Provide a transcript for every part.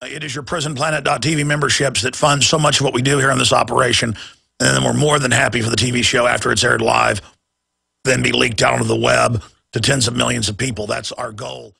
It is your prisonplanet.tv memberships that fund so much of what we do here in this operation. And then we're more than happy for the TV show after it's aired live, then be leaked out onto the web to tens of millions of people. That's our goal.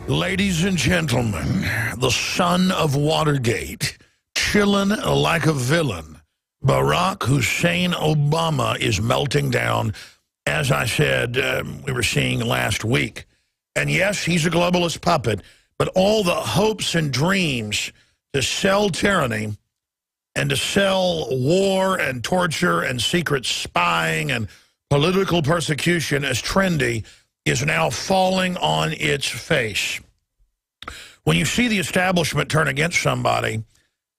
Ladies and gentlemen, the son of Watergate, chilling like a villain, Barack Hussein Obama is melting down, as I said, we were seeing last week. And yes, he's a globalist puppet, but all the hopes and dreams to sell tyranny and to sell war and torture and secret spying and political persecution as trendy is now falling on its face. When you see the establishment turn against somebody,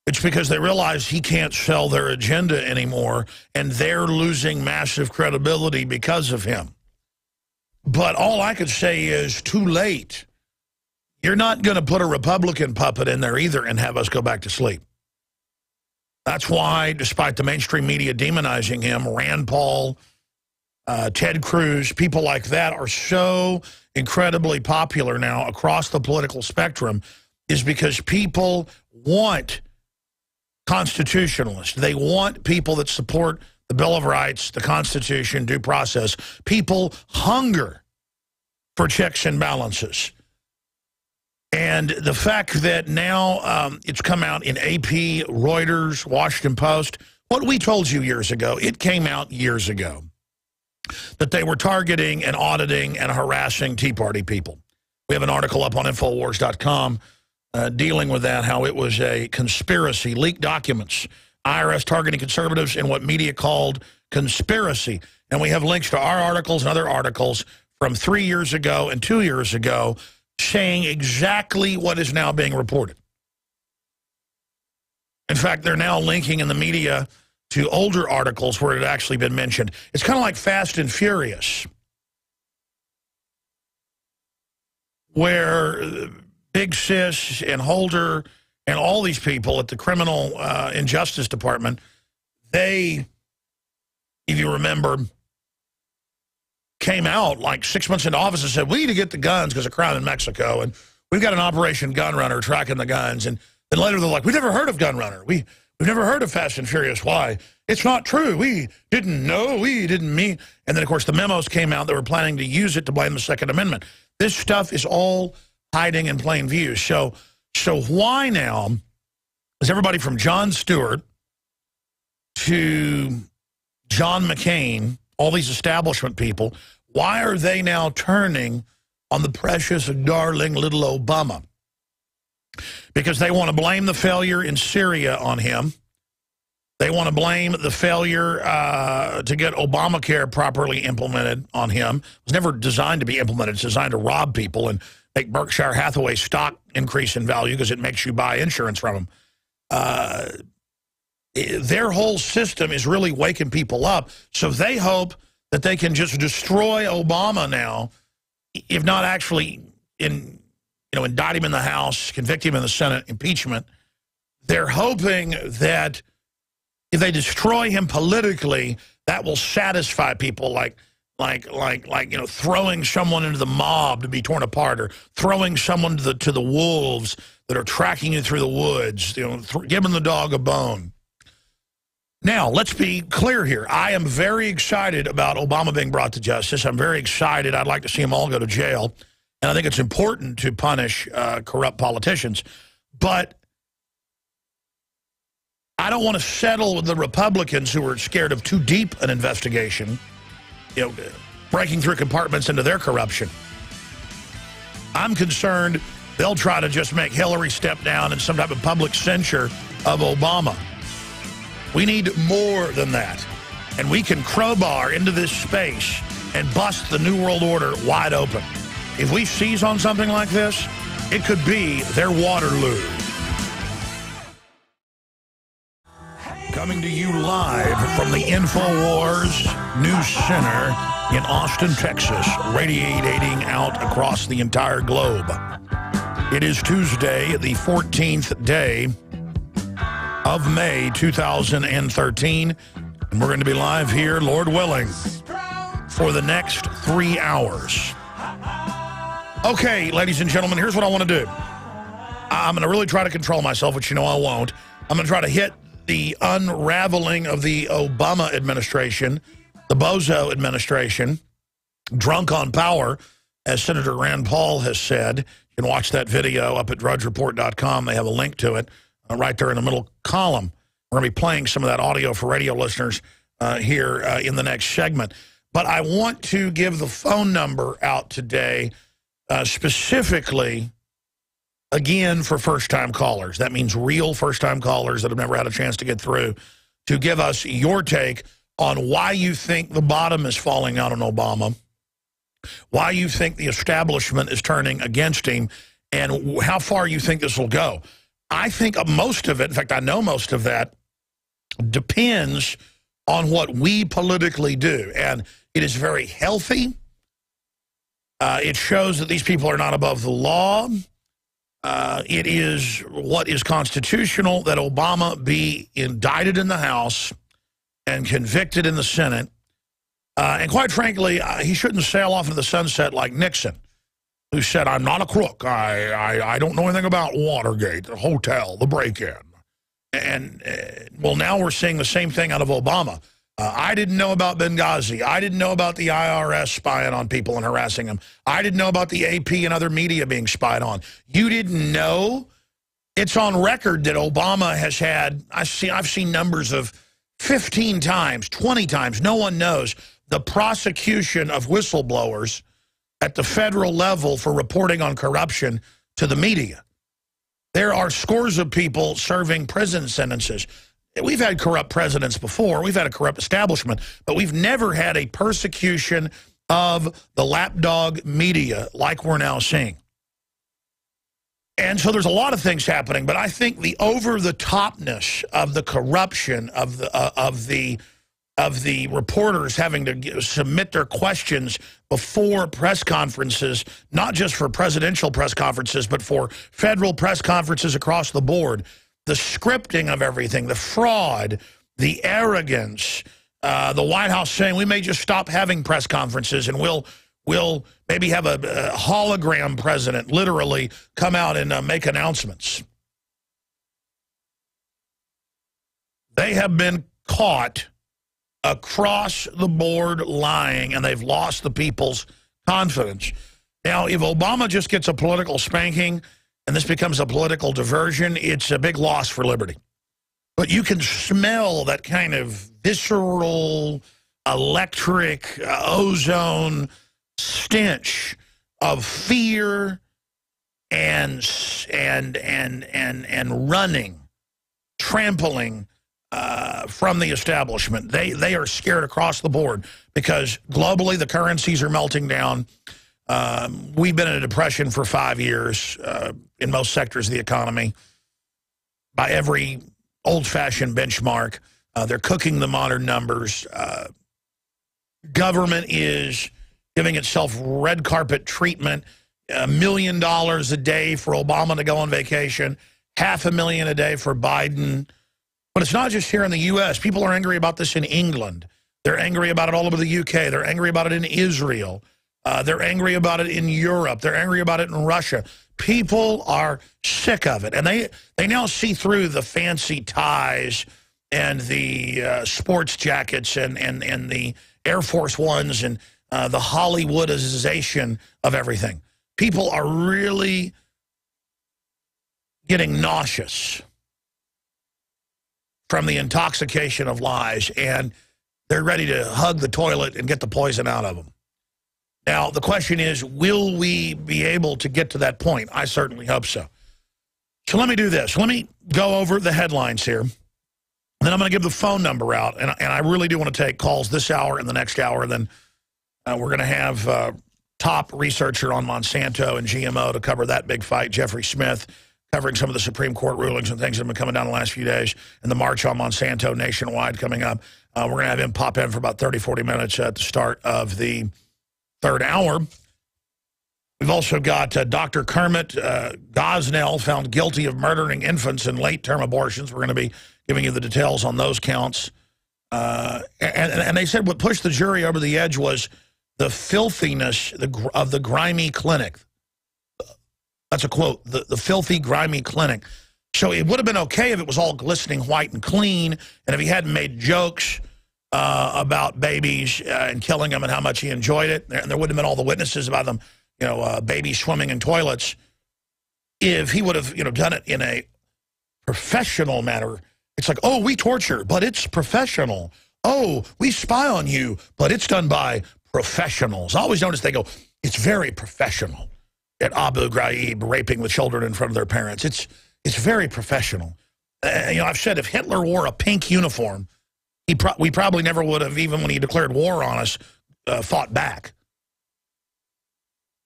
it's because they realize he can't sell their agenda anymore, and they're losing massive credibility because of him. But all I could say is, too late. You're not going to put a Republican puppet in there either and have us go back to sleep. That's why, despite the mainstream media demonizing him, Rand Paul, Ted Cruz, people like that are so incredibly popular now across the political spectrum, is because people want constitutionalists. They want people that support the Bill of Rights, the Constitution, due process. People hunger for checks and balances. And the fact that now it's come out in AP, Reuters, Washington Post, what we told you years ago, it came out years ago, that they were targeting and auditing and harassing Tea Party people. We have an article up on Infowars.com dealing with that, how it was a conspiracy, leaked documents, IRS targeting conservatives in what media called conspiracy. And we have links to our articles and other articles from 3 years ago and 2 years ago saying exactly what is now being reported. In fact, they're now linking in the media to older articles where it had actually been mentioned. It's kind of like Fast and Furious, where Big Sis and Holder and all these people at the Criminal Injustice Department, they, if you remember, came out like 6 months into office and said, we need to get the guns because of crime in Mexico, and we've got an Operation Gun Runner tracking the guns. And then later they're like, we never heard of Gun Runner. We've never heard of Fast and Furious. Why? It's not true. We didn't know. We didn't mean. And then, of course, the memos came out that were planning to use it to blame the Second Amendment. This stuff is all hiding in plain view. So why now is everybody from Jon Stewart to John McCain, all these establishment people, why are they now turning on the precious, darling little Obama? Because they want to blame the failure in Syria on him. They want to blame the failure to get Obamacare properly implemented on him. It was never designed to be implemented. It's designed to rob people and make Berkshire Hathaway stock increase in value because it makes you buy insurance from them. Their whole system is really waking people up. So they hope that they can just destroy Obama now, if not actually indict him in the House, convict him in the Senate, impeachment. They're hoping that if they destroy him politically, that will satisfy people, like throwing someone into the mob to be torn apart, or throwing someone to the wolves that are tracking you through the woods, giving the dog a bone. Now, let's be clear here. I am very excited about Obama being brought to justice. I'm very excited. I'd like to see them all go to jail. And I think it's important to punish corrupt politicians. But I don't want to settle with the Republicans who are scared of too deep an investigation, breaking through compartments into their corruption. I'm concerned they'll try to just make Hillary step down in some type of public censure of Obama. We need more than that. And we can crowbar into this space and bust the New World Order wide open. If we seize on something like this, It could be their Waterloo. Coming to you live from the Infowars News Center in Austin, Texas, radiating out across the entire globe. It is Tuesday, the 14th day of May 2013, and we're going to be live here, Lord willing, for the next 3 hours. Okay, ladies and gentlemen, here's what I want to do. I'm going to really try to control myself, which you know I won't. I'm going to try to hit the unraveling of the Obama administration, the Bozo administration, drunk on power, as Senator Rand Paul has said. You can watch that video up at drudgereport.com. They have a link to it right there in the middle column. We're going to be playing some of that audio for radio listeners here in the next segment. But I want to give the phone number out today specifically, again, for first-time callers. That means real first-time callers that have never had a chance to get through, to give us your take on why you think the bottom is falling out on Obama, why you think the establishment is turning against him, and how far you think this will go. I think most of it, in fact, I know most of that, depends on what we politically do. And it is very healthy. It shows that these people are not above the law. It is what is constitutional that Obama be indicted in the House and convicted in the Senate. And quite frankly, he shouldn't sail off into the sunset like Nixon, who said, I'm not a crook. I don't know anything about Watergate, the hotel, the break-in. And, well, now we're seeing the same thing out of Obama. I didn't know about Benghazi. I didn't know about the IRS spying on people and harassing them. I didn't know about the AP and other media being spied on. You didn't know? It's on record that Obama has had, I've seen numbers of 15 times, 20 times, no one knows, the prosecution of whistleblowers at the federal level for reporting on corruption to the media. There are scores of people serving prison sentences. We've had corrupt presidents before. We've had a corrupt establishment, but we've never had a persecution of the lapdog media like we're now seeing. And so there's a lot of things happening, but I think the over-the-topness of the corruption of the reporters having to submit their questions before press conferences, not just for presidential press conferences, but for federal press conferences across the board. The scripting of everything, the fraud, the arrogance, the White House saying we may just stop having press conferences and we'll maybe have a hologram president literally come out and make announcements. They have been caught across the board lying, and they've lost the people's confidence. Now, if Obama just gets a political spanking and this becomes a political diversion, it's a big loss for liberty. But you can smell that kind of visceral, electric, ozone stench of fear and running, trampling from the establishment. They are scared across the board because globally the currencies are melting down. We've been in a depression for 5 years in most sectors of the economy by every old-fashioned benchmark. They're cooking the modern numbers. Government is giving itself red carpet treatment, $1 million a day for Obama to go on vacation, $500,000 a day for Biden. But it's not just here in the U.S. People are angry about this in England. They're angry about it all over the U.K. They're angry about it in Israel. They're angry about it in Europe. They're angry about it in Russia. People are sick of it. And they now see through the fancy ties and the sports jackets and the Air Force Ones and the Hollywoodization of everything. People are really getting nauseous from the intoxication of lies, and they're ready to hug the toilet and get the poison out of them. Now, the question is, will we be able to get to that point? I certainly hope so. So let me do this. Let me go over the headlines here. Then I'm going to give the phone number out, and I really do want to take calls this hour and the next hour. Then we're going to have top researcher on Monsanto and GMO to cover that big fight, Jeffrey Smith, covering some of the Supreme Court rulings and things that have been coming down the last few days, and the march on Monsanto nationwide coming up. We're going to have him pop in for about 30, 40 minutes at the start of the third hour. We've also got Dr. Kermit Gosnell found guilty of murdering infants in late-term abortions. We're going to be giving you the details on those counts. And they said what pushed the jury over the edge was the filthiness of the grimy clinic. That's a quote, the filthy, grimy clinic. So it would have been okay if it was all glistening white and clean, and if he hadn't made jokes about babies and killing them and how much he enjoyed it, and there wouldn't have been all the witnesses about them, babies swimming in toilets. If he would have, done it in a professional manner, it's like, oh, we torture, but it's professional. Oh, we spy on you, but it's done by professionals. I always notice they go, it's very professional at Abu Ghraib raping the children in front of their parents. It's very professional. I've said if Hitler wore a pink uniform, we probably never would have, even when he declared war on us, fought back.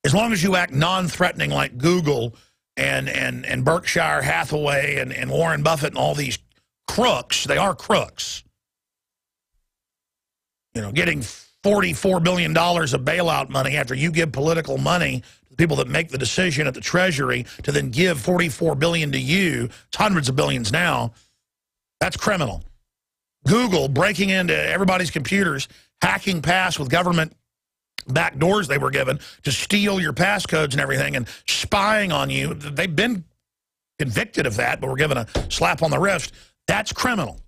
As long as you act non-threatening like Google and Berkshire Hathaway and Warren Buffett and all these crooks, they are crooks. Getting $44 billion of bailout money after you give political money to the people that make the decision at the Treasury to then give $44 billion to you, it's hundreds of billions now, that's criminal. Google breaking into everybody's computers, hacking past with government back doors they were given to steal your passcodes and everything and spying on you. They've been convicted of that, but were given a slap on the wrist. That's criminal.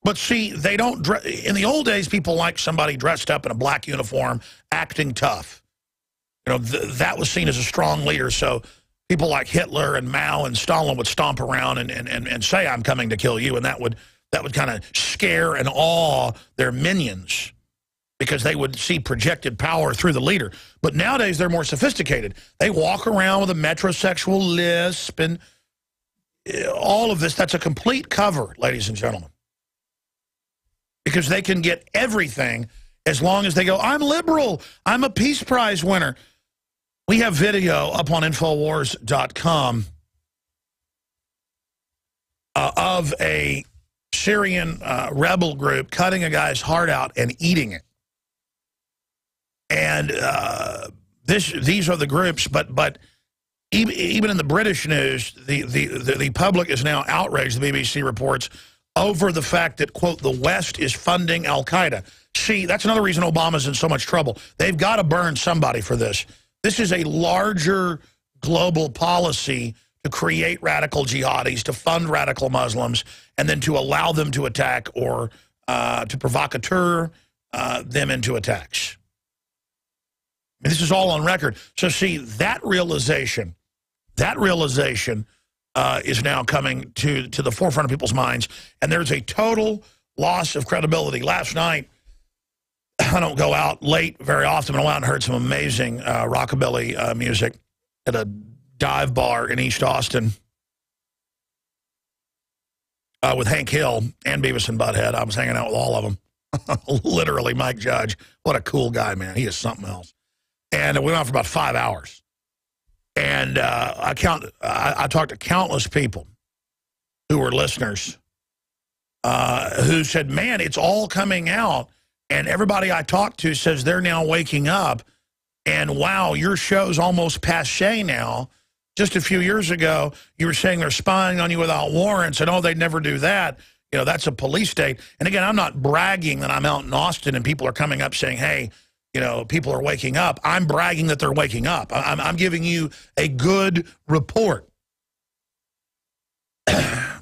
But see, they don't, in the old days, people liked somebody dressed up in a black uniform, acting tough. That was seen as a strong leader, so people like Hitler and Mao and Stalin would stomp around and say, I'm coming to kill you, and that would kind of scare and awe their minions because they would see projected power through the leader. But nowadays, they're more sophisticated. They walk around with a metrosexual lisp and all of this. That's a complete cover, ladies and gentlemen. Because they can get everything as long as they go, I'm liberal, I'm a Peace Prize winner. We have video up on Infowars.com of a Syrian rebel group cutting a guy's heart out and eating it. And these are the groups, but even in the British news, the public is now outraged, the BBC reports, over the fact that, quote, the West is funding al-Qaeda. See, that's another reason Obama's in so much trouble. They've got to burn somebody for this. This is a larger global policy to create radical jihadis, to fund radical Muslims, and then to allow them to attack or to provocateur them into attacks. I mean, this is all on record. So see, that realization is now coming to the forefront of people's minds, and there's a total loss of credibility. Last night, I don't go out late very often, but I went out and heard some amazing rockabilly music at a dive bar in East Austin with Hank Hill and Beavis and Butthead. I was hanging out with all of them. Literally, Mike Judge. What a cool guy, man. He is something else. And we went on for about 5 hours. And I talked to countless people who were listeners who said, man, it's all coming out. And everybody I talked to says they're now waking up. And, wow, your show's almost passé now. Just a few years ago, you were saying they're spying on you without warrants. And, oh, they'd never do that. That's a police state. And, again, I'm not bragging that I'm out in Austin and people are coming up saying, hey, people are waking up. I'm bragging that they're waking up. I'm giving you a good report.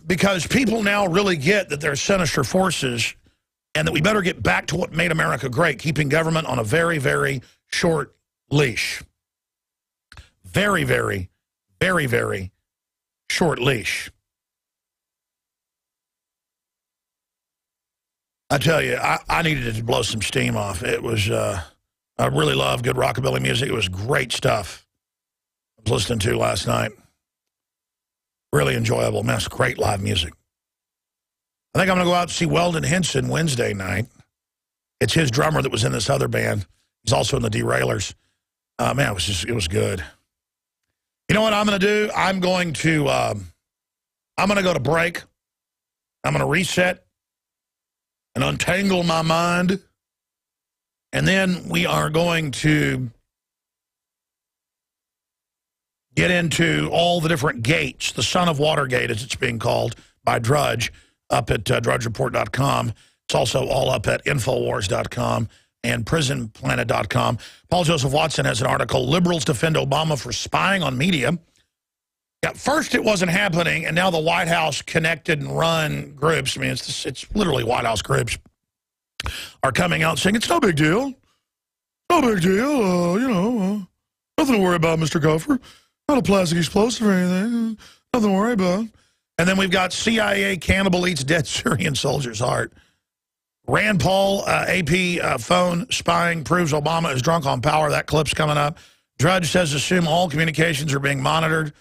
Because people now really get that there's sinister forces and that we better get back to what made America great, keeping government on a very, very short leash. Very, very, very, very short leash. I tell you, I needed it to blow some steam off. It was... I really love good rockabilly music. It was great stuff I was listening to last night. Really enjoyable. Man, it's great live music. I think I'm going to go out and see Weldon Henson Wednesday night. It's his drummer that was in this other band. He's also in the Derailers. Man, it was good. You know what I'm going to do? I'm going to go to break. I'm going to reset and untangle my mind. And then we are going to get into all the different gates, the son of Watergate, as it's being called by Drudge, up at drudgereport.com. It's also all up at Infowars.com and prisonplanet.com. Paul Joseph Watson has an article, Liberals Defend Obama for Spying on Media. At first it wasn't happening, and now the White House connected and run groups, I mean, it's literally White House groups, are coming out saying, it's no big deal. No big deal. Nothing to worry about, Mr. Gopher. Not a plastic explosive or anything. Nothing to worry about. And then we've got CIA cannibal eats dead Syrian soldier's heart. Rand Paul, AP phone spying proves Obama is drunk on power. That clip's coming up. Drudge says assume all communications are being monitored.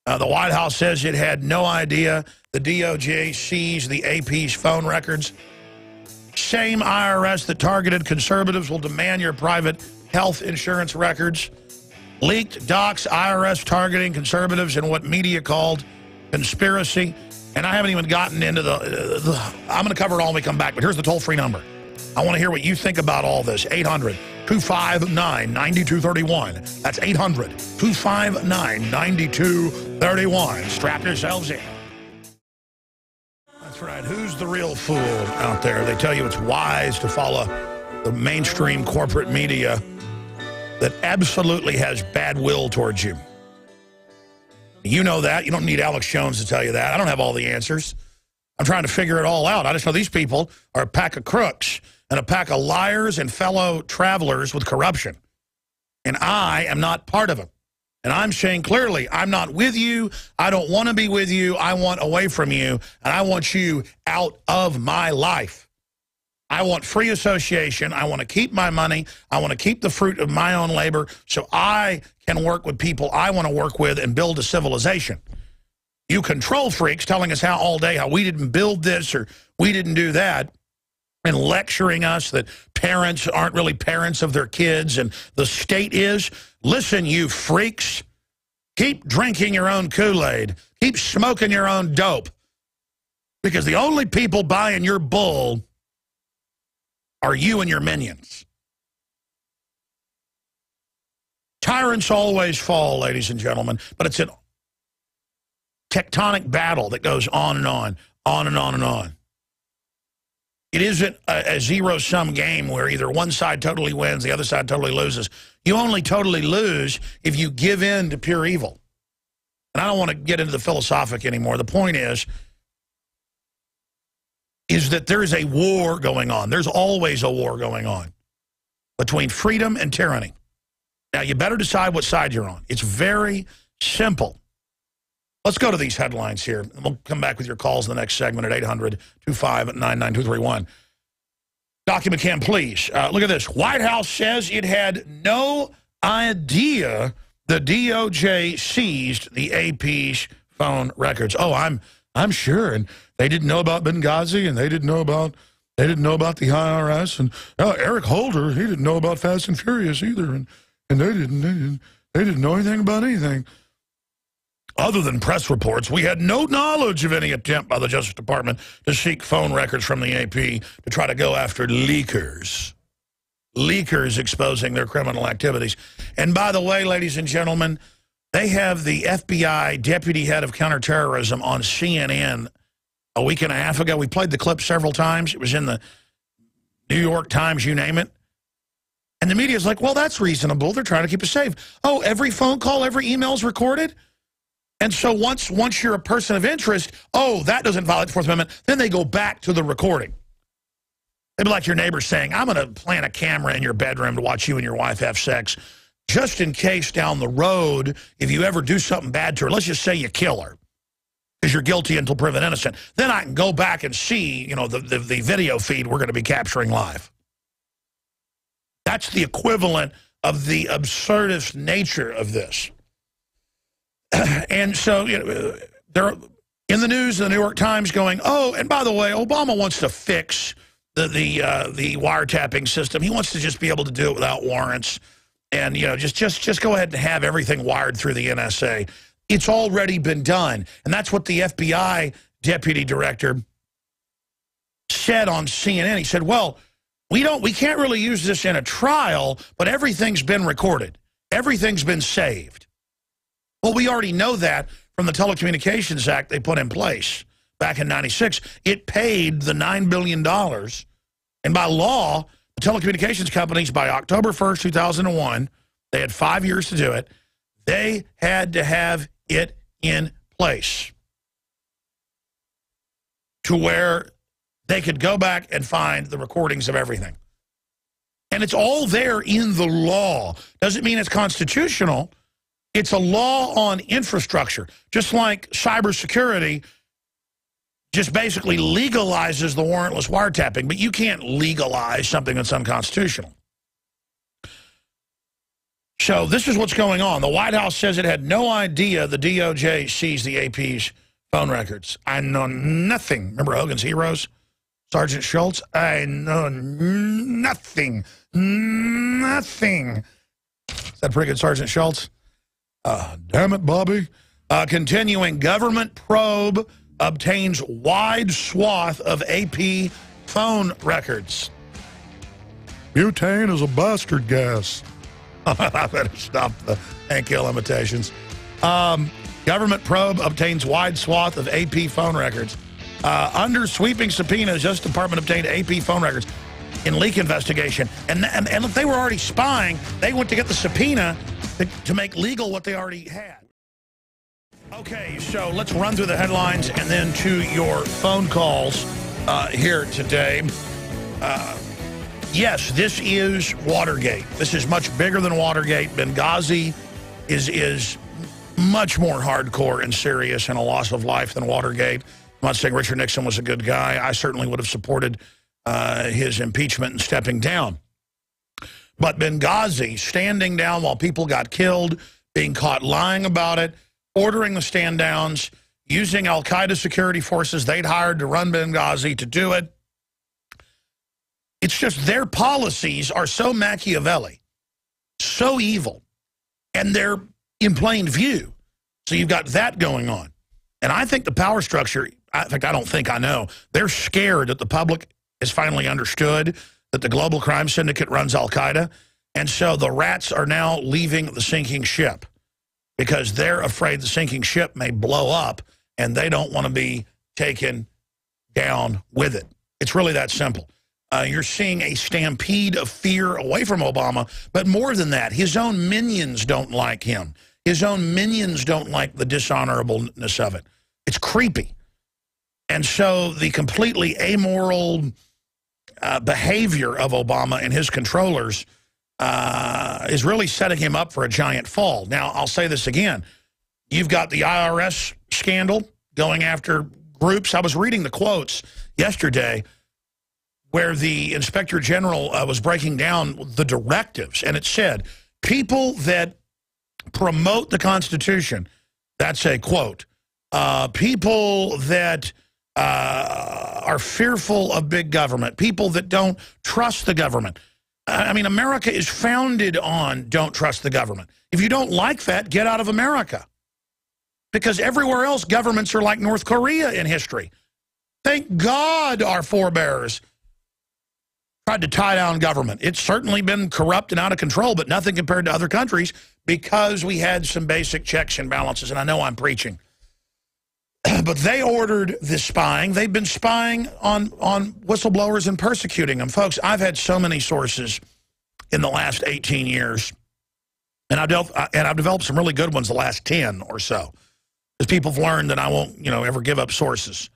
The White House says it had no idea. The DOJ seized the AP's phone records. Same IRS that targeted conservatives will demand your private health insurance records. Leaked docs, IRS targeting conservatives in what media called conspiracy. And I haven't even gotten into I'm going to cover it all when we come back, but here's the toll-free number. I want to hear what you think about all this. 800-259-9231. That's 800-259-9231. Strap yourselves in. That's right. Who's the real fool out there? They tell you it's wise to follow the mainstream corporate media that absolutely has bad will towards you. You know that. You don't need Alex Jones to tell you that. I don't have all the answers. I'm trying to figure it all out. I just know these people are a pack of crooks and a pack of liars and fellow travelers with corruption. And I am not part of them. And I'm saying clearly, I'm not with you. I don't want to be with you. I want away from you. And I want you out of my life. I want free association. I want to keep my money. I want to keep the fruit of my own labor so I can work with people I want to work with and build a civilization. You control freaks telling us all day how we didn't build this or we didn't do that, and lecturing us that parents aren't really parents of their kids and the state is. Listen, you freaks, keep drinking your own Kool-Aid. Keep smoking your own dope. Because the only people buying your bull are you and your minions. Tyrants always fall, ladies and gentlemen, but it's a tectonic battle that goes on and on and on and on. It isn't a zero-sum game where either one side totally wins, the other side totally loses. You only totally lose if you give in to pure evil. And I don't want to get into the philosophic anymore. The point is that there is a war going on. There's always a war going on between freedom and tyranny. Now, you better decide what side you're on. It's very simple. Let's go to these headlines here. And we'll come back with your calls in the next segment at 800-259-9231. Document cam, please. Look at this. White House says it had no idea the DOJ seized the AP's phone records. Oh, I'm sure. And they didn't know about Benghazi, and they didn't know about the IRS, and Eric Holder, he didn't know about Fast and Furious either, and they didn't know anything about anything. Other than press reports, we had no knowledge of any attempt by the Justice Department to seek phone records from the AP to try to go after leakers. Leakers exposing their criminal activities. And by the way, ladies and gentlemen, they have the FBI deputy head of counterterrorism on CNN a week and a half ago. We played the clip several times. It was in the New York Times, you name it. And the media's like, well, that's reasonable. They're trying to keep us safe. Oh, every phone call, every email is recorded? And so once you're a person of interest, oh, that doesn't violate the Fourth Amendment, then they go back to the recording. They'd be like your neighbor saying, I'm going to plant a camera in your bedroom to watch you and your wife have sex, just in case down the road, if you ever do something bad to her, let's just say you kill her, because you're guilty until proven innocent. Then I can go back and see, the video feed we're going to be capturing live. That's the equivalent of the absurdist nature of this. And so they're in the news, the New York Times going, oh, and by the way, Obama wants to fix the wiretapping system. He wants to just be able to do it without warrants, and just go ahead and have everything wired through the NSA. It's already been done, and that's what the FBI deputy director said on CNN. He said, "Well, we can't really use this in a trial, but everything's been recorded. Everything's been saved." Well, we already know that from the Telecommunications Act they put in place back in '96. It paid the $9 billion, and by law, the telecommunications companies, by October 1st, 2001, they had 5 years to do it. They had to have it in place to where they could go back and find the recordings of everything. And it's all there in the law. Doesn't mean it's constitutional. It's a law on infrastructure, just like cybersecurity just basically legalizes the warrantless wiretapping, but you can't legalize something that's unconstitutional. So this is what's going on. The White House says it had no idea the DOJ seized the AP's phone records. I know nothing. Remember Hogan's Heroes? Sergeant Schultz? I know nothing. Nothing. Is that pretty good, Sergeant Schultz? Damn it, Bobby. Continuing, government probe obtains wide swath of AP phone records. Butane is a bastard gas. I better stop the Hank Hill imitations. Government probe obtains wide swath of AP phone records. Under sweeping subpoenas, Justice Department obtained AP phone records in leak investigation. And if they were already spying, they went to get the subpoena to make legal what they already had. Okay, so let's run through the headlines and then to your phone calls here today. Yes, this is Watergate. This is much bigger than Watergate. Benghazi is much more hardcore and serious and a loss of life than Watergate. I'm not saying Richard Nixon was a good guy. I certainly would have supported his impeachment and stepping down. But Benghazi, standing down while people got killed, being caught lying about it, ordering the stand downs, using al-Qaeda security forces they'd hired to run Benghazi to do it. It's just their policies are so Machiavelli, so evil, and they're in plain view. So you've got that going on. And I think the power structure, in fact, I don't think I know, they're scared that the public has finally understood that the global crime syndicate runs al-Qaeda. And so the rats are now leaving the sinking ship because they're afraid the sinking ship may blow up and they don't want to be taken down with it. It's really that simple. You're seeing a stampede of fear away from Obama, but more than that, his own minions don't like him. His own minions don't like the dishonorableness of it. It's creepy. And so the completely amoral behavior of Obama and his controllers is really setting him up for a giant fall. Now, I'll say this again. You've got the IRS scandal going after groups. I was reading the quotes yesterday where the Inspector General was breaking down the directives, and it said, people that promote the Constitution, that's a quote, people that are fearful of big government, people that don't trust the government. I mean, America is founded on don't trust the government. If you don't like that, get out of America. Because everywhere else, governments are like North Korea in history. Thank God our forebears tried to tie down government. It's certainly been corrupt and out of control, but nothing compared to other countries because we had some basic checks and balances, and I know I'm preaching. But they ordered this spying. They've been spying on whistleblowers and persecuting them. Folks, I've had so many sources in the last 18 years, and I've developed some really good ones the last 10 or so, because people have learned that I won't, ever give up sources.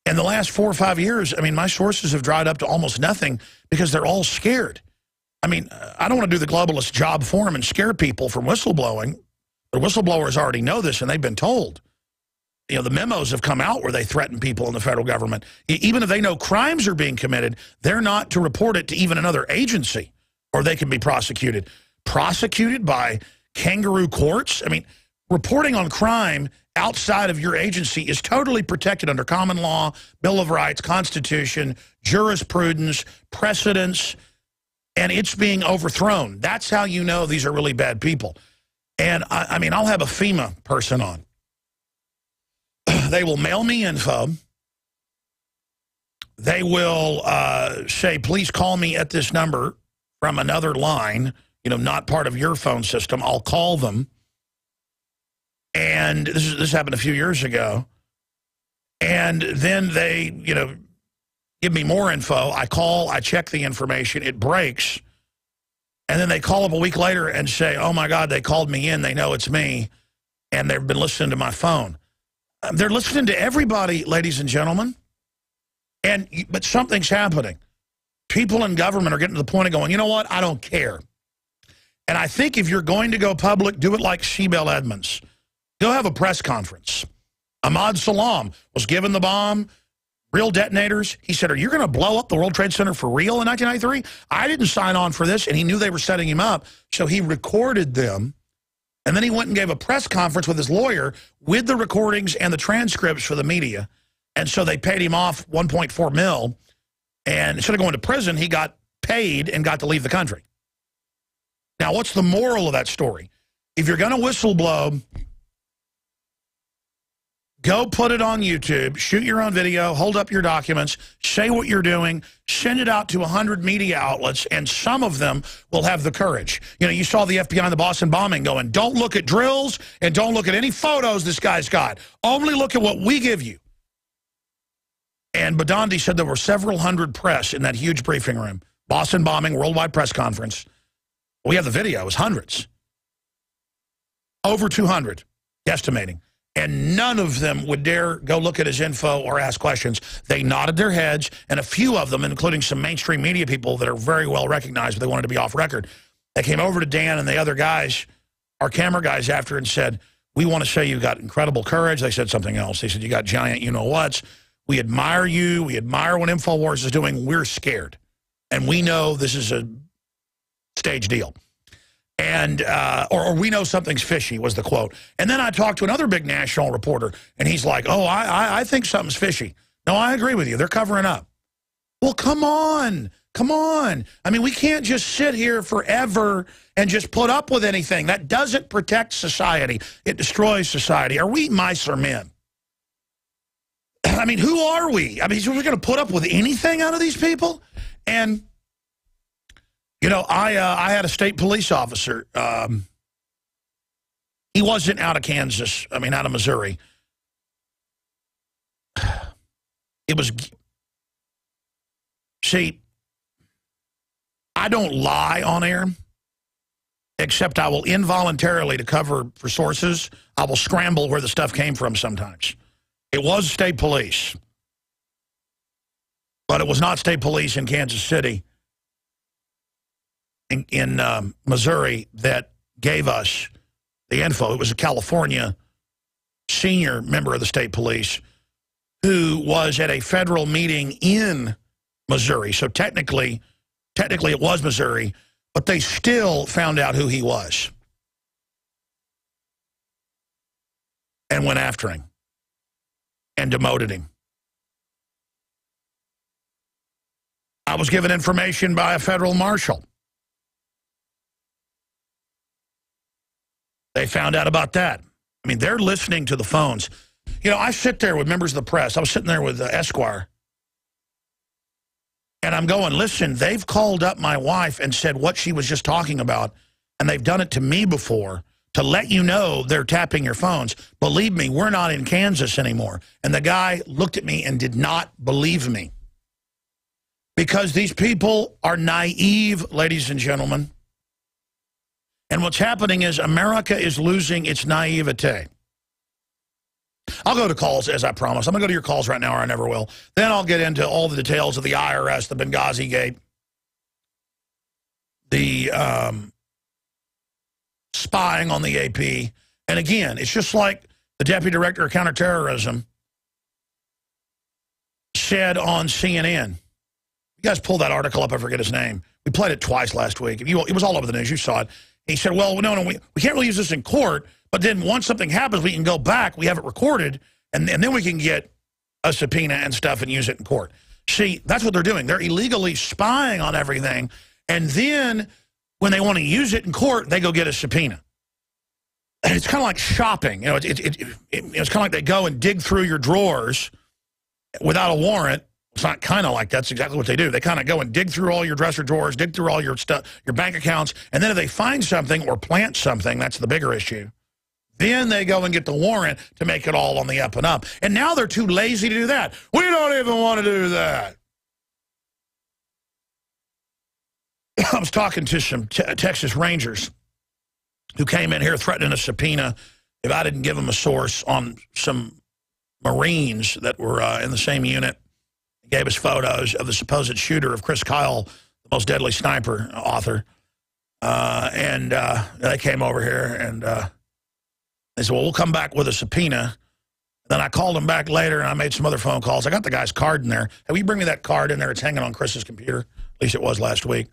In the last 4 or 5 years, I mean, my sources have dried up to almost nothing because they're all scared. I mean, I don't want to do the globalist job for them and scare people from whistleblowing, but whistleblowers already know this, and they've been told. The memos have come out where they threaten people in the federal government. Even if they know crimes are being committed, they're not to report it to even another agency, or they can be prosecuted. Prosecuted by kangaroo courts? I mean, reporting on crime outside of your agency is totally protected under common law, Bill of Rights, Constitution, jurisprudence, precedents, and it's being overthrown. That's how you know these are really bad people. And, I mean, I'll have a FEMA person on. They will mail me info. They will say, please call me at this number from another line, you know, not part of your phone system. I'll call them. And this happened a few years ago. And then they, you know, give me more info. I call, I check the information. It breaks. And then they call up a week later and say, oh, my God, they called me in. They know it's me. And they've been listening to my phone. They're listening to everybody, ladies and gentlemen. But something's happening. People in government are getting to the point of going, you know what? I don't care. And I think if you're going to go public, do it like Shebel Edmonds. Go have a press conference. Ahmad Salam was given the bomb, real detonators. He said, are you going to blow up the World Trade Center for real in 1993? I didn't sign on for this, and he knew they were setting him up, so he recorded them. And then he went and gave a press conference with his lawyer with the recordings and the transcripts for the media. And so they paid him off $1.4 million. And instead of going to prison, he got paid and got to leave the country. Now, what's the moral of that story? If you're going to whistleblow, go put it on YouTube, shoot your own video, hold up your documents, say what you're doing, send it out to 100 media outlets, and some of them will have the courage. You know, you saw the FBI in the Boston bombing going, don't look at drills and don't look at any photos this guy's got. Only look at what we give you. And Badandi said there were several hundred press in that huge briefing room. Boston bombing, worldwide press conference. We have the video. It was hundreds. Over 200, estimating. And none of them would dare go look at his info or ask questions. They nodded their heads, and a few of them, including some mainstream media people that are very well recognized, but they wanted to be off record, they came over to Dan and the other guys, our camera guys, after and said, we want to say you got incredible courage. They said something else. They said you got giant you-know-whats. We admire you. We admire what Infowars is doing. We're scared. And we know this is a stage deal. And or we know something's fishy was the quote. And then I talked to another big national reporter, and he's like, oh, I think something's fishy. No, I agree with you. They're covering up. Well, come on. Come on. I mean, we can't just sit here forever and just put up with anything. That doesn't protect society. It destroys society. Are we mice or men? I mean, who are we? I mean, we're going to put up with anything out of these people? And, you know, I had a state police officer. He wasn't out of Kansas. I mean, out of Missouri. It was, see, I don't lie on air, except I will involuntarily, to cover for sources, I will scramble where the stuff came from sometimes. It was state police, but it was not state police in Kansas City, in Missouri, that gave us the info. It was a California senior member of the state police who was at a federal meeting in Missouri. So technically it was Missouri, but they still found out who he was and went after him and demoted him. I was given information by a federal marshal. They found out about that. I mean, they're listening to the phones. You know, I sit there with members of the press. I was sitting there with Esquire. And I'm going, listen, they've called up my wife and said what she was just talking about, and they've done it to me before, to let you know they're tapping your phones. Believe me, we're not in Kansas anymore. And the guy looked at me and did not believe me. Because these people are naive, ladies and gentlemen. And what's happening is America is losing its naivete. I'll go to calls, as I promised. I'm going to go to your calls right now, or I never will. Then I'll get into all the details of the IRS, the Benghazi gate, the spying on the AP. And again, it's just like the Deputy Director of Counterterrorism said on CNN. You guys pull that article up, I forget his name. We played it twice last week. It was all over the news. You saw it. He said, well, no, we can't really use this in court, But then once something happens, we can go back, we have it recorded, and then we can get a subpoena and stuff and use it in court. See, that's what they're doing. They're illegally spying on everything, and then when they want to use it in court, they go get a subpoena. And it's kind of like shopping. You know, it's kind of like they go and dig through your drawers without a warrant. It's not kind of like that's exactly what they do. They kind of go and dig through all your dresser drawers, dig through all your stuff, your bank accounts, and then if they find something or plant something, that's the bigger issue. Then they go and get the warrant to make it all on the up and up. And now they're too lazy to do that. We don't even want to do that. I was talking to some Texas Rangers who came in here threatening a subpoena if I didn't give them a source on some Marines that were in the same unit. Gave us photos of the supposed shooter of Chris Kyle, the Most Deadly Sniper author. And they came over here and they said, well, we'll come back with a subpoena. Then I called them back later and I made some other phone calls. I got the guy's card in there. Hey, will you bring me that card in there? It's hanging on Chris's computer. At least it was last week.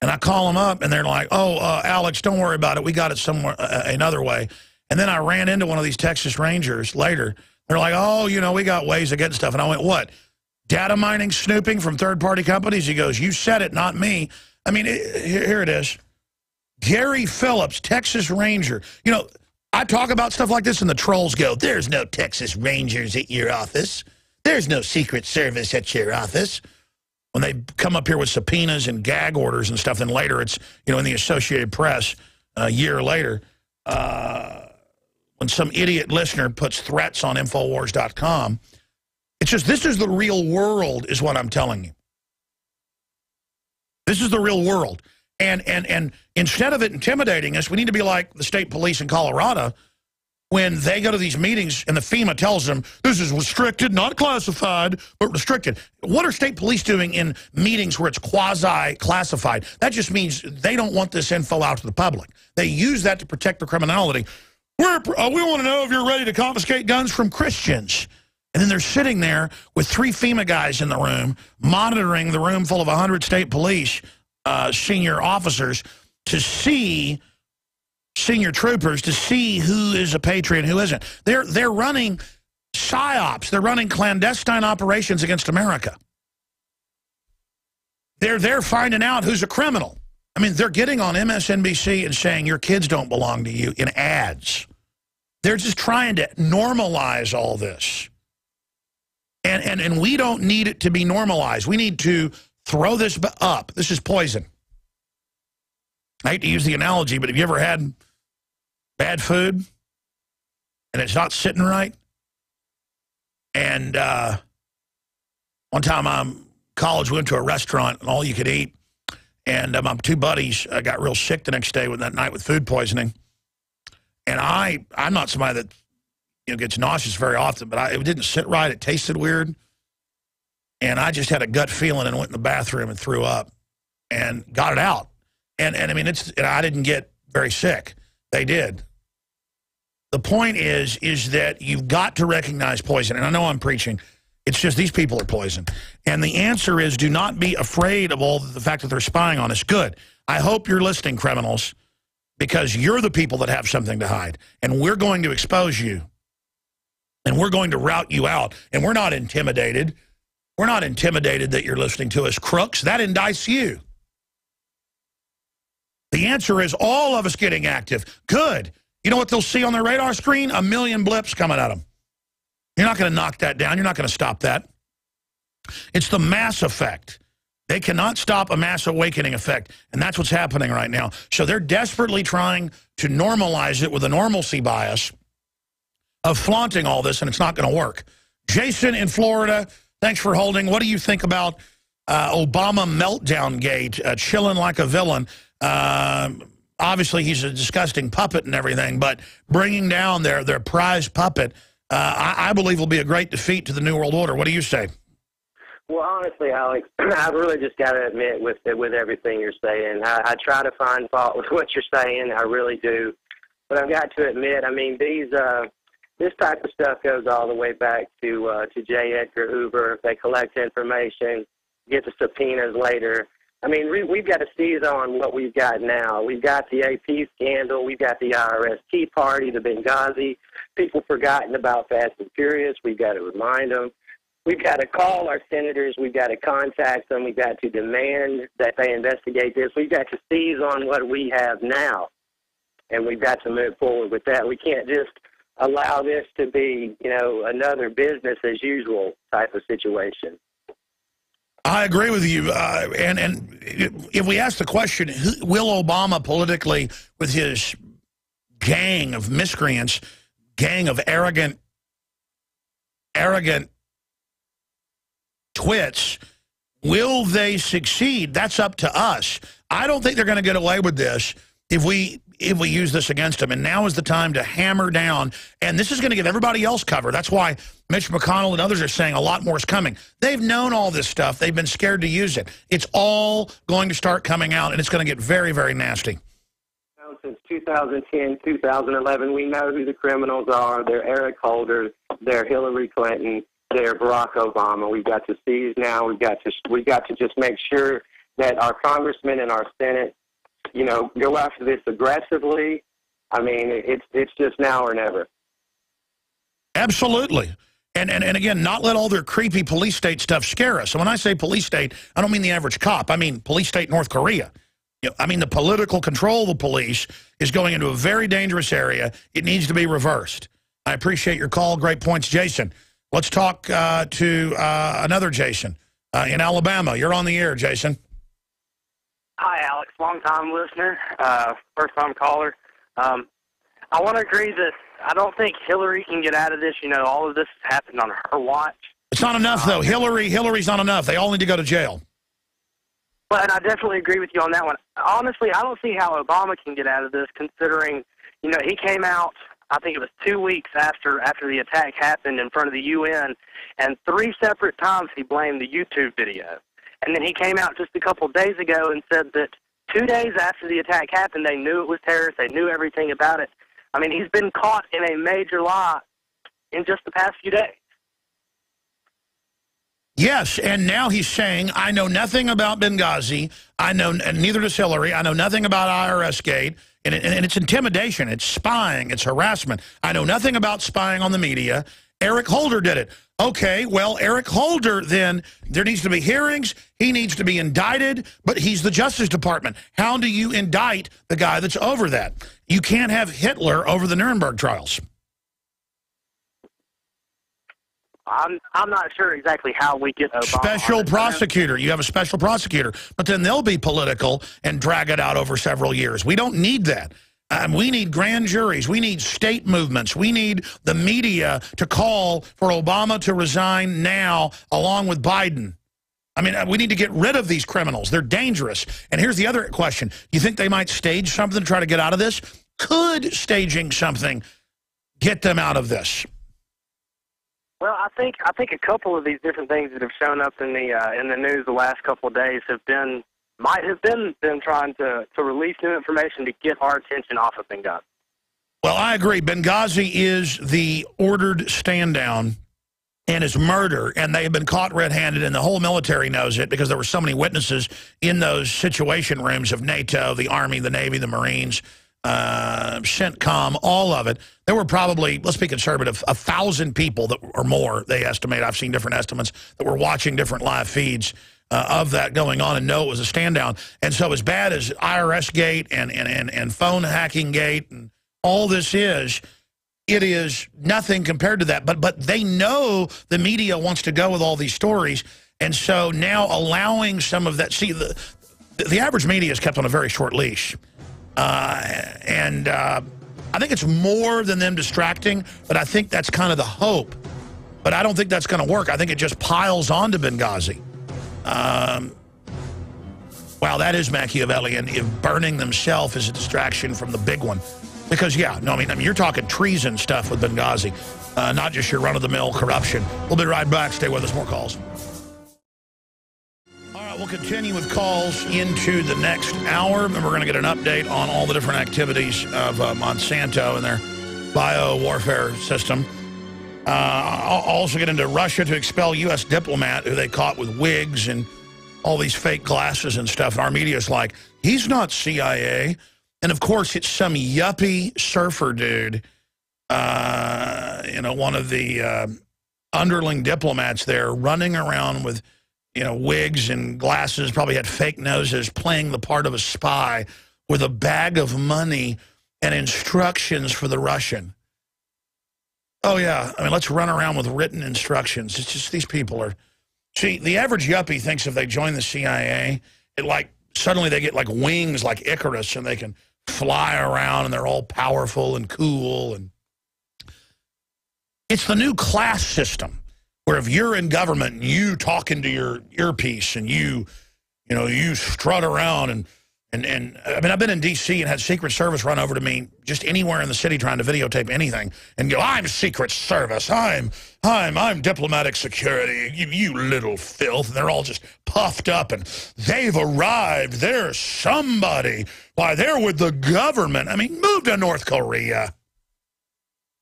And I call them up and they're like, oh, Alex, don't worry about it. We got it somewhere another way. And then I ran into one of these Texas Rangers later. They're like, oh, you know, we got ways of getting stuff. And I went, what? Data mining, snooping from third-party companies? He goes, you said it, not me. I mean, here it is. Gary Phillips, Texas Ranger. You know, I talk about stuff like this and the trolls go, there's no Texas Rangers at your office. There's no Secret Service at your office. When they come up here with subpoenas and gag orders and stuff, then later it's, you know, in the Associated Press a year later, when some idiot listener puts threats on Infowars.com, it's just, this is the real world is what I'm telling you. This is the real world. And instead of it intimidating us, we need to be like the state police in Colorado when they go to these meetings and the FEMA tells them, this is restricted, not classified, but restricted. What are state police doing in meetings where it's quasi-classified? That just means they don't want this info out to the public. They use that to protect the criminality. We want to know if you're ready to confiscate guns from Christians. And then they're sitting there with 3 FEMA guys in the room, monitoring the room full of 100 state police senior officers to see, senior troopers, to see who is a patriot and who isn't. They're running psyops. They're running clandestine operations against America. They're finding out who's a criminal. I mean, they're getting on MSNBC and saying your kids don't belong to you in ads. They're just trying to normalize all this. And we don't need it to be normalized. We need to throw this up. This is poison. I hate to use the analogy, but have you ever had bad food and it's not sitting right? And one time college, we went to a restaurant and all you could eat. And my 2 buddies got real sick the next day with that night with food poisoning. And I'm not somebody that gets nauseous very often, but it didn't sit right. It tasted weird. And I just had a gut feeling and went in the bathroom and threw up and got it out. And I mean, I didn't get very sick. They did. The point is that you've got to recognize poison. And I know I'm preaching. It's just these people are poison. And the answer is do not be afraid of all the fact that they're spying on us. Good. I hope you're listening, criminals, because you're the people that have something to hide. And we're going to expose you. And we're going to rout you out. And we're not intimidated. We're not intimidated that you're listening to us, crooks. That indicts you. The answer is all of us getting active. Good. You know what they'll see on their radar screen? 1 million blips coming at them. You're not going to knock that down. You're not going to stop that. It's the mass effect. They cannot stop a mass awakening effect. And that's what's happening right now. So they're desperately trying to normalize it with a normalcy bias of flaunting all this, and it's not going to work. Jason in Florida, thanks for holding. What do you think about Obama meltdown gate, chilling like a villain? Obviously, he's a disgusting puppet and everything, but bringing down their prize puppet, I believe will be a great defeat to the New World Order. What do you say? Well, honestly, Alex, I really just got to admit with everything you're saying, I try to find fault with what you're saying. I really do. But I've got to admit, I mean, this type of stuff goes all the way back to J. Edgar Hoover. They collect information, get the subpoenas later. I mean, we've got to seize on what we've got now. We've got the AP scandal. We've got the IRS Tea Party, the Benghazi. People forgotten about Fast and Furious. We've got to remind them. We've got to call our senators. We've got to contact them. We've got to demand that they investigate this. We've got to seize on what we have now, and we've got to move forward with that. We can't just allow this to be, you know, another business as usual type of situation. I agree with you. And if we ask the question, will Obama politically, with his gang of miscreants, gang of arrogant twits, will they succeed? That's up to us. I don't think they're going to get away with this if we use this against them. And now is the time to hammer down. And this is going to give everybody else cover. That's why Mitch McConnell and others are saying a lot more is coming. They've known all this stuff. They've been scared to use it. It's all going to start coming out, and it's going to get very, very nasty. Since 2010, 2011, we know who the criminals are. They're Eric Holder. They're Hillary Clinton. They're Barack Obama. We've got to seize now. We've got to just make sure that our congressmen and our Senate, you know, go after this aggressively. I mean, it's just now or never. Absolutely. And again, not let all their creepy police state stuff scare us. And when I say police state, I don't mean the average cop. I mean police state North Korea. You know, I mean the political control of the police is going into a very dangerous area. It needs to be reversed. I appreciate your call. Great points, Jason. Let's talk to another Jason in Alabama. You're on the air, Jason. Hi, Alex. Long-time listener, first-time caller. I want to agree that I don't think Hillary can get out of this. You know, all of this has happened on her watch. It's not enough, though. Hillary's not enough. They all need to go to jail. Well, and I definitely agree with you on that one. Honestly, I don't see how Obama can get out of this, considering, you know, he came out, I think it was 2 weeks after the attack happened in front of the UN, and 3 separate times he blamed the YouTube video. And then he came out just a couple of days ago and said that 2 days after the attack happened, they knew it was terrorist, they knew everything about it. I mean, he's been caught in a major lie in just the past few days. Yes, and now he's saying, I know nothing about Benghazi, and neither does Hillary, I know nothing about IRS Gate, and it's intimidation, it's spying, it's harassment. I know nothing about spying on the media. Eric Holder did it. Okay, well, Eric Holder, then, there needs to be hearings, he needs to be indicted, but he's the Justice Department. How do you indict the guy that's over that? You can't have Hitler over the Nuremberg trials. I'm not sure exactly how we get Obama. Special prosecutor. You have a special prosecutor. But then they'll be political and drag it out over several years. We don't need that. We need grand juries. We need state movements. We need the media to call for Obama to resign now, along with Biden. I mean, we need to get rid of these criminals. They're dangerous. And here's the other question. Do you think they might stage something to try to get out of this? Could staging something get them out of this? Well, I think a couple of these different things that have shown up in the news the last couple of days might have been them trying to release new information to get our attention off of Benghazi. Well, I agree. Benghazi is the ordered stand down and is murder, and they have been caught red-handed, and the whole military knows it because there were so many witnesses in those situation rooms of NATO, the Army, the Navy, the Marines, CENTCOM, all of it. There were probably, let's be conservative, 1,000 people that or more, they estimate. I've seen different estimates that were watching different live feeds of that going on and know it was a stand down. And so as bad as IRS Gate and phone hacking gate and all this is, it is nothing compared to that. But they know the media wants to go with all these stories, and so now allowing some of that. See, the average media is kept on a very short leash. I think it's more than them distracting, but I think that's kind of the hope. But I don't think that's going to work. I think it just piles on to Benghazi. Wow, that is Machiavellian, if burning themselves is a distraction from the big one. Because, yeah, no, I mean, you're talking treason stuff with Benghazi, not just your run-of-the-mill corruption. We'll be right back. Stay with us. More calls. All right, we'll continue with calls into the next hour, and we're going to get an update on all the different activities of Monsanto and their bio-warfare system. I'll also get into Russia to expel U.S. diplomat who they caught with wigs and all these fake glasses and stuff. And our media's like, he's not CIA. And, of course, it's some yuppie surfer dude, one of the underling diplomats there running around with, wigs and glasses, probably had fake noses, playing the part of a spy with a bag of money and instructions for the Russian. Oh, yeah. I mean, let's run around with written instructions. It's just these people are... See, the average yuppie thinks if they join the CIA, suddenly they get like wings like Icarus and they can fly around and they're all powerful and cool. And it's the new class system where if you're in government and you talk into your earpiece and you strut around and I mean, I've been in D.C. and had Secret Service run over to me just anywhere in the city trying to videotape anything and go, I'm Secret Service, I'm diplomatic security, you little filth. And they're all just puffed up and they've arrived, they're somebody. Why, they're with the government. I mean, move to North Korea.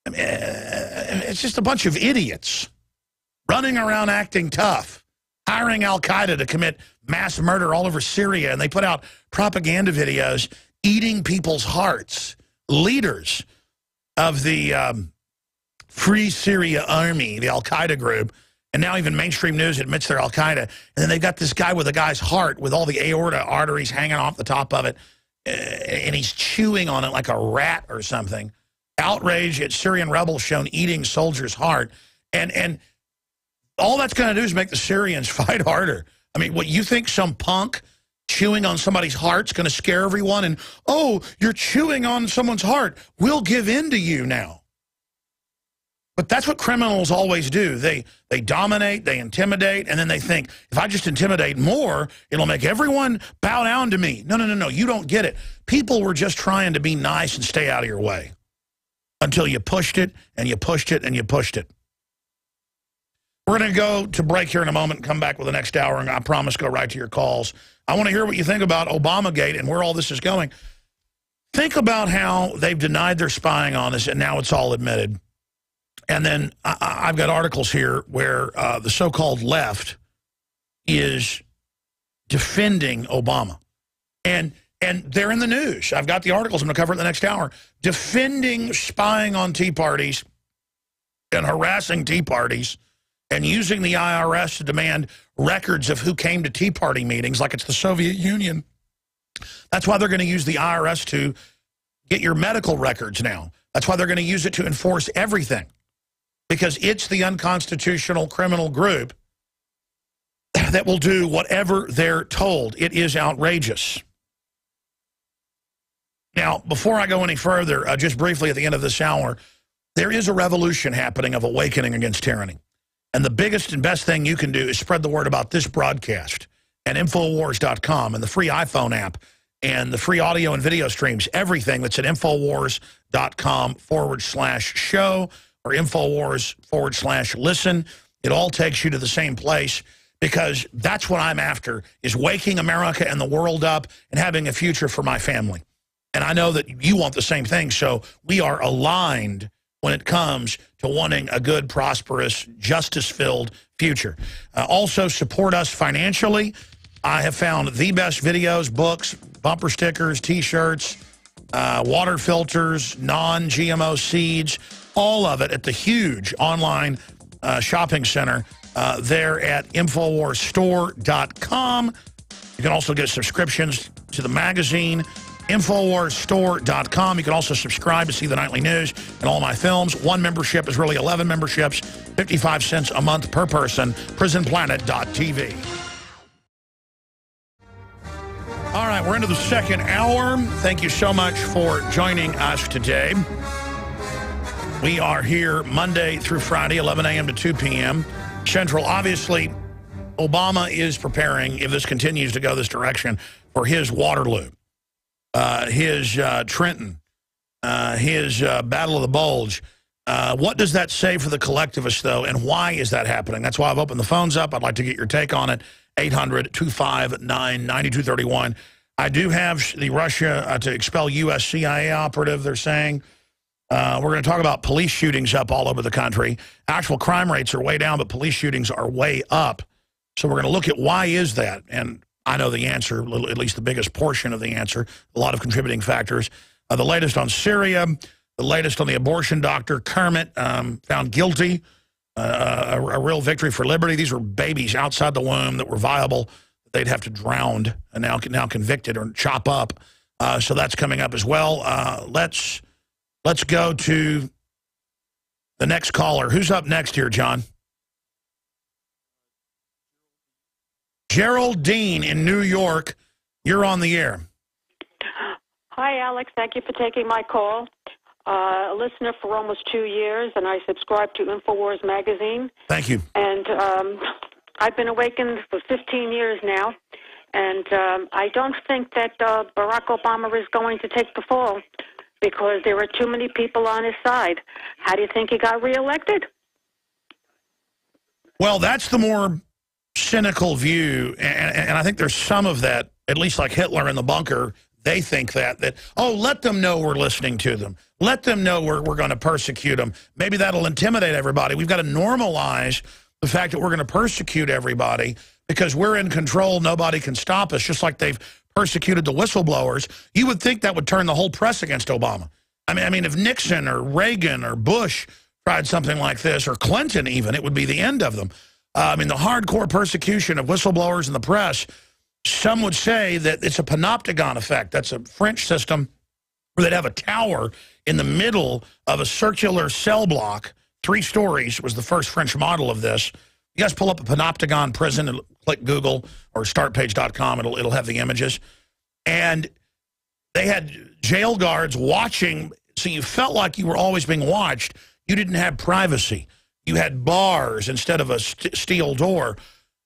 I mean, it's just a bunch of idiots running around acting tough, hiring al-Qaeda to commit mass murder all over Syria, and they put out propaganda videos eating people's hearts. Leaders of the Free Syria Army, the al-Qaeda group, and now even mainstream news admits they're al-Qaeda, and then they've got this guy with a guy's heart with all the aorta arteries hanging off the top of it, and he's chewing on it like a rat or something. Outrage at Syrian rebels shown eating soldiers' heart, and all that's going to do is make the Syrians fight harder. I mean, what, you think some punk chewing on somebody's heart's going to scare everyone? And, oh, you're chewing on someone's heart. We'll give in to you now. But that's what criminals always do. They dominate, they intimidate, and then they think, if I just intimidate more, it'll make everyone bow down to me. No, you don't get it. People were just trying to be nice and stay out of your way until you pushed it, and you pushed it, and you pushed it. We're going to go to break here in a moment and come back with the next hour, and I promise go right to your calls. I want to hear what you think about Obamagate and where all this is going. Think about how they've denied their spying on us, and now it's all admitted. And then I've got articles here where the so-called left is defending Obama. And they're in the news. I've got the articles. I'm going to cover it in the next hour. Defending spying on Tea Parties and harassing Tea Parties and using the IRS to demand records of who came to Tea Party meetings like it's the Soviet Union. That's why they're going to use the IRS to get your medical records now. That's why they're going to use it to enforce everything, because it's the unconstitutional criminal group that will do whatever they're told. It is outrageous. Now, before I go any further, just briefly at the end of this hour, there is a revolution happening of awakening against tyranny. And the biggest and best thing you can do is spread the word about this broadcast and Infowars.com and the free iPhone app and the free audio and video streams, everything that's at Infowars.com/show or Infowars/listen. It all takes you to the same place, because that's what I'm after, is waking America and the world up and having a future for my family. And I know that you want the same thing, so we are aligned when it comes to wanting a good, prosperous, justice-filled future. Also, support us financially. I have found the best videos, books, bumper stickers, T-shirts, water filters, non-GMO seeds, all of it at the huge online shopping center there at InfowarsStore.com. You can also get subscriptions to the magazine, InfowarsStore.com. You can also subscribe to see the nightly news and all my films. One membership is really 11 memberships, 55 cents a month per person, prisonplanet.tv. All right, we're into the second hour. Thank you so much for joining us today. We are here Monday through Friday, 11 a.m. to 2 p.m. Central. Obviously, Obama is preparing, if this continues to go this direction, for his Waterloo. His Trenton, his Battle of the Bulge. What does that say for the collectivists, though, and why is that happening? That's why I've opened the phones up. I'd like to get your take on it. 800-259-9231. I do have the Russia to expel U.S. CIA operative, they're saying. We're going to talk about police shootings up all over the country. Actual crime rates are way down, but police shootings are way up. So we're going to look at why is that, and I know the answer, at least the biggest portion of the answer, a lot of contributing factors. The latest on Syria, the latest on the abortion doctor, Kermit, found guilty, a real victory for liberty. These were babies outside the womb that were viable. They'd have to drown, and now convicted or chop up. So that's coming up as well. Let's go to the next caller. Who's up next here, John? Geraldine in New York. You're on the air. Hi, Alex. Thank you for taking my call. A listener for almost 2 years, and I subscribe to Infowars magazine. Thank you. And I've been awakened for 15 years now, and I don't think that Barack Obama is going to take the fall because there are too many people on his side. How do you think he got reelected? Well, that's the more cynical view, and I think there's some of that, at least like Hitler in the bunker. They think that, oh, let them know we're listening to them. Let them know we're going to persecute them. Maybe that'll intimidate everybody. We've got to normalize the fact that we're going to persecute everybody because we're in control. Nobody can stop us, just like they've persecuted the whistleblowers. You would think that would turn the whole press against Obama. I mean, if Nixon or Reagan or Bush tried something like this, or Clinton even, it would be the end of them. I mean, the hardcore persecution of whistleblowers in the press, some would say that it's a panopticon effect. That's a French system where they'd have a tower in the middle of a circular cell block, 3 stories was the first French model of this. You guys pull up a panopticon prison and click Google or startpage.com. It'll have the images. And they had jail guards watching, so you felt like you were always being watched. You didn't have privacy. You had bars instead of a steel door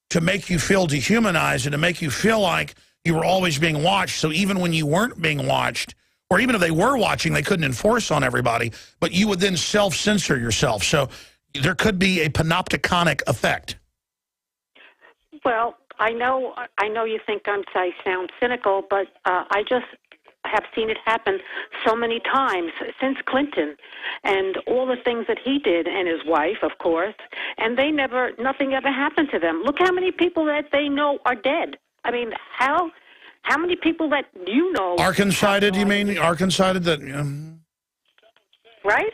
to make you feel dehumanized and to make you feel like you were always being watched. So even when you weren't being watched, or even if they were watching, they couldn't enforce on everybody, but you would then self-censor yourself. So there could be a panopticonic effect. Well, I know you think I sound cynical, but I just have seen it happen so many times since Clinton and all the things that he did, and his wife, of course, and nothing ever happened to them. Look how many people that they know are dead. I mean, how many people that you know... Arkansas-sided, you mean? Arkansas-sided that... Right?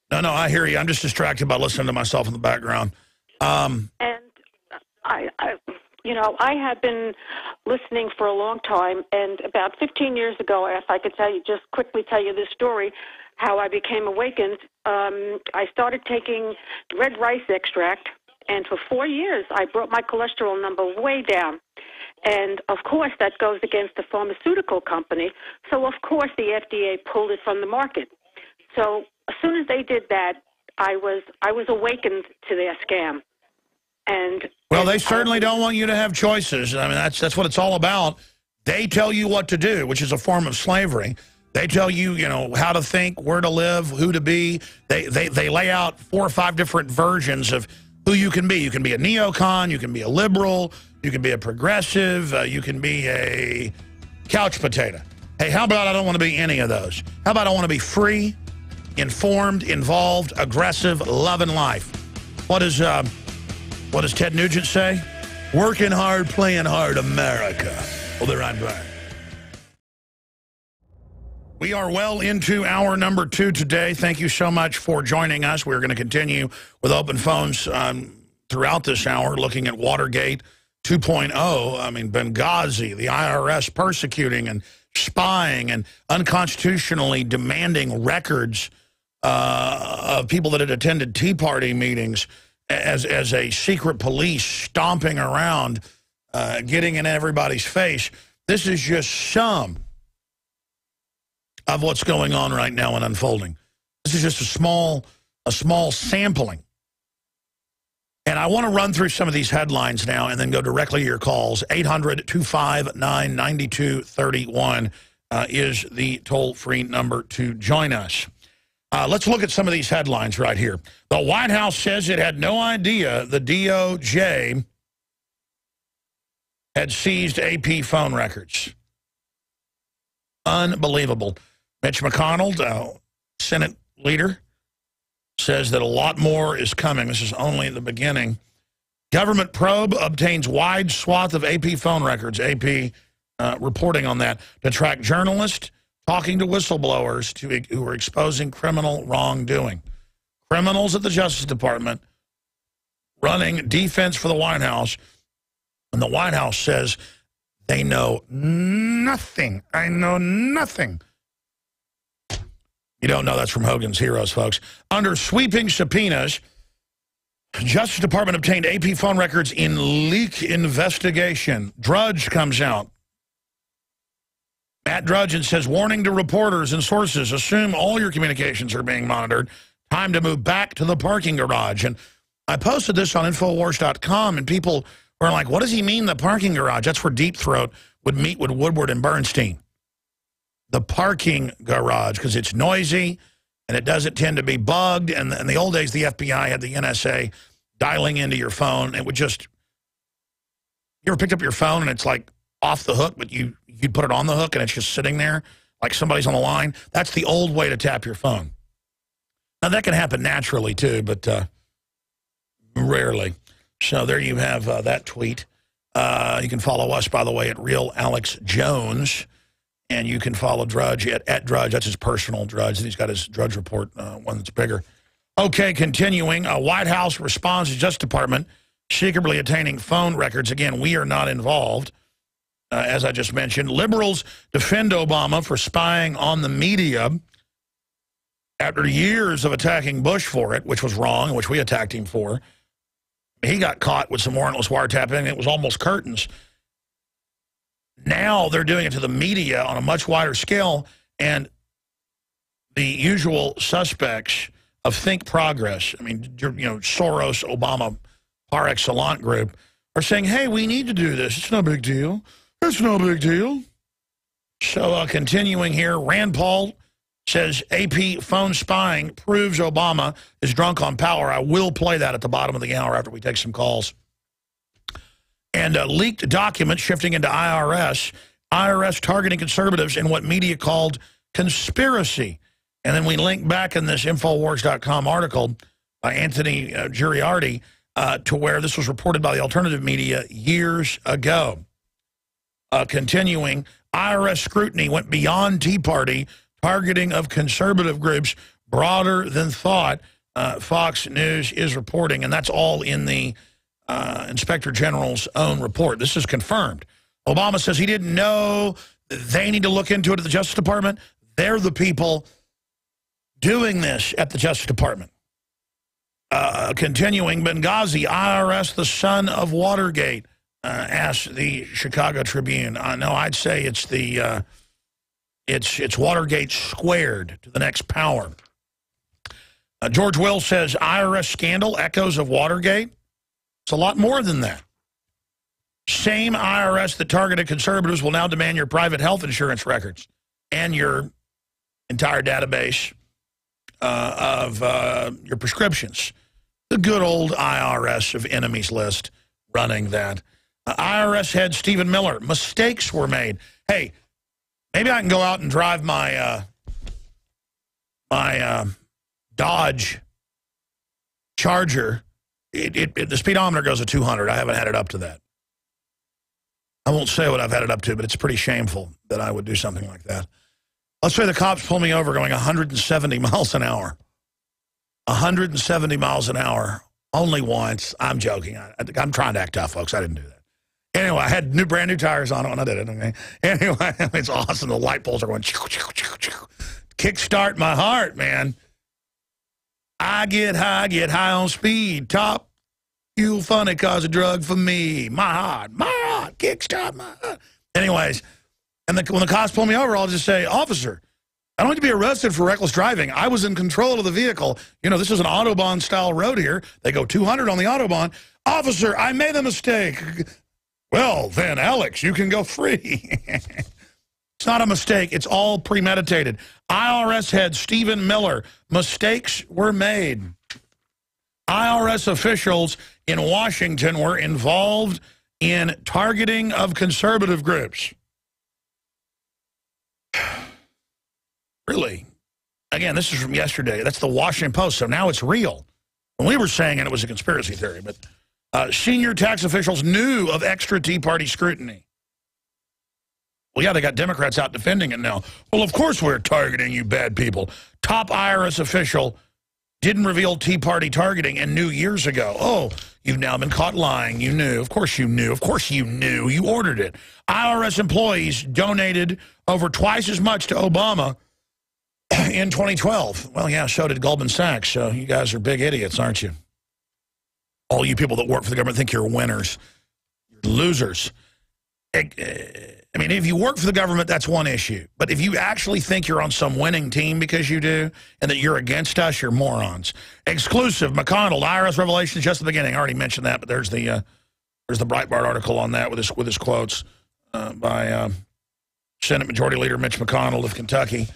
No, I hear you. I'm just distracted by listening to myself in the background. And I have been listening for a long time, and about 15 years ago, if I could just quickly tell you this story, how I became awakened, I started taking red rice extract, and for 4 years, I brought my cholesterol number way down. And, of course, that goes against the pharmaceutical company, so, of course, the FDA pulled it from the market. So as soon as they did that, I was awakened to their scam. Well, they certainly don't want you to have choices. I mean, that's what it's all about. They tell you what to do, which is a form of slavery. They tell you, how to think, where to live, who to be. They lay out 4 or 5 different versions of who you can be. You can be a neocon, you can be a liberal, you can be a progressive, you can be a couch potato. Hey, how about I don't want to be any of those? How about I want to be free, informed, involved, aggressive, loving life? What does Ted Nugent say? Working hard, playing hard, America. We'll be right back. We are well into hour number 2 today. Thank you so much for joining us. We're going to continue with open phones throughout this hour, looking at Watergate 2.0. I mean, Benghazi, the IRS persecuting and spying and unconstitutionally demanding records of people that had attended Tea Party meetings as a secret police stomping around, getting in everybody's face. This is just some of what's going on right now and unfolding. This is just a small sampling. And I want to run through some of these headlines now and then go directly to your calls. 800-259-9231 is the toll-free number to join us. Let's look at some of these headlines right here. The White House says it had no idea the DOJ had seized AP phone records. Unbelievable. Mitch McConnell, Senate leader, says that a lot more is coming. This is only the beginning. Government probe obtains wide swath of AP phone records. AP reporting on that to track journalists talking to whistleblowers who are exposing criminal wrongdoing. Criminals at the Justice Department running defense for the White House, and the White House says they know nothing. I know nothing. You don't know that's from Hogan's Heroes, folks. Under sweeping subpoenas, Justice Department obtained AP phone records in leak investigation. Drudge comes out. Matt Drudge and says, warning to reporters and sources, assume all your communications are being monitored. Time to move back to the parking garage. And I posted this on Infowars.com, and people were like, what does he mean, the parking garage? That's where Deep Throat would meet with Woodward and Bernstein. The parking garage, because it's noisy, and it doesn't tend to be bugged. And in the old days, the FBI had the NSA dialing into your phone. It would just, you ever picked up your phone and it's like off the hook, but you'd put it on the hook and it's just sitting there like somebody's on the line? That's the old way to tap your phone. Now, that can happen naturally, too, but rarely. So there you have that tweet. You can follow us, by the way, at Real Alex Jones. And you can follow Drudge at Drudge. That's his personal Drudge. He's got his Drudge Report, one that's bigger. Okay, continuing. White House responds to Justice Department secretly obtaining phone records. Again, we are not involved, as I just mentioned. Liberals defend Obama for spying on the media after years of attacking Bush for it, which was wrong, which we attacked him for. He got caught with some warrantless wiretapping. It was almost curtains. Now they're doing it to the media on a much wider scale, and the usual suspects of Think Progress, I mean, Soros, Obama, par excellence group, are saying, hey, we need to do this. It's no big deal. It's no big deal. So continuing here, Rand Paul says AP phone spying proves Obama is drunk on power. I will play that at the bottom of the hour after we take some calls. And leaked documents shifting into IRS. IRS targeting conservatives in what media called conspiracy. And then we link back in this Infowars.com article by Anthony Giuriardi to where this was reported by the alternative media years ago. Continuing, IRS scrutiny went beyond Tea Party, targeting of conservative groups broader than thought. Fox News is reporting, and that's all in the Inspector General's own report. This is confirmed. Obama says he didn't know. They need to look into it at the Justice Department. They're the people doing this at the Justice Department. Continuing, Benghazi, IRS, the son of Watergate, asked the Chicago Tribune. No, I'd say it's the it's Watergate squared to the next power. George Will says IRS scandal echoes of Watergate. It's a lot more than that. Same IRS that targeted conservatives will now demand your private health insurance records and your entire database of your prescriptions. The good old IRS of enemies list running that. IRS head Stephen Miller, mistakes were made. Hey, maybe I can go out and drive my Dodge Charger. The speedometer goes to 200. I haven't had it up to that. I won't say what I've had it up to, but it's pretty shameful that I would do something like that. Let's say the cops pull me over going 170 miles an hour. 170 miles an hour, only once. I'm joking. I'm trying to act tough, folks. I didn't do that. Anyway, I had brand new tires on it when I did it. Okay? Anyway, it's awesome. The light poles are going. Kickstart my heart, man. I get high on speed. Top fuel funny cause a drug for me. My heart, kickstart my heart. Anyways, and when the cops pull me over, I'll just say, officer, I don't need to be arrested for reckless driving. I was in control of the vehicle. You know, this is an Autobahn-style road here. They go 200 on the Autobahn. Officer, I made a mistake. Well, then, Alex, you can go free. It's not a mistake. It's all premeditated. IRS head Stephen Miller, mistakes were made. IRS officials in Washington were involved in targeting of conservative groups. Really? Again, this is from yesterday. That's the Washington Post, so now it's real. When we were saying it was a conspiracy theory, but Senior tax officials knew of extra Tea Party scrutiny. Well, yeah, they got Democrats out defending it now. Well, of course we're targeting you bad people. Top IRS official didn't reveal Tea Party targeting and knew years ago. Oh, you've now been caught lying. You knew. Of course you knew. Of course you knew. You ordered it. IRS employees donated over twice as much to Obama in 2012. Well, yeah, so did Goldman Sachs. So you guys are big idiots, aren't you? All you people that work for the government think you're winners. You're losers. I mean, if you work for the government, that's one issue. But if you actually think you're on some winning team because you do, and that you're against us, you're morons. Exclusive, McConnell, IRS revelations just at the beginning. I already mentioned that, but there's the Breitbart article on that with his quotes by Senate Majority Leader Mitch McConnell of Kentucky.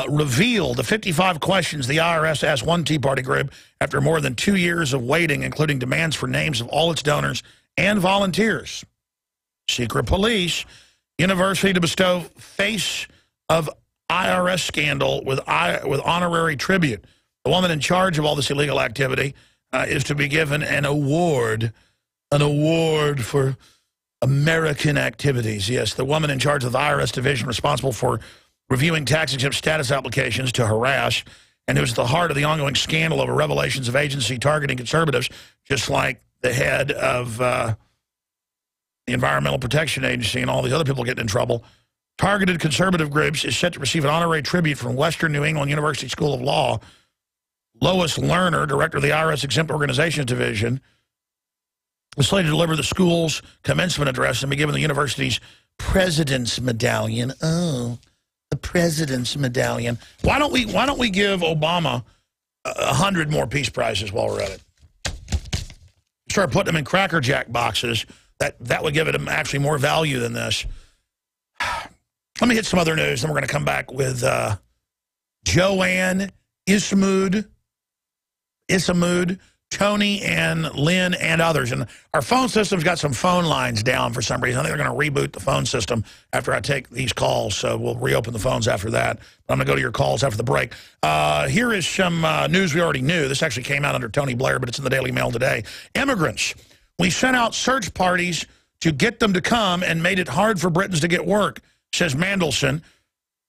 Revealed the 55 questions the IRS asked one Tea Party group after more than 2 years of waiting, including demands for names of all its donors and volunteers. Secret police, university to bestow face of IRS scandal with honorary tribute. The woman in charge of all this illegal activity is to be given an award for American activities. Yes, the woman in charge of the IRS division responsible for reviewing tax-exempt status applications to harass, and it was the heart of the ongoing scandal over revelations of agency targeting conservatives, just like the head of the Environmental Protection Agency and all these other people getting in trouble. Targeted conservative groups is set to receive an honorary tribute from Western New England University School of Law. Lois Lerner, director of the IRS Exempt Organizations Division, was slated to deliver the school's commencement address and be given the university's President's Medallion. Oh, the President's Medallion. Why don't we give Obama 100 more peace prizes while we're at it? Start putting them in Cracker Jack boxes. That would give it actually more value than this. Let me hit some other news, then we're going to come back with Joanne, Issamud, Tony, and Lynn, and others. And our phone system's got some phone lines down for some reason. I think they're going to reboot the phone system after I take these calls, so we'll reopen the phones after that. I'm going to go to your calls after the break. Here is some news we already knew. This actually came out under Tony Blair, but it's in the Daily Mail today. Immigrants. We sent out search parties to get them to come and made it hard for Britons to get work, says Mandelson.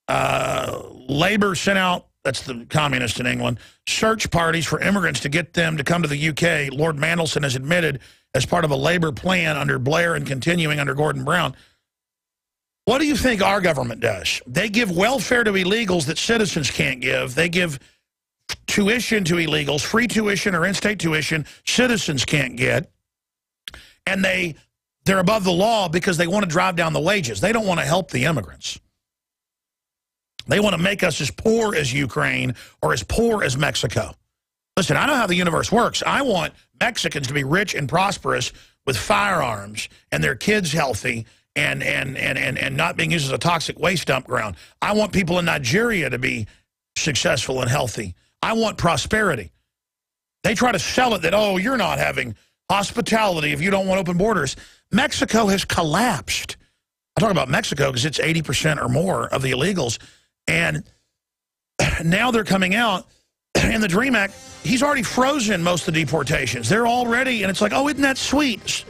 Labour sent out, that's the communist in England, search parties for immigrants to get them to come to the UK. Lord Mandelson has admitted as part of a Labour plan under Blair and continuing under Gordon Brown. What do you think our government does? They give welfare to illegals that citizens can't give. They give tuition to illegals, free tuition or in-state tuition citizens can't get. And they're above the law because they want to drive down the wages. They don't want to help the immigrants. They want to make us as poor as Ukraine or as poor as Mexico. Listen, I know how the universe works. I want Mexicans to be rich and prosperous with firearms and their kids healthy and not being used as a toxic waste dump ground. I want people in Nigeria to be successful and healthy. I want prosperity. They try to sell it that, oh, you're not having hospitality if you don't want open borders. Mexico has collapsed. I talk about Mexico because it's 80% or more of the illegals. And now they're coming out. In the DREAM Act, he's already frozen most of the deportations. They're already, and it's like, oh, isn't that sweet?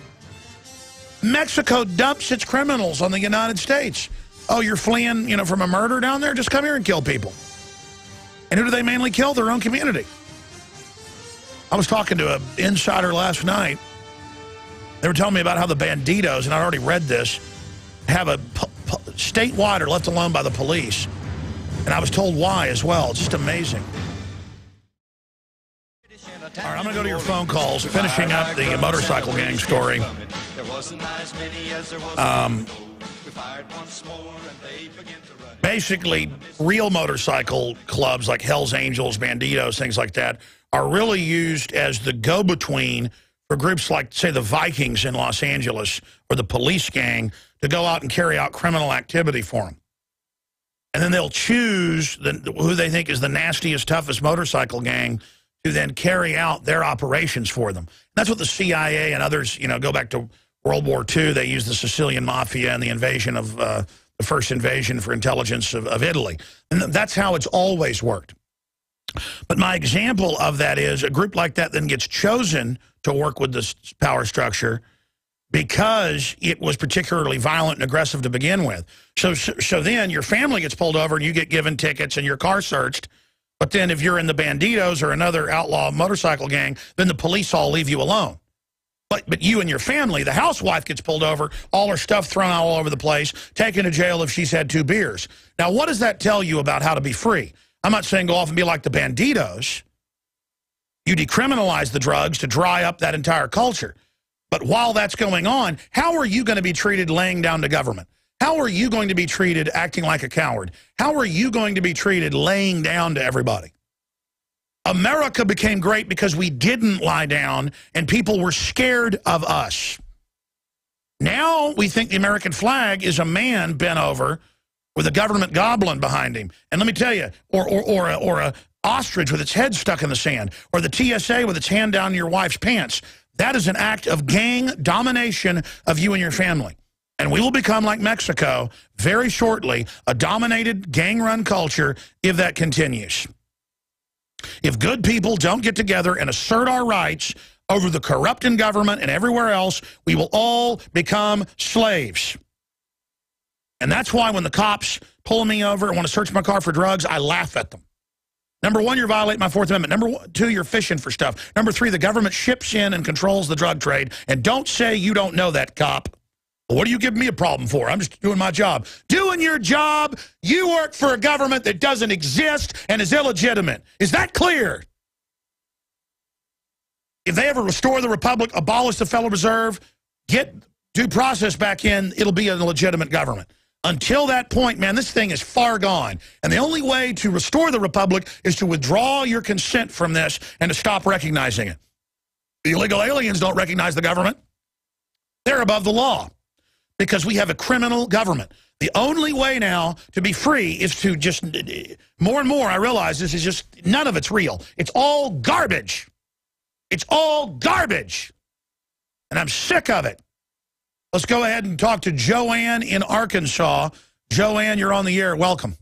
Mexico dumps its criminals on the United States. Oh, you're fleeing, from a murder down there? Just come here and kill people. And who do they mainly kill? Their own community. I was talking to an insider last night. They were telling me about how the banditos, and I'd already read this, have a statewide are left alone by the police. And I was told why as well. It's just amazing. All right, I'm going to go to your phone calls, finishing up the motorcycle gang story. Basically, real motorcycle clubs like Hell's Angels, Banditos, things like that, are really used as the go-between for groups like, say, the Vikings in Los Angeles or the police gang to go out and carry out criminal activity for them. And then they'll choose who they think is the nastiest, toughest motorcycle gang to then carry out their operations for them. That's what the CIA and others, go back to World War II. They used the Sicilian Mafia and the invasion of the first invasion for intelligence of Italy. And that's how it's always worked. But my example of that is a group like that then gets chosen to work with this power structure because it was particularly violent and aggressive to begin with. So then your family gets pulled over and you get given tickets and your car searched. But then if you're in the Banditos or another outlaw motorcycle gang, then the police all leave you alone. But you and your family, the housewife gets pulled over, all her stuff thrown out all over the place, taken to jail if she's had 2 beers. Now, what does that tell you about how to be free? I'm not saying go off and be like the Banditos. You decriminalize the drugs to dry up that entire culture. But while that's going on, how are you going to be treated laying down to government? How are you going to be treated acting like a coward? How are you going to be treated laying down to everybody? America became great because we didn't lie down and people were scared of us. Now we think the American flag is a man bent over with a government goblin behind him. And let me tell you, or a ostrich with its head stuck in the sand, or the TSA with its hand down your wife's pants. That is an act of gang domination of you and your family. And we will become like Mexico very shortly, a dominated gang-run culture if that continues. If good people don't get together and assert our rights over the corrupting government and everywhere else, we will all become slaves. And that's why when the cops pull me over and want to search my car for drugs, I laugh at them. Number 1, you're violating my 4th Amendment. Number 2, you're fishing for stuff. Number 3, the government ships in and controls the drug trade. And don't say you don't know that, cop. Well, what are you giving me a problem for? I'm just doing my job. Doing your job, you work for a government that doesn't exist and is illegitimate. Is that clear? If they ever restore the republic, abolish the Federal Reserve, get due process back in, it'll be an illegitimate government. Until that point, man, this thing is far gone. And the only way to restore the republic is to withdraw your consent from this and to stop recognizing it. The illegal aliens don't recognize the government. They're above the law because we have a criminal government. The only way now to be free is to just, more and more I realize this is just, none of it's real. It's all garbage. It's all garbage. And I'm sick of it. Let's go ahead and talk to Joanne in Arkansas. Joanne, you're on the air. Welcome.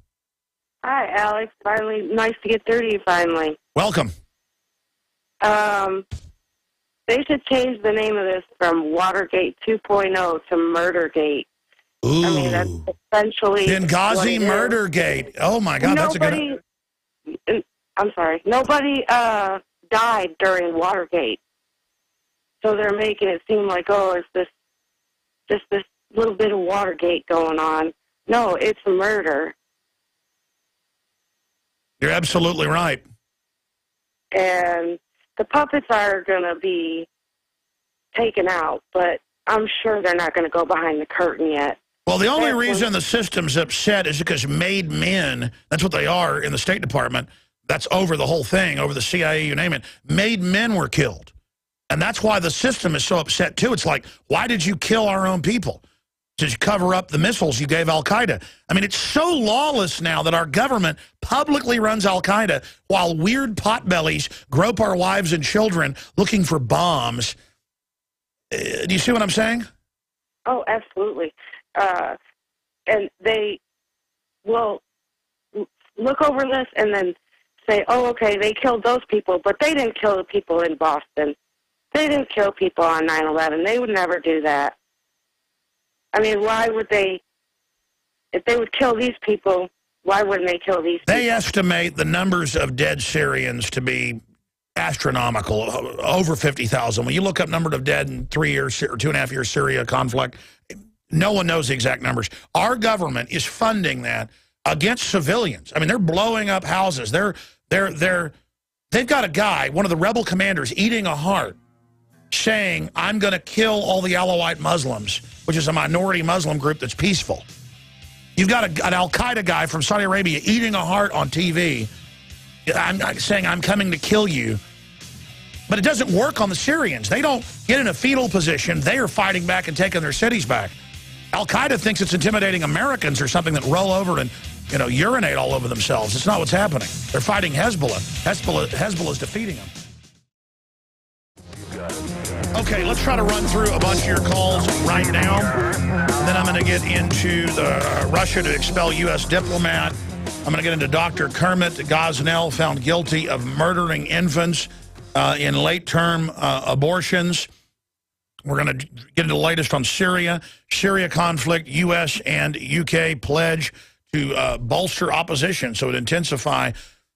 Hi, Alex. Finally, nice to get through to you finally. Welcome. They should change the name of this from Watergate 2.0 to Murdergate. Ooh. I mean, that's essentially Benghazi Murdergate. Oh, my God, that's a good... I'm sorry. Nobody died during Watergate. So they're making it seem like, oh, it's just this little bit of Watergate going on. No, it's murder. You're absolutely right. And the puppets are going to be taken out, but I'm sure they're not going to go behind the curtain yet. Well, the only reason the system's upset is because made men, that's what they are in the State Department, that's over the whole thing, over the CIA, you name it, made men were killed. And that's why the system is so upset, too. It's like, why did you kill our own people? To cover up the missiles you gave al-Qaeda. I mean, it's so lawless now that our government publicly runs al-Qaeda while weird potbellies grope our wives and children looking for bombs. Do you see what I'm saying? Oh, absolutely. And they will look over this and then say, oh, okay, they killed those people, but they didn't kill the people in Boston. They didn't kill people on 9/11. They would never do that. I mean, why would they, if they would kill these people, why wouldn't they kill these people? They estimate the numbers of dead Syrians to be astronomical, over 50,000. When you look up number of dead in 3 years or 2.5 years Syria conflict, no one knows the exact numbers. Our government is funding that against civilians. I mean, they're blowing up houses. They've got a guy, one of the rebel commanders, eating a heart, saying, I'm going to kill all the Alawite Muslims, which is a minority Muslim group that's peaceful. You've got an al-Qaeda guy from Saudi Arabia eating a heart on TV, saying, I'm coming to kill you. But it doesn't work on the Syrians. They don't get in a fetal position. They are fighting back and taking their cities back. Al-Qaeda thinks it's intimidating Americans or something that roll over and, urinate all over themselves. It's not what's happening. They're fighting Hezbollah. Hezbollah's defeating them. Okay, let's try to run through a bunch of your calls right now. Then I'm going to get into the Russia to expel U.S. diplomat. I'm going to get into Dr. Kermit Gosnell, found guilty of murdering infants in late-term abortions. We're going to get into the latest on Syria conflict, U.S. and U.K. pledge to bolster opposition so it intensify.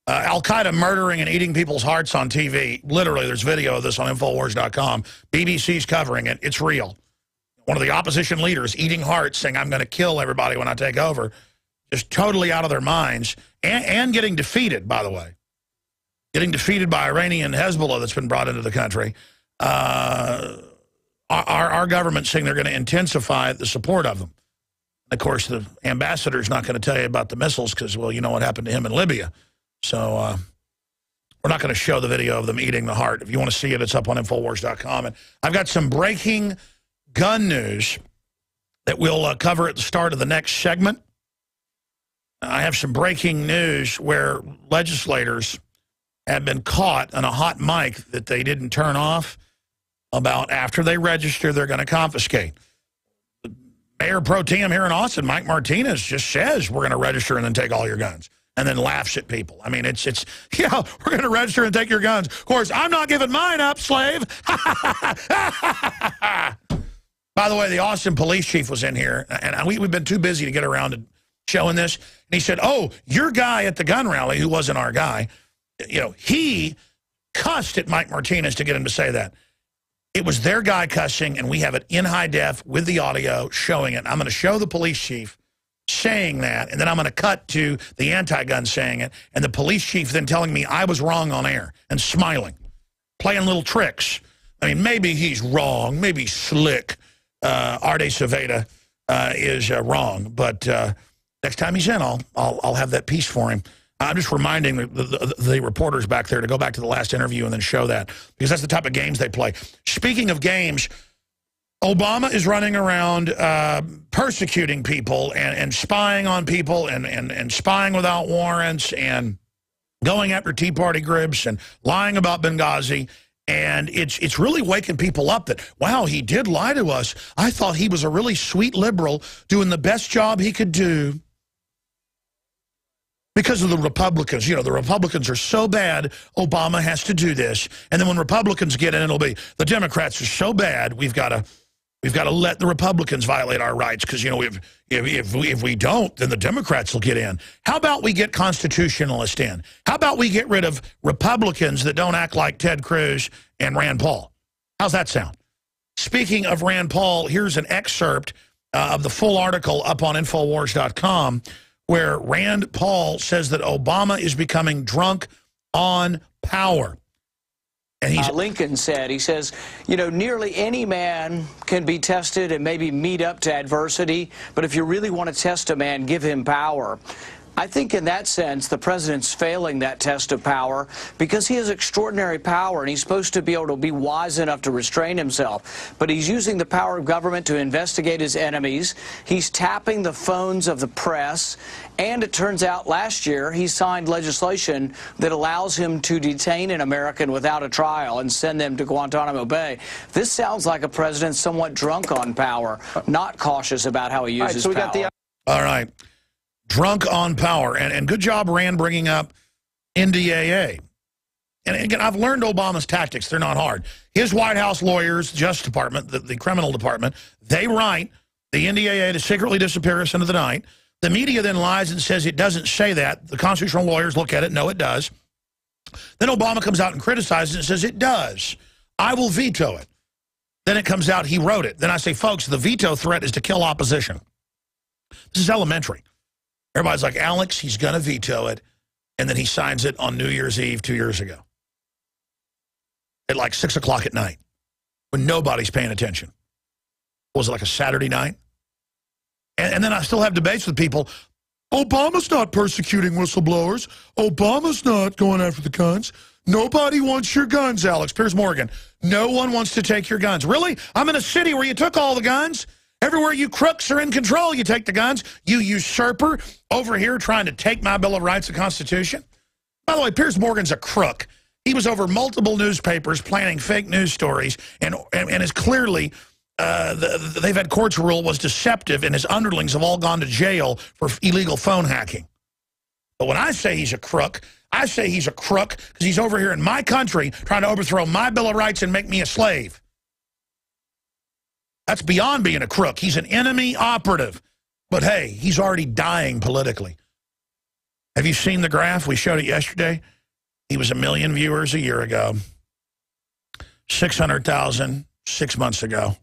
Al-Qaeda murdering and eating people's hearts on TV. Literally, there's video of this on Infowars.com. BBC's covering it. It's real. One of the opposition leaders eating hearts, saying, I'm going to kill everybody when I take over. Just totally out of their minds. And getting defeated, by the way. Getting defeated by Iranian Hezbollah that's been brought into the country. Our government saying they're going to intensify the support of them. Of course, the ambassador's not going to tell you about the missiles because, well, you know what happened to him in Libya. So we're not going to show the video of them eating the heart. If you want to see it, it's up on Infowars.com. And I've got some breaking gun news that we'll cover at the start of the next segment. I have some breaking news where legislators have been caught on a hot mic that they didn't turn off about after they register, they're going to confiscate. The Mayor Pro Tem here in Austin, Mike Martinez, just says we're going to register and then take all your guns, and then laughs at people. I mean, it's yeah, we're going to register and take your guns. Of course, I'm not giving mine up, slave. By the way, the Austin police chief was in here, and we've been too busy to get around to showing this. And he said, oh, your guy at the gun rally, who wasn't our guy, you know, he cussed at Mike Martinez to get him to say that. It was their guy cussing, and we have it in high def with the audio showing it. I'm going to show the police chief saying that, and then I'm going to cut to the anti-gun saying it, and the police chief then telling me I was wrong on air and smiling, playing little tricks. I mean, maybe he's wrong. Maybe slick Arde Saveda is wrong, but next time he's in, I'll have that piece for him. I'm just reminding the reporters back there to go back to the last interview and then show that, because that's the type of games they play. Speaking of games, Obama is running around persecuting people and spying on people and spying without warrants and going after Tea Party groups and lying about Benghazi. And it's really waking people up that, wow, he did lie to us. I thought he was a really sweet liberal doing the best job he could do. Because of the Republicans. You know, the Republicans are so bad, Obama has to do this. And then when Republicans get in, it'll be, the Democrats are so bad, we've got to let the Republicans violate our rights, because, you know, if we don't, then the Democrats will get in. How about we get constitutionalists in? How about we get rid of Republicans that don't act like Ted Cruz and Rand Paul? How's that sound? Speaking of Rand Paul, here's an excerpt of the full article up on Infowars.com, where Rand Paul says that Obama is becoming drunk on power. And Lincoln said, he says, you know, nearly any man can be tested and maybe meet up to adversity, but if you really want to test a man, give him power. I think in that sense, the president's failing that test of power because he has extraordinary power and he's supposed to be able to be wise enough to restrain himself. But he's using the power of government to investigate his enemies. He's tapping the phones of the press. And it turns out last year he signed legislation that allows him to detain an American without a trial and send them to Guantanamo Bay. This sounds like a president somewhat drunk on power, not cautious about how he uses power. All right. Drunk on power. And good job, Rand, bringing up NDAA. And again, I've learned Obama's tactics. They're not hard. His White House lawyers, Justice Department, the criminal department, they write the NDAA to secretly disappear us into the night. The media then lies and says it doesn't say that. The constitutional lawyers look at it. No, it does. Then Obama comes out and criticizes it and says it does. I will veto it. Then it comes out he wrote it. Then I say, folks, the veto threat is to kill opposition. This is elementary. Everybody's like, Alex, he's going to veto it. And then he signs it on New Year's Eve 2 years ago at like 6 o'clock at night when nobody's paying attention. Was it like a Saturday night? And then I still have debates with people. Obama's not persecuting whistleblowers. Obama's not going after the guns. Nobody wants your guns, Alex. Piers Morgan. No one wants to take your guns. Really? I'm in a city where you took all the guns. Everywhere you crooks are in control, you take the guns. You usurper over here trying to take my Bill of Rights and Constitution. By the way, Piers Morgan's a crook. He was over multiple newspapers planning fake news stories and is clearly, they've had courts rule was deceptive, and his underlings have all gone to jail for illegal phone hacking. But when I say he's a crook, I say he's a crook because he's over here in my country trying to overthrow my Bill of Rights and make me a slave. That's beyond being a crook. He's an enemy operative. But hey, he's already dying politically. Have you seen the graph? We showed it yesterday. He was 1 million viewers a year ago. 600,000 6 months ago.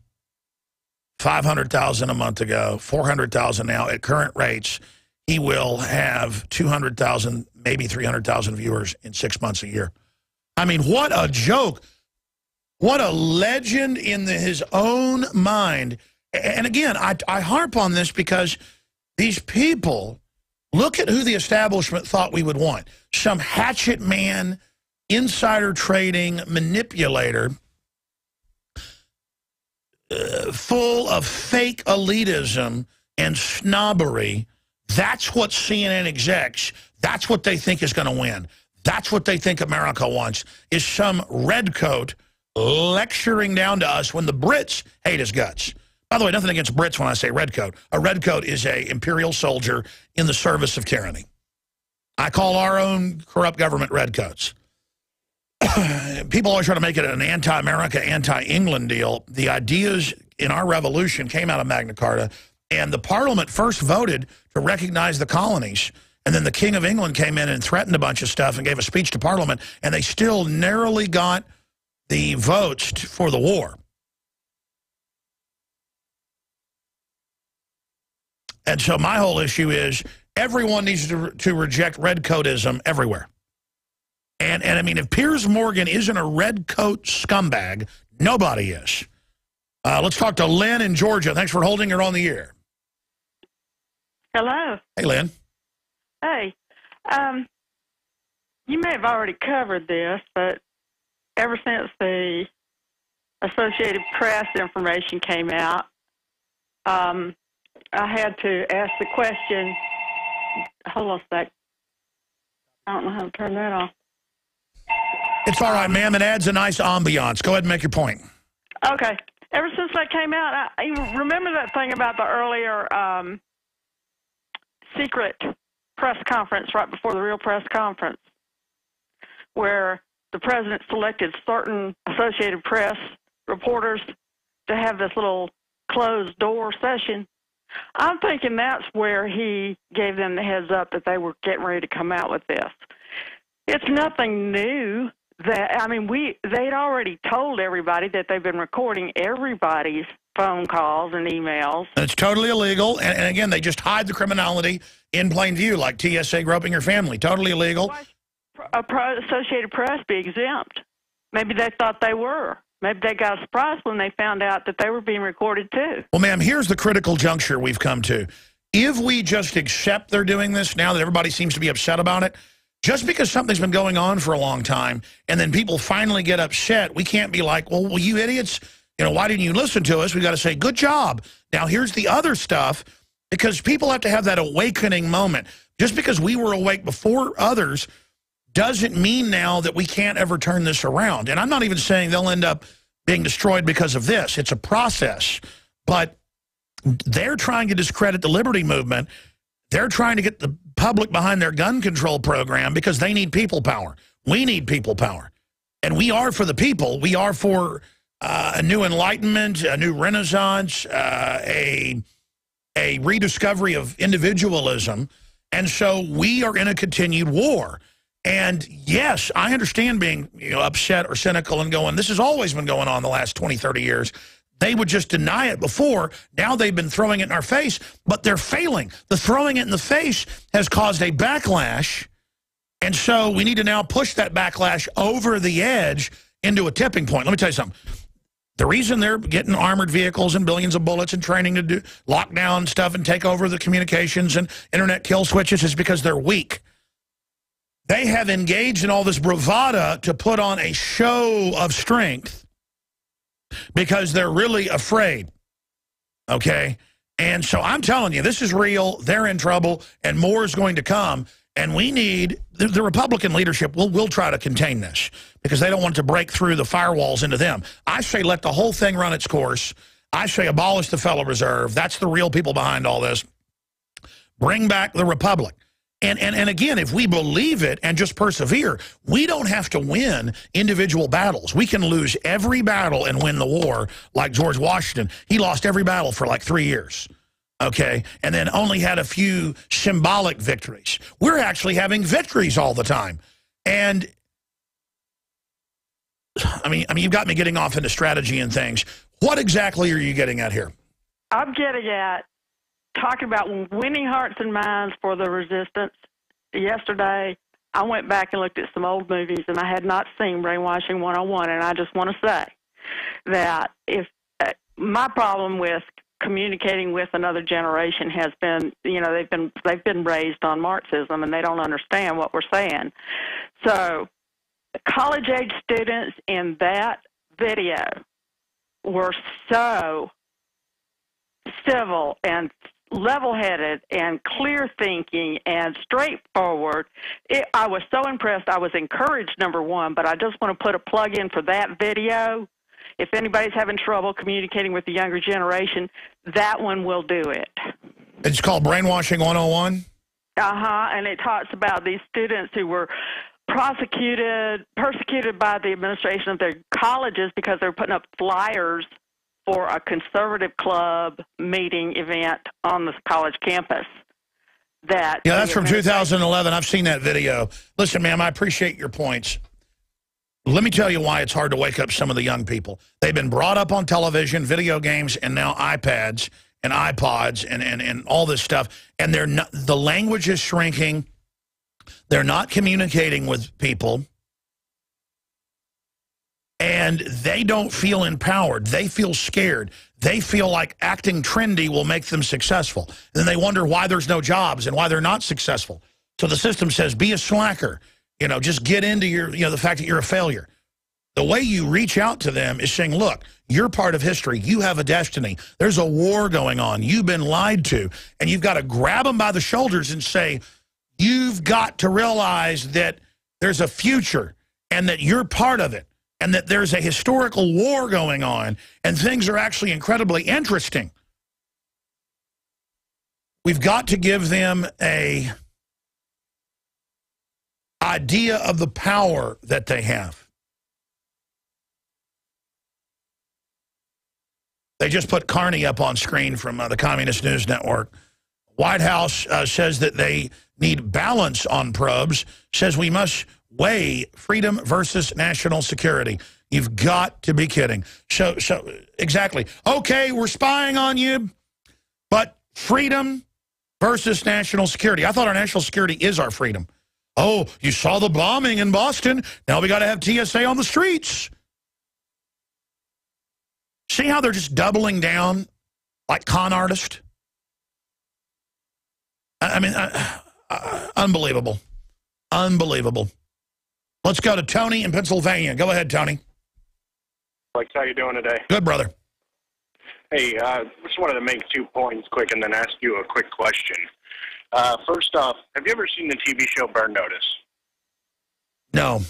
500,000 a month ago. 400,000 now. At current rates, he will have 200,000, maybe 300,000 viewers in 6 months a year. I mean, what a joke. What a legend in his own mind. And again, I harp on this because these people, look at who the establishment thought we would want. Some hatchet man, insider trading, manipulator, full of fake elitism and snobbery. That's what CNN execs, that's what they think is going to win. That's what they think America wants, is some redcoat lecturing down to us when the Brits hate his guts. By the way, nothing against Brits when I say redcoat. A redcoat is an imperial soldier in the service of tyranny. I call our own corrupt government redcoats. People always try to make it an anti-America, anti-England deal. The ideas in our revolution came out of Magna Carta, and the Parliament first voted to recognize the colonies. And then the King of England came in and threatened a bunch of stuff and gave a speech to Parliament, and they still narrowly got the votes for the war. And so my whole issue is everyone needs to reject redcoatism everywhere. And I mean, if Piers Morgan isn't a redcoat scumbag, nobody is. Let's talk to Lynn in Georgia. Thanks for holding her on the air. Hello. Hey, Lynn. Hey. You may have already covered this, but ever since the Associated Press information came out, I had to ask the question. Hold on a sec. I don't know how to turn that off. It's all right, ma'am. It adds a nice ambiance. Go ahead and make your point. Okay. Ever since that came out, I remember that thing about the earlier secret press conference right before the real press conference, where the president selected certain Associated Press reporters to have this little closed-door session. I'm thinking that's where he gave them the heads up that they were getting ready to come out with this. It's nothing new. They'd already told everybody that they've been recording everybody's phone calls and emails. And it's totally illegal. And again, they just hide the criminality in plain view, like TSA groping your family. Totally illegal. Associated Press be exempt. Maybe they thought they were. Maybe they got surprised when they found out that they were being recorded too. Well, ma'am, here's the critical juncture we've come to. If we just accept they're doing this now that everybody seems to be upset about it, just because something's been going on for a long time and then people finally get upset, we can't be like, well, you idiots, why didn't you listen to us? We got to say, good job. Now, here's the other stuff, because people have to have that awakening moment. Just because we were awake before others doesn't mean now that we can't ever turn this around. And I'm not even saying they'll end up being destroyed because of this. It's a process. But they're trying to discredit the liberty movement. They're trying to get the public behind their gun control program because they need people power. We need people power. And we are for the people. We are for a new enlightenment, a new renaissance, a rediscovery of individualism. And so we are in a continued war. And yes, I understand being upset or cynical and going, this has always been going on the last 20, 30 years. They would just deny it before. Now they've been throwing it in our face, but they're failing. The throwing it in the face has caused a backlash. And so we need to now push that backlash over the edge into a tipping point. Let me tell you something. The reason they're getting armored vehicles and billions of bullets and training to do lockdown stuff and take over the communications and internet kill switches is because they're weak. They have engaged in all this bravado to put on a show of strength because they're really afraid, okay? And so I'm telling you, this is real. They're in trouble, and more is going to come. And we need, the Republican leadership will try to contain this because they don't want to break through the firewalls into them. I say let the whole thing run its course. I say abolish the Federal Reserve. That's the real people behind all this. Bring back the Republic. And again, if we believe it and just persevere, we don't have to win individual battles. We can lose every battle and win the war like George Washington. He lost every battle for like 3 years, okay, and then only had a few symbolic victories. We're actually having victories all the time. And, I mean, you've got me getting off into strategy and things. What exactly are you getting at here? I'm getting at talking about winning hearts and minds for the resistance. Yesterday, I went back and looked at some old movies, and I had not seen Brainwashing 101, and I just want to say that if my problem with communicating with another generation has been, you know, they've been raised on Marxism, and they don't understand what we're saying. So college-age students in that video were so civil and level-headed and clear-thinking and straightforward. I was so impressed. I was encouraged, number one, but I just want to put a plug in for that video. If anybody's having trouble communicating with the younger generation, that one will do it. It's called Brainwashing 101? And it talks about these students who were persecuted by the administration of their colleges because they were putting up flyers for a conservative club meeting event on the college campus. Yeah, that's from 2011. I've seen that video. Listen, ma'am, I appreciate your points. Let me tell you why it's hard to wake up some of the young people. They've been brought up on television, video games, and now iPads and iPods and all this stuff. And they're not, the language is shrinking. They're not communicating with people. And they don't feel empowered. They feel scared. They feel like acting trendy will make them successful. And then they wonder why there's no jobs and why they're not successful. So the system says, be a slacker. You know, just get into your, you know, the fact that you're a failure. The way you reach out to them is saying, look, you're part of history. You have a destiny. There's a war going on. You've been lied to. And you've got to grab them by the shoulders and say, you've got to realize that there's a future and that you're part of it. And that there's a historical war going on, and things are actually incredibly interesting. We've got to give them an idea of the power that they have. They just put Carney up on screen from the Communist News Network. White House says that they need balance on probes, says we must weigh freedom versus national security. You've got to be kidding. So exactly. Okay, we're spying on you, but freedom versus national security. I thought our national security is our freedom. Oh, you saw the bombing in Boston. Now we got to have TSA on the streets. See how they're just doubling down like con artists? I mean, unbelievable. Unbelievable. Let's go to Tony in Pennsylvania. Go ahead, Tony. Alex, how you doing today? Good, brother. Hey, just wanted to make 2 points quick and then ask you a quick question. First off, have you ever seen the TV show Burn Notice? No.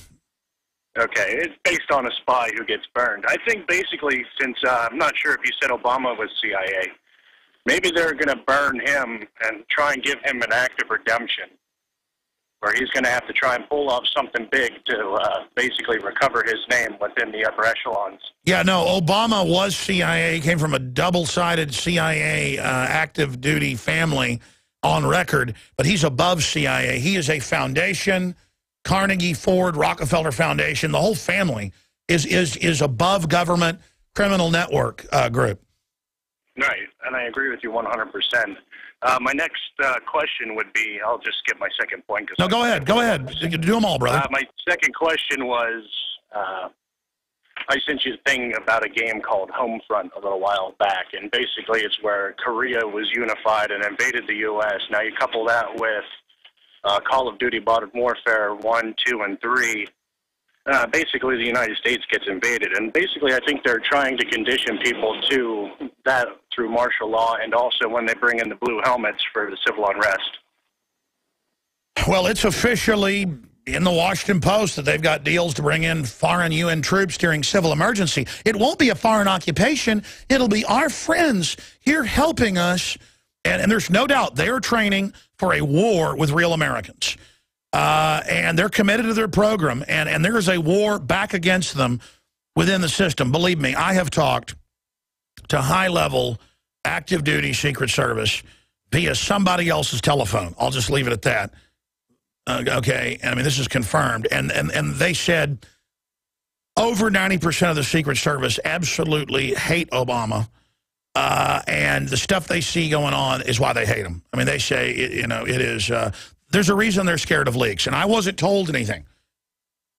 Okay, it's based on a spy who gets burned. I think basically, since I'm not sure if you said Obama was CIA, maybe they're going to burn him and try and give him an act of redemption, where he's going to have to try and pull off something big to basically recover his name within the upper echelons. Yeah, no, Obama was CIA. He came from a double-sided CIA active duty family on record, but he's above CIA. He is a foundation, Carnegie, Ford, Rockefeller Foundation. The whole family is above government criminal network group. Right, and I agree with you 100%. My next question would be, I'll just skip my second point. No, go ahead. Go ahead. Do them all, brother. My second question was, I sent you a thing about a game called Homefront a little while back, and basically it's where Korea was unified and invaded the U.S. Now you couple that with Call of Duty Modern Warfare 1, 2, and 3. Basically, the United States gets invaded, and basically I think they're trying to condition people to that through martial law, and also when they bring in the blue helmets for the civil unrest. Well, it's officially in the Washington Post that they've got deals to bring in foreign UN troops during civil emergency. It won't be a foreign occupation. It'll be our friends here helping us. And there's no doubt they are training for a war with real Americans. And they're committed to their program, and there is a war back against them within the system. Believe me, I have talked to high-level active duty Secret Service via somebody else's telephone. I'll just leave it at that. Okay, I mean, this is confirmed. And they said over 90% of the Secret Service absolutely hate Obama. And the stuff they see going on is why they hate him. I mean, they say, it is, there's a reason they're scared of leaks. And I wasn't told anything.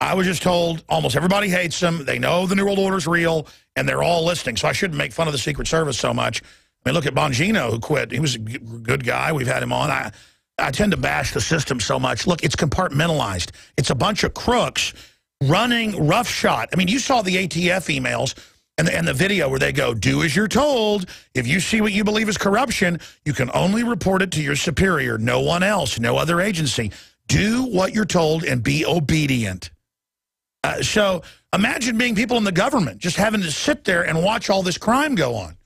I was just told almost everybody hates them. They know the New World Order's real, and they're all listening. So I shouldn't make fun of the Secret Service so much. I mean, look at Bongino, who quit. He was a good guy. We've had him on. I tend to bash the system so much. Look, it's compartmentalized. It's a bunch of crooks running roughshod. I mean, you saw the ATF emails and the video where they go, do as you're told. If you see what you believe is corruption, you can only report it to your superior, no one else, no other agency. Do what you're told and be obedient. So imagine being people in the government, just having to sit there and watch all this crime go on.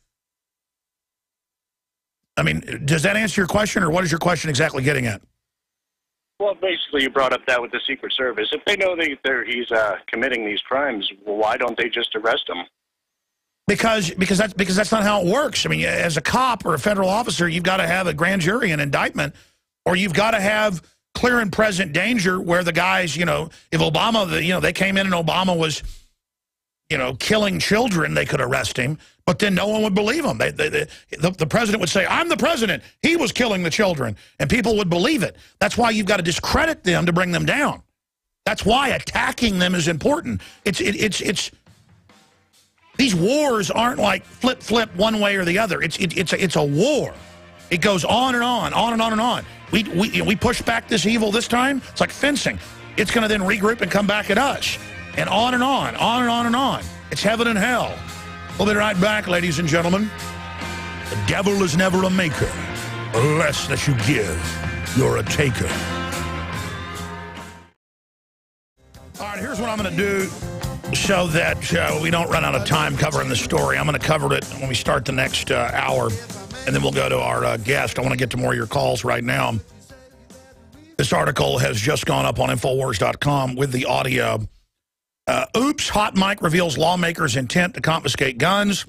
I mean, does that answer your question, or what is your question exactly getting at? Well, basically, you brought up that with the Secret Service. If they know he's committing these crimes, well, why don't they just arrest him? Because that's not how it works. I mean, as a cop or a federal officer, you've got to have a grand jury and indictment, or you've got to have clear and present danger where the guys, if Obama, they came in and Obama was, killing children, they could arrest him, but then no one would believe him. The president would say, I'm the president. He was killing the children, and people would believe it. That's why you've got to discredit them to bring them down. That's why attacking them is important. It's these wars aren't like flip one way or the other. It's a war. It goes on and on and on and on. We push back this evil this time. It's like fencing. It's going to then regroup and come back at us. And on and on and on and on. It's heaven and hell. We'll be right back, ladies and gentlemen. The devil is never a maker, unless that you give, you're a taker. All right, here's what I'm going to do so that we don't run out of time covering the story. I'm going to cover it when we start the next hour, and then we'll go to our guest. I want to get to more of your calls right now. This article has just gone up on Infowars.com with the audio. Oops, hot mic reveals lawmakers' intent to confiscate guns.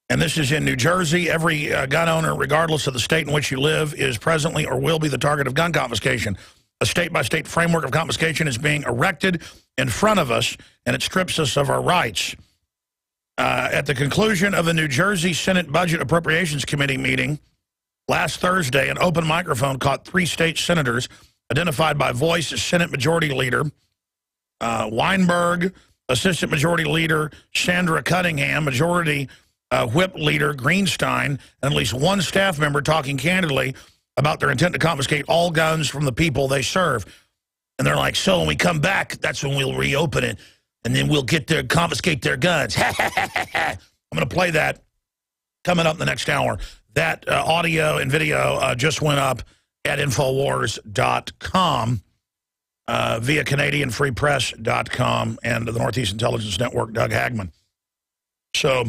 And this is in New Jersey. Every gun owner, regardless of the state in which you live, is presently or will be the target of gun confiscation. A state-by-state framework of confiscation is being erected in front of us, and it strips us of our rights. At the conclusion of the New Jersey Senate Budget Appropriations Committee meeting last Thursday, an open microphone caught 3 state senators, identified by voice as Senate Majority Leader Weinberg, Assistant Majority Leader Sandra Cunningham, Majority Whip Leader Greenstein, and at least one staff member talking candidly about their intent to confiscate all guns from the people they serve. And they're like, so when we come back, that's when we'll reopen it, and then we'll confiscate their guns. I'm going to play that coming up in the next hour. That audio and video just went up at Infowars.com via CanadianFreePress.com and the Northeast Intelligence Network, Doug Hagman. So,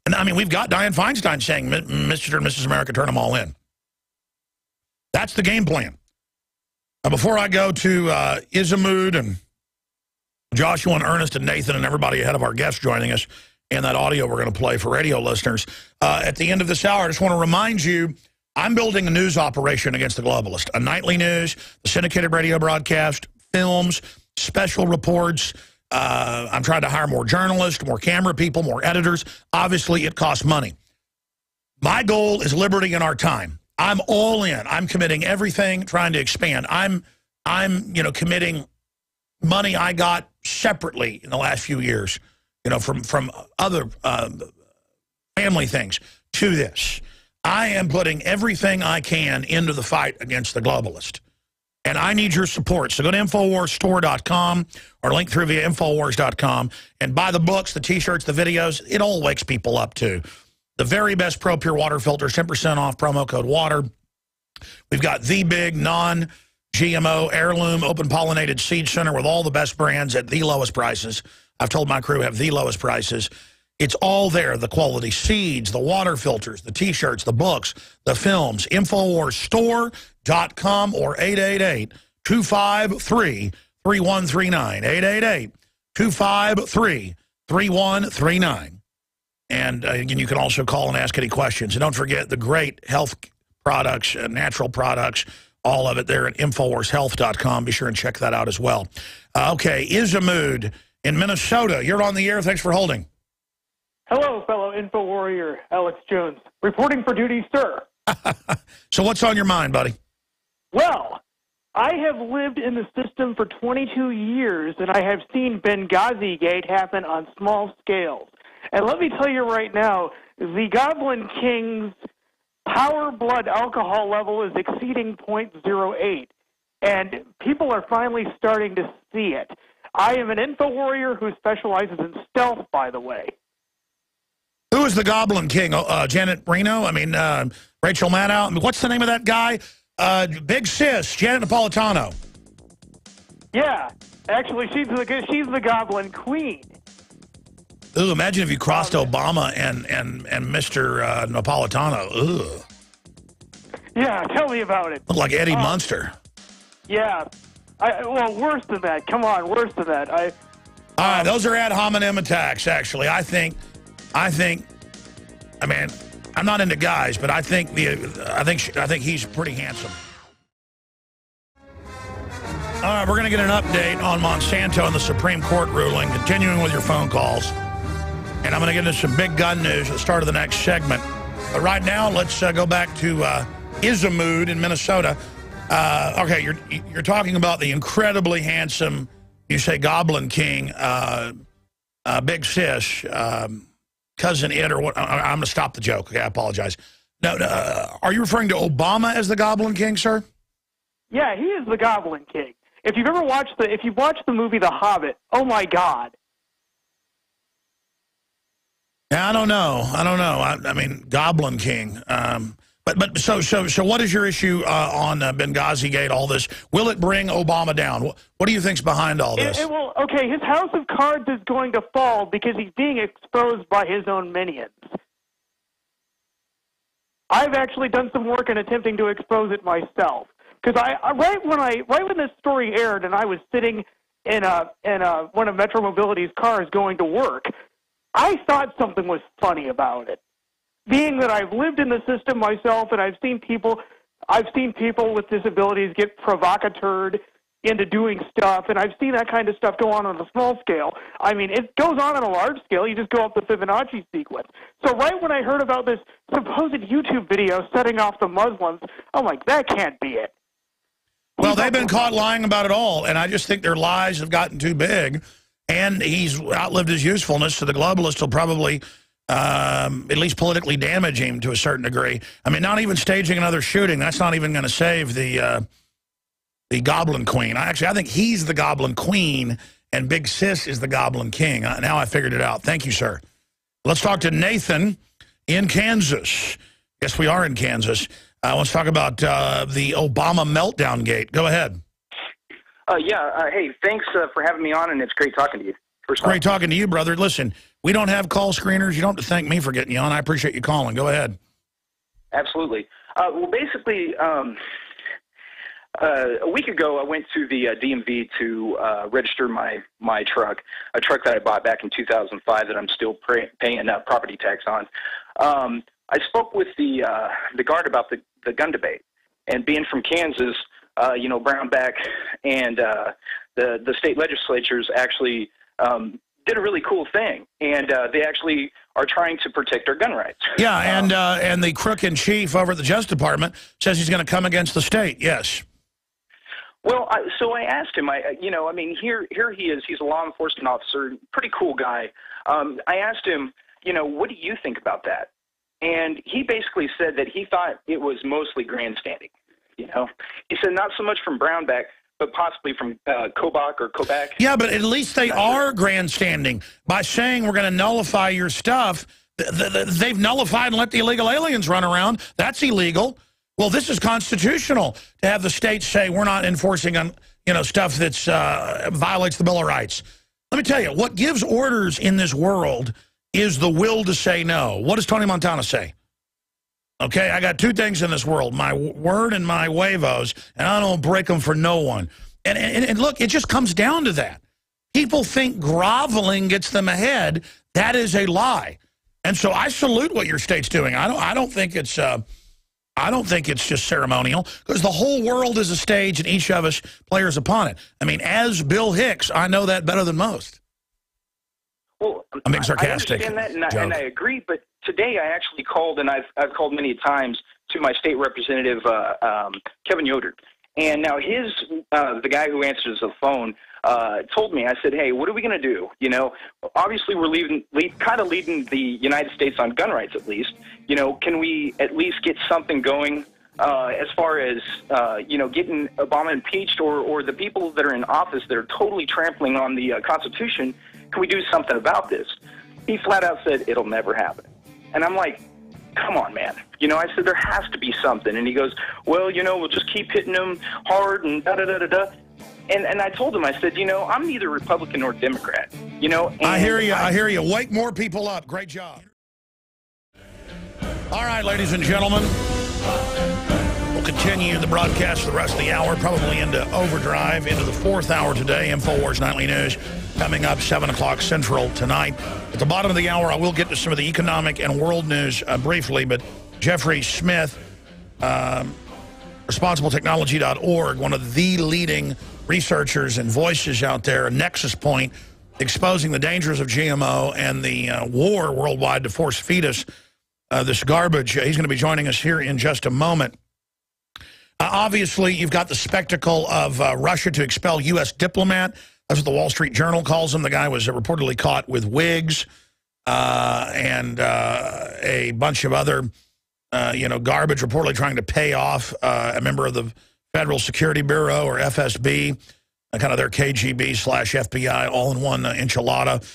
and I mean, we've got Dianne Feinstein saying, Mr. and Mrs. America, turn them all in. That's the game plan. Now, before I go to Izamud and Joshua and Ernest and Nathan and everybody ahead of our guests joining us and that audio we're going to play for radio listeners, at the end of this hour, I just want to remind you, I'm building a news operation against the globalists. A nightly news, the syndicated radio broadcast, films, special reports. I'm trying to hire more journalists, more camera people, more editors. Obviously, it costs money. My goal is liberty in our time. I'm all in. I'm committing everything, trying to expand. I'm committing money I got separately in the last few years, from other family things to this. I am putting everything I can into the fight against the globalist. And I need your support. So go to InfoWarsStore.com or link through via Infowars.com and buy the books, the T-shirts, the videos. It all wakes people up, too. The very best Pro Pure water filters, 10% off, promo code WATER. We've got the big non-GMO, heirloom, open-pollinated seed center with all the best brands at the lowest prices. I've told my crew have the lowest prices. It's all there, the quality seeds, the water filters, the T-shirts, the books, the films. InfoWarsStore.com or 888-253-3139. 888-253-3139. And again, you can also call and ask any questions. And don't forget the great health products, natural products, all of it there at InfoWarsHealth.com. Be sure and check that out as well. Okay, Izamud in Minnesota. You're on the air. Thanks for holding. Hello, fellow Info Warrior, Alex Jones. Reporting for duty, sir. So what's on your mind, buddy? Well, I have lived in the system for 22 years, and I have seen Benghazi Gate happen on small scales. And let me tell you right now, the Goblin King's power blood alcohol level is exceeding 0.08, and people are finally starting to see it. I am an Info Warrior who specializes in stealth, by the way. Who is the Goblin King? Janet Reno? I mean, Rachel Maddow? I mean, what's the name of that guy? Big Sis, Janet Napolitano. Yeah, actually, she's the Goblin Queen. Ooh, imagine if you crossed Obama and Mr. Napolitano. Ooh. Yeah, tell me about it. Look like Eddie Munster. Yeah. Well, worse than that. Come on, worse than that. All right, those are ad hominem attacks, actually. I mean, I'm not into guys, but I think he's pretty handsome. All right, we're going to get an update on Monsanto and the Supreme Court ruling, continuing with your phone calls. And I'm going to get into some big gun news at the start of the next segment. But right now, let's go back to Izamud in Minnesota. Okay, you're talking about the incredibly handsome, you say, Goblin King, Big Sis, Cousin Ed, or what? I'm going to stop the joke. Okay, I apologize. No, are you referring to Obama as the Goblin King, sir? Yeah, he is the Goblin King. If you've watched the movie The Hobbit, oh my God. Yeah, I don't know. I mean, Goblin King. But so what is your issue on Benghazi Gate? All this, will it bring Obama down? What do you think's behind all this? It will. Okay, his house of cards is going to fall because he's being exposed by his own minions. I've actually done some work in attempting to expose it myself. Because right when this story aired, and I was sitting in one of Metro Mobility's cars going to work, I thought something was funny about it. Being that I've lived in the system myself, and I've seen people with disabilities get provocateured into doing stuff, and I've seen that kind of stuff go on a small scale. I mean, it goes on a large scale. You just go up the Fibonacci sequence. So right when I heard about this supposed YouTube video setting off the Muslims, I'm like, that can't be it. Well, they've been caught lying about it all, and I just think their lies have gotten too big, and he's outlived his usefulness, so the globalists will probably at least politically damage him to a certain degree. I mean, not even staging another shooting, that's not even going to save the Goblin Queen. I think he's the Goblin Queen, and Big Sis is the Goblin King. Now I figured it out. Thank you, sir. Let's talk to Nathan in Kansas. Yes, we are in Kansas. Let's talk about the Obama meltdown gate. Go ahead. Hey, thanks for having me on, and it's great talking to you. Great talking to you, brother. Listen, we don't have call screeners. You don't have to thank me for getting you on. I appreciate you calling. Go ahead. Absolutely. Well, basically, a week ago, I went to the DMV to register my truck, a truck that I bought back in 2005 that I'm still paying property tax on. I spoke with the guard about the gun debate, and being from Kansas, Brownback and the state legislatures actually did a really cool thing, and they actually are trying to protect our gun rights. Yeah, and the crook in chief over at the Justice Department says he's going to come against the state. Yes. Well, so I asked him. Here he is. He's a law enforcement officer, pretty cool guy. I asked him, what do you think about that? And he basically said that he thought it was mostly grandstanding. He said not so much from Brownback, but possibly from Kobach. Yeah, but at least they are grandstanding. By saying we're going to nullify your stuff, they've nullified and let the illegal aliens run around. That's illegal. Well, this is constitutional to have the states say we're not enforcing on stuff that's violates the Bill of Rights. Let me tell you, what gives orders in this world is the will to say no. What does Tony Montana say? Okay, I got two things in this world, my word and my huevos, and I don't break them for no one. And look, it just comes down to that. People think groveling gets them ahead. That is a lie. And so I salute what your state's doing. I don't think it's just ceremonial, because the whole world is a stage and each of us players upon it. I mean, as Bill Hicks, I know that better than most. Well, I'm being sarcastic. I understand that, and I agree. But today I actually called, and I've called many times, to my state representative, Kevin Yoder. And now the guy who answers the phone, told me, I said, hey, what are we going to do? You know, obviously we're kind of leading the United States on gun rights, at least. You know, can we at least get something going as far as, you know, getting Obama impeached, or the people that are in office that are totally trampling on the Constitution? Can we do something about this? He flat out said, it'll never happen. And I'm like, come on, man. You know, I said, there has to be something. And he goes, well, you know, we'll just keep hitting them hard and da-da-da-da-da. And I told him, I said, you know, I'm neither Republican nor Democrat. You know, and I hear you. Wake more people up. Great job. All right, ladies and gentlemen, we'll continue the broadcast for the rest of the hour, probably into overdrive, into the fourth hour today. Infowars Nightly News coming up 7 o'clock Central tonight. At the bottom of the hour, I will get to some of the economic and world news briefly, but Jeffrey Smith, ResponsibleTechnology.org, one of the leading researchers and voices out there, a nexus point, exposing the dangers of GMO and the war worldwide to force feed us this garbage. He's going to be joining us here in just a moment. Obviously, you've got the spectacle of Russia to expel U.S. diplomat. That's what the Wall Street Journal calls him. The guy was reportedly caught with wigs and a bunch of other, you know, garbage, reportedly trying to pay off a member of the Federal Security Bureau, or FSB, kind of their KGB/FBI all-in-one enchilada.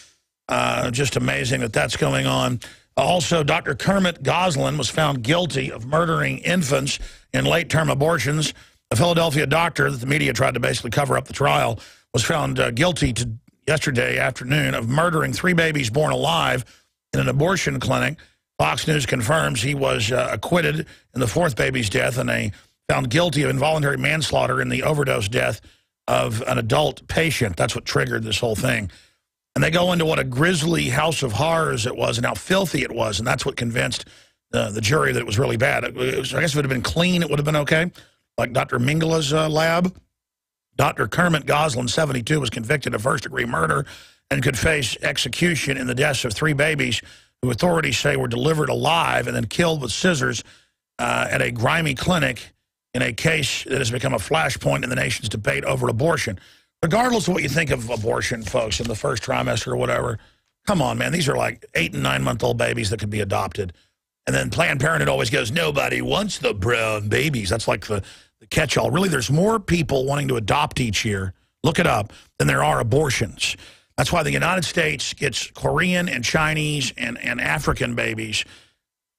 Just amazing that that's going on. Also, Dr. Kermit Gosselin was found guilty of murdering infants in late-term abortions. A Philadelphia doctor that the media tried to basically cover up the trial was found guilty yesterday afternoon of murdering 3 babies born alive in an abortion clinic. Fox News confirms he was acquitted in the 4th baby's death, and found guilty of involuntary manslaughter in the overdose death of an adult patient. That's what triggered this whole thing. And they go into what a grisly house of horrors it was and how filthy it was, and that's what convinced the jury that it was really bad. I guess if it had been clean, it would have been okay, like Dr. Mingala's lab. Dr. Kermit Gosselin, 72, was convicted of first-degree murder and could face execution in the deaths of 3 babies who authorities say were delivered alive and then killed with scissors at a grimy clinic in a case that has become a flashpoint in the nation's debate over abortion. Regardless of what you think of abortion, folks, in the first trimester or whatever, come on, man. These are like 8- and 9-month-old babies that could be adopted. And then Planned Parenthood always goes, nobody wants the brown babies. That's like the catch-all. Really, there's more people wanting to adopt each year, look it up, than there are abortions. That's why the United States gets Korean and Chinese and African babies,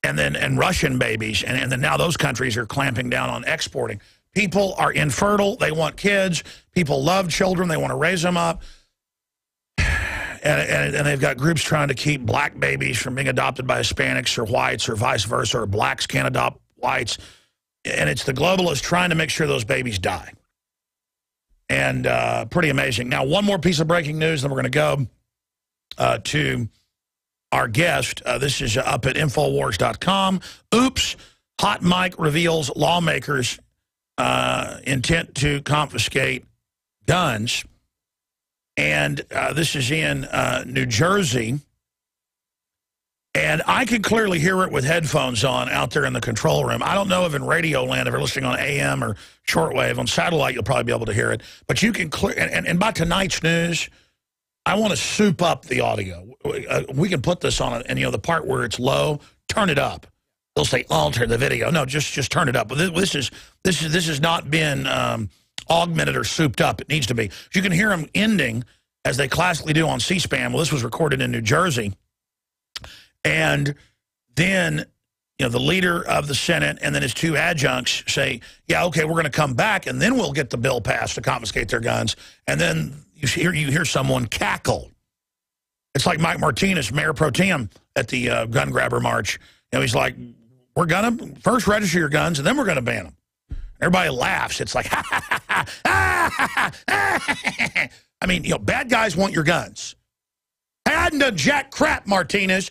and Russian babies, and then now those countries are clamping down on exporting. People are infertile. They want kids. People love children. They want to raise them up. And they've got groups trying to keep black babies from being adopted by Hispanics or whites or vice versa, or blacks can't adopt whites. And it's the globalists trying to make sure those babies die. And pretty amazing. Now, one more piece of breaking news, then we're going to go to our guest. This is up at Infowars.com. Oops, hot mic reveals lawmakers' intent to confiscate guns. And this is in New Jersey. And I could clearly hear it with headphones on out there in the control room. I don't know if in radio land, if you're listening on AM or shortwave. On satellite, you'll probably be able to hear it. But you can clear, and by tonight's news, I want to soup up the audio. We can put this on, and you know, the part where it's low, turn it up. They'll say alter the video. No, just turn it up. But this has not been augmented or souped up. It needs to be. You can hear them ending as they classically do on C-SPAN. Well, this was recorded in New Jersey. And then, you know, the leader of the Senate and then his 2 adjuncts say, yeah, okay, we're going to come back, and then we'll get the bill passed to confiscate their guns. And then you hear someone cackle. It's like Mike Martinez, Mayor Pro Tem, at the gun grabber march. You know, he's like, we're going to first register your guns, and then we're going to ban them. Everybody laughs. It's like, ha, ha, ha, ha, ha, ha, ha. I mean, you know, bad guys want your guns. I hadn't done jack crap, Martinez.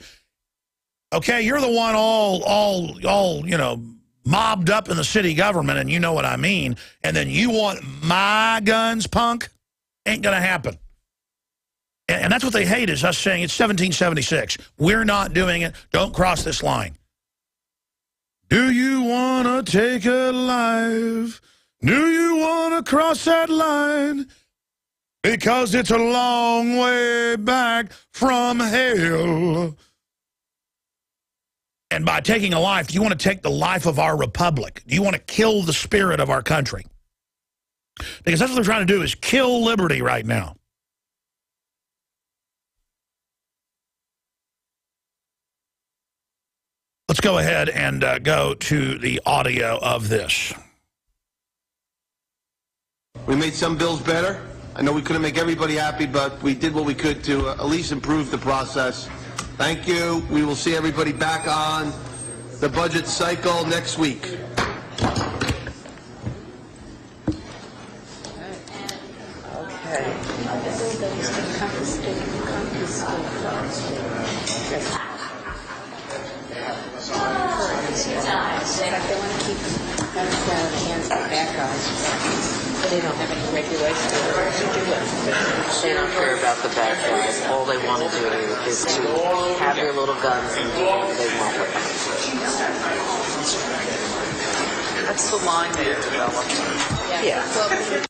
Okay, you're the one all, you know, mobbed up in the city government, and you know what I mean. And then you want my guns, punk? Ain't going to happen. And that's what they hate, is us saying it's 1776. We're not doing it. Don't cross this line. Do you want to take a life? Do you want to cross that line? Because it's a long way back from hell. And by taking a life, do you want to take the life of our republic? Do you want to kill the spirit of our country? Because that's what they're trying to do, is kill liberty right now. Let's go ahead and go to the audio of this. We made some bills better. I know we couldn't make everybody happy, but we did what we could to at least improve the process. Thank you. We will see everybody back on the budget cycle next week. They want to keep guns down in the hands of the bad guys. They don't have any regulations to do it. They don't care about the bad guys. All they want to do is to have their little guns and do whatever they want with them. That's the line they've developed. Yeah.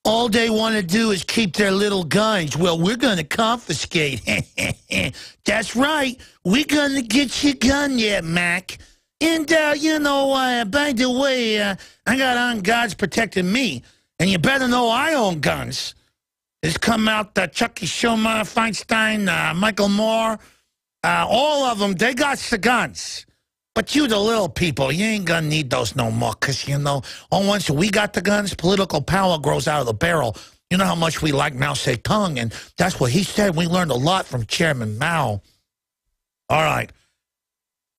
All they want to do is keep their little guns. Well, we're going to confiscate. That's right. We're going to get your gun yet, Mac. And, you know, by the way, I got armed guards protecting me. And you better know I own guns. It's come out Chucky Schumer, Feinstein, Michael Moore. All of them, they got the guns. But you, the little people, you ain't going to need those no more. Because, you know, once we got the guns, political power grows out of the barrel. You know how much we like Mao Zedong, and that's what he said. We learned a lot from Chairman Mao. All right.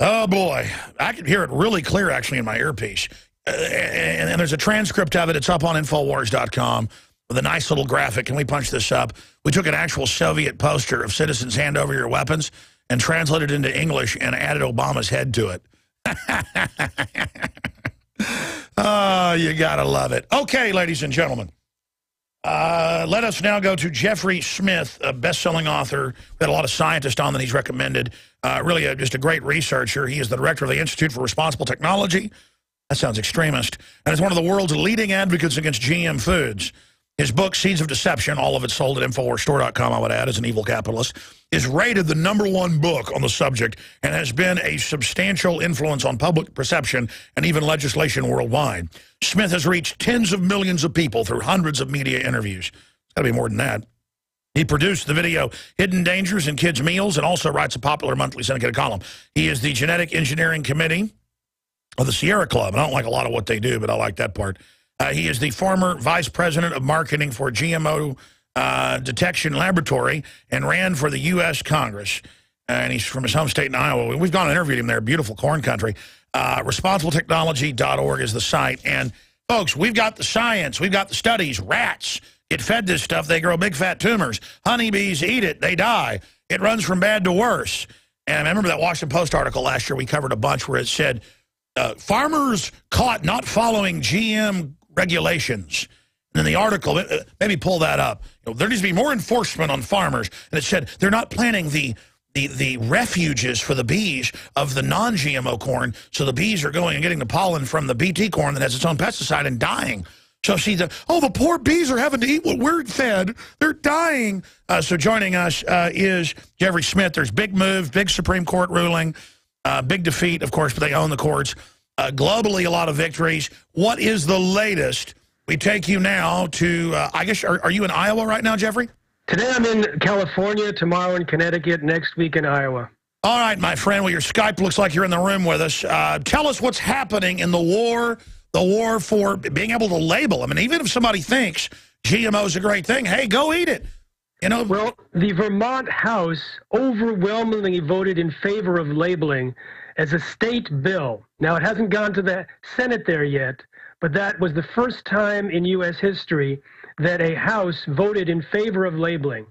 Oh, boy. I can hear it really clear, actually, in my earpiece. And there's a transcript of it. It's up on Infowars.com with a nice little graphic. Can we punch this up? We took an actual Soviet poster of citizens hand over your weapons and translated it into English and added Obama's head to it. Oh, you got to love it. Okay, ladies and gentlemen. Let us now go to Jeffery Smith, a best-selling author. We had a lot of scientists on that he's recommended. Really just a great researcher. He is the director of the Institute for Responsible Technology. That sounds extremist. And is one of the world's leading advocates against GM foods. His book, Seeds of Deception, all of it sold at InfoWarsStore.com, I would add, as an evil capitalist, is rated the #1 book on the subject and has been a substantial influence on public perception and even legislation worldwide. Smith has reached tens of millions of people through hundreds of media interviews. It's got to be more than that. He produced the video Hidden Dangers in Kids' Meals and also writes a popular monthly syndicated column. He is the Genetic Engineering Committee of the Sierra Club. And I don't like a lot of what they do, but I like that part. He is the former vice president of marketing for GMO Detection Laboratory and ran for the U.S. Congress. And he's from his home state in Iowa. We've gone and interviewed him there, beautiful corn country. ResponsibleTechnology.org is the site. And, folks, we've got the science. We've got the studies. Rats get fed this stuff. They grow big, fat tumors. Honeybees eat it. They die. It runs from bad to worse. And I remember that Washington Post article last year. We covered a bunch where it said, farmers caught not following GM regulations. And in the article, maybe pull that up. You know, there needs to be more enforcement on farmers. And it said they're not planting the refuges for the bees of the non-GMO corn, so the bees are going and getting the pollen from the BT corn that has its own pesticide and dying. So see, the poor bees are having to eat what we're fed. They're dying. So joining us is Jeffery Smith. There's big moves, big Supreme Court ruling, big defeat, of course, but they own the courts. Globally, a lot of victories. What is the latest? We take you now to, I guess, are you in Iowa right now, Jeffrey? Today I'm in California, tomorrow in Connecticut, next week in Iowa. All right, my friend. Well, your Skype looks like you're in the room with us. Tell us what's happening in the war for being able to label them. And even if somebody thinks GMO is a great thing, hey, go eat it. You know, well, the Vermont House overwhelmingly voted in favor of labeling as a state bill. Now, it hasn't gone to the Senate there yet, but that was the first time in U.S. history that a House voted in favor of labeling.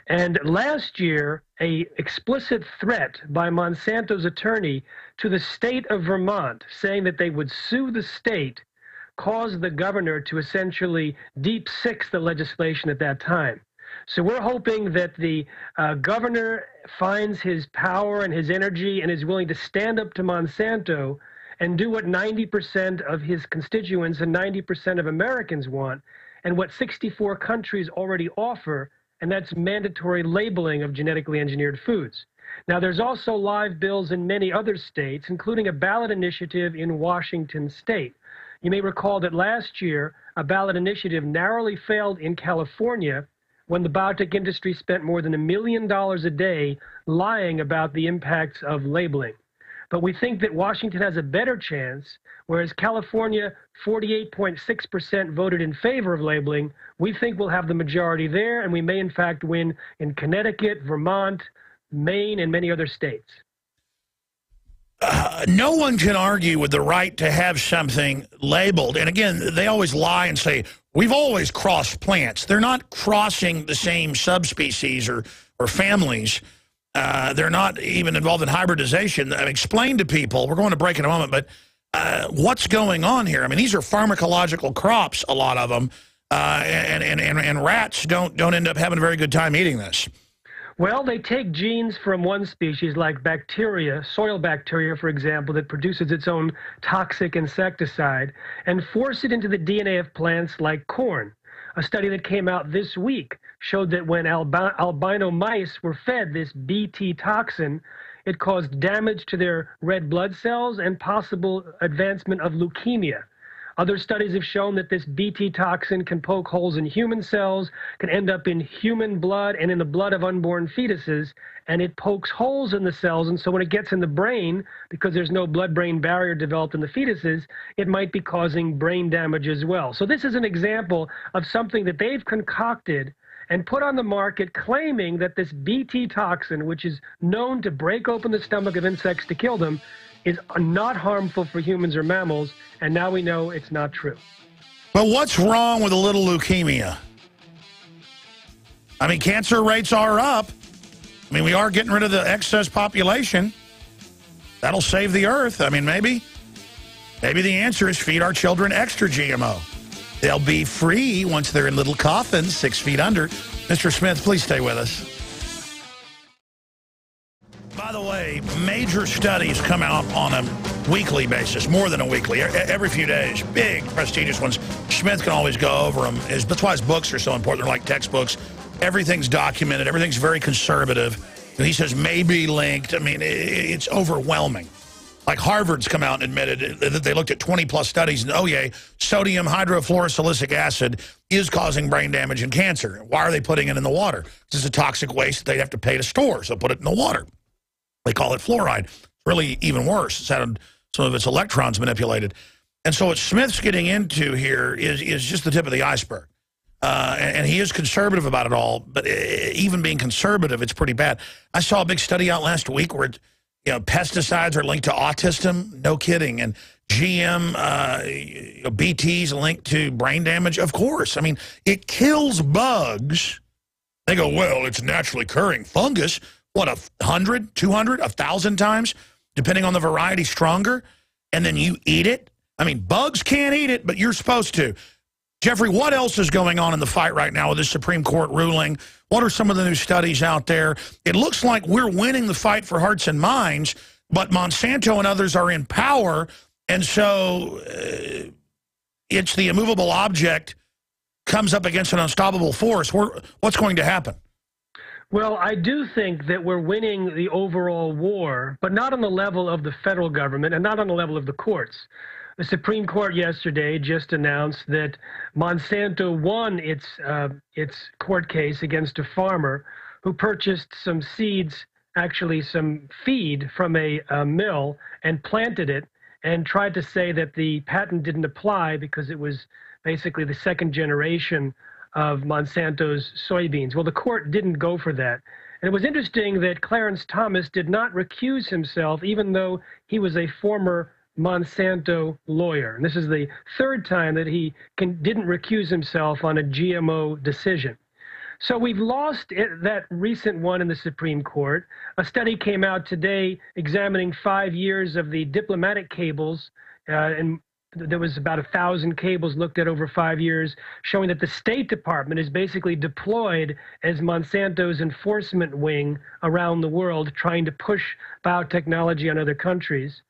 And last year, an explicit threat by Monsanto's attorney to the state of Vermont, saying that they would sue the state, caused the governor to essentially deep six the legislation at that time. So we're hoping that the governor finds his power and his energy and is willing to stand up to Monsanto and do what 90% of his constituents and 90% of Americans want, and what 64 countries already offer, and that's mandatory labeling of genetically engineered foods. Now, there's also live bills in many other states, including a ballot initiative in Washington state. You may recall that last year, a ballot initiative narrowly failed in California when the biotech industry spent more than $1 million a day lying about the impacts of labeling. But we think that Washington has a better chance, whereas California, 48.6% voted in favor of labeling. We think we'll have the majority there, and we may in fact win in Connecticut, Vermont, Maine, and many other states. No one can argue with the right to have something labeled. And again, they always lie and say, we've always crossed plants. They're not crossing the same subspecies or families. They're not even involved in hybridization. Explain to people, we're going to break in a moment, but what's going on here? I mean, these are pharmacological crops, a lot of them, and rats don't end up having a very good time eating this. Well, they take genes from one species, like bacteria, soil bacteria, for example, that produces its own toxic insecticide, and force it into the DNA of plants like corn. A study that came out this week showed that when albino mice were fed this Bt toxin, it caused damage to their red blood cells and possible advancement of leukemia. Other studies have shown that this Bt toxin can poke holes in human cells, can end up in human blood and in the blood of unborn fetuses, and it pokes holes in the cells. And so when it gets in the brain, because there's no blood-brain barrier developed in the fetuses, it might be causing brain damage as well. So this is an example of something that they've concocted and put on the market, claiming that this Bt toxin, which is known to break open the stomach of insects to kill them, is not harmful for humans or mammals, and now we know it's not true. But what's wrong with a little leukemia? I mean, cancer rates are up. I mean, we are getting rid of the excess population. That'll save the earth. I mean, maybe the answer is feed our children extra GMO. They'll be free once they're in little coffins 6 feet under. Mr. Smith, please stay with us. By the way, major studies come out on a weekly basis, more than a weekly, every few days, big, prestigious ones. Smith can always go over them. That's why his books are so important. They're like textbooks. Everything's documented. Everything's very conservative. And he says maybe linked. I mean, it's overwhelming. Like Harvard's come out and admitted that they looked at 20-plus studies, and oh yeah, sodium hydrofluorosilicic acid is causing brain damage and cancer. Why are they putting it in the water? This is a toxic waste that they'd have to pay to store, so put it in the water. They call it fluoride. It's really even worse. It's had some of its electrons manipulated. And so what Smith's getting into here is just the tip of the iceberg. And he is conservative about it all, but even being conservative, it's pretty bad. I saw a big study out last week where pesticides are linked to autism. No kidding. And GM BTs linked to brain damage. Of course. I mean, it kills bugs. They go, well, it's naturally occurring. Fungus, what, 100, 200, 1,000 times, depending on the variety, stronger, and then you eat it? I mean, bugs can't eat it, but you're supposed to. Jeffrey, what else is going on in the fight right now with this Supreme Court ruling? What are some of the new studies out there? It looks like we're winning the fight for hearts and minds, but Monsanto and others are in power, and so it's the immovable object comes up against an unstoppable force. What's going to happen? Well, I do think that we're winning the overall war, but not on the level of the federal government and not on the level of the courts. The Supreme Court yesterday just announced that Monsanto won its court case against a farmer who purchased some seeds, actually some feed from a mill, and planted it and tried to say that the patent didn't apply because it was basically the second generation of Monsanto's soybeans. Well, the court didn't go for that. And it was interesting that Clarence Thomas did not recuse himself, even though he was a former Monsanto lawyer. And this is the third time that he didn't recuse himself on a GMO decision. So we've lost that recent one in the Supreme Court. A study came out today examining 5 years of the diplomatic cables, and there was about 1,000 cables looked at over 5 years, showing that the State Department is basically deployed as Monsanto's enforcement wing around the world, trying to push biotechnology on other countries.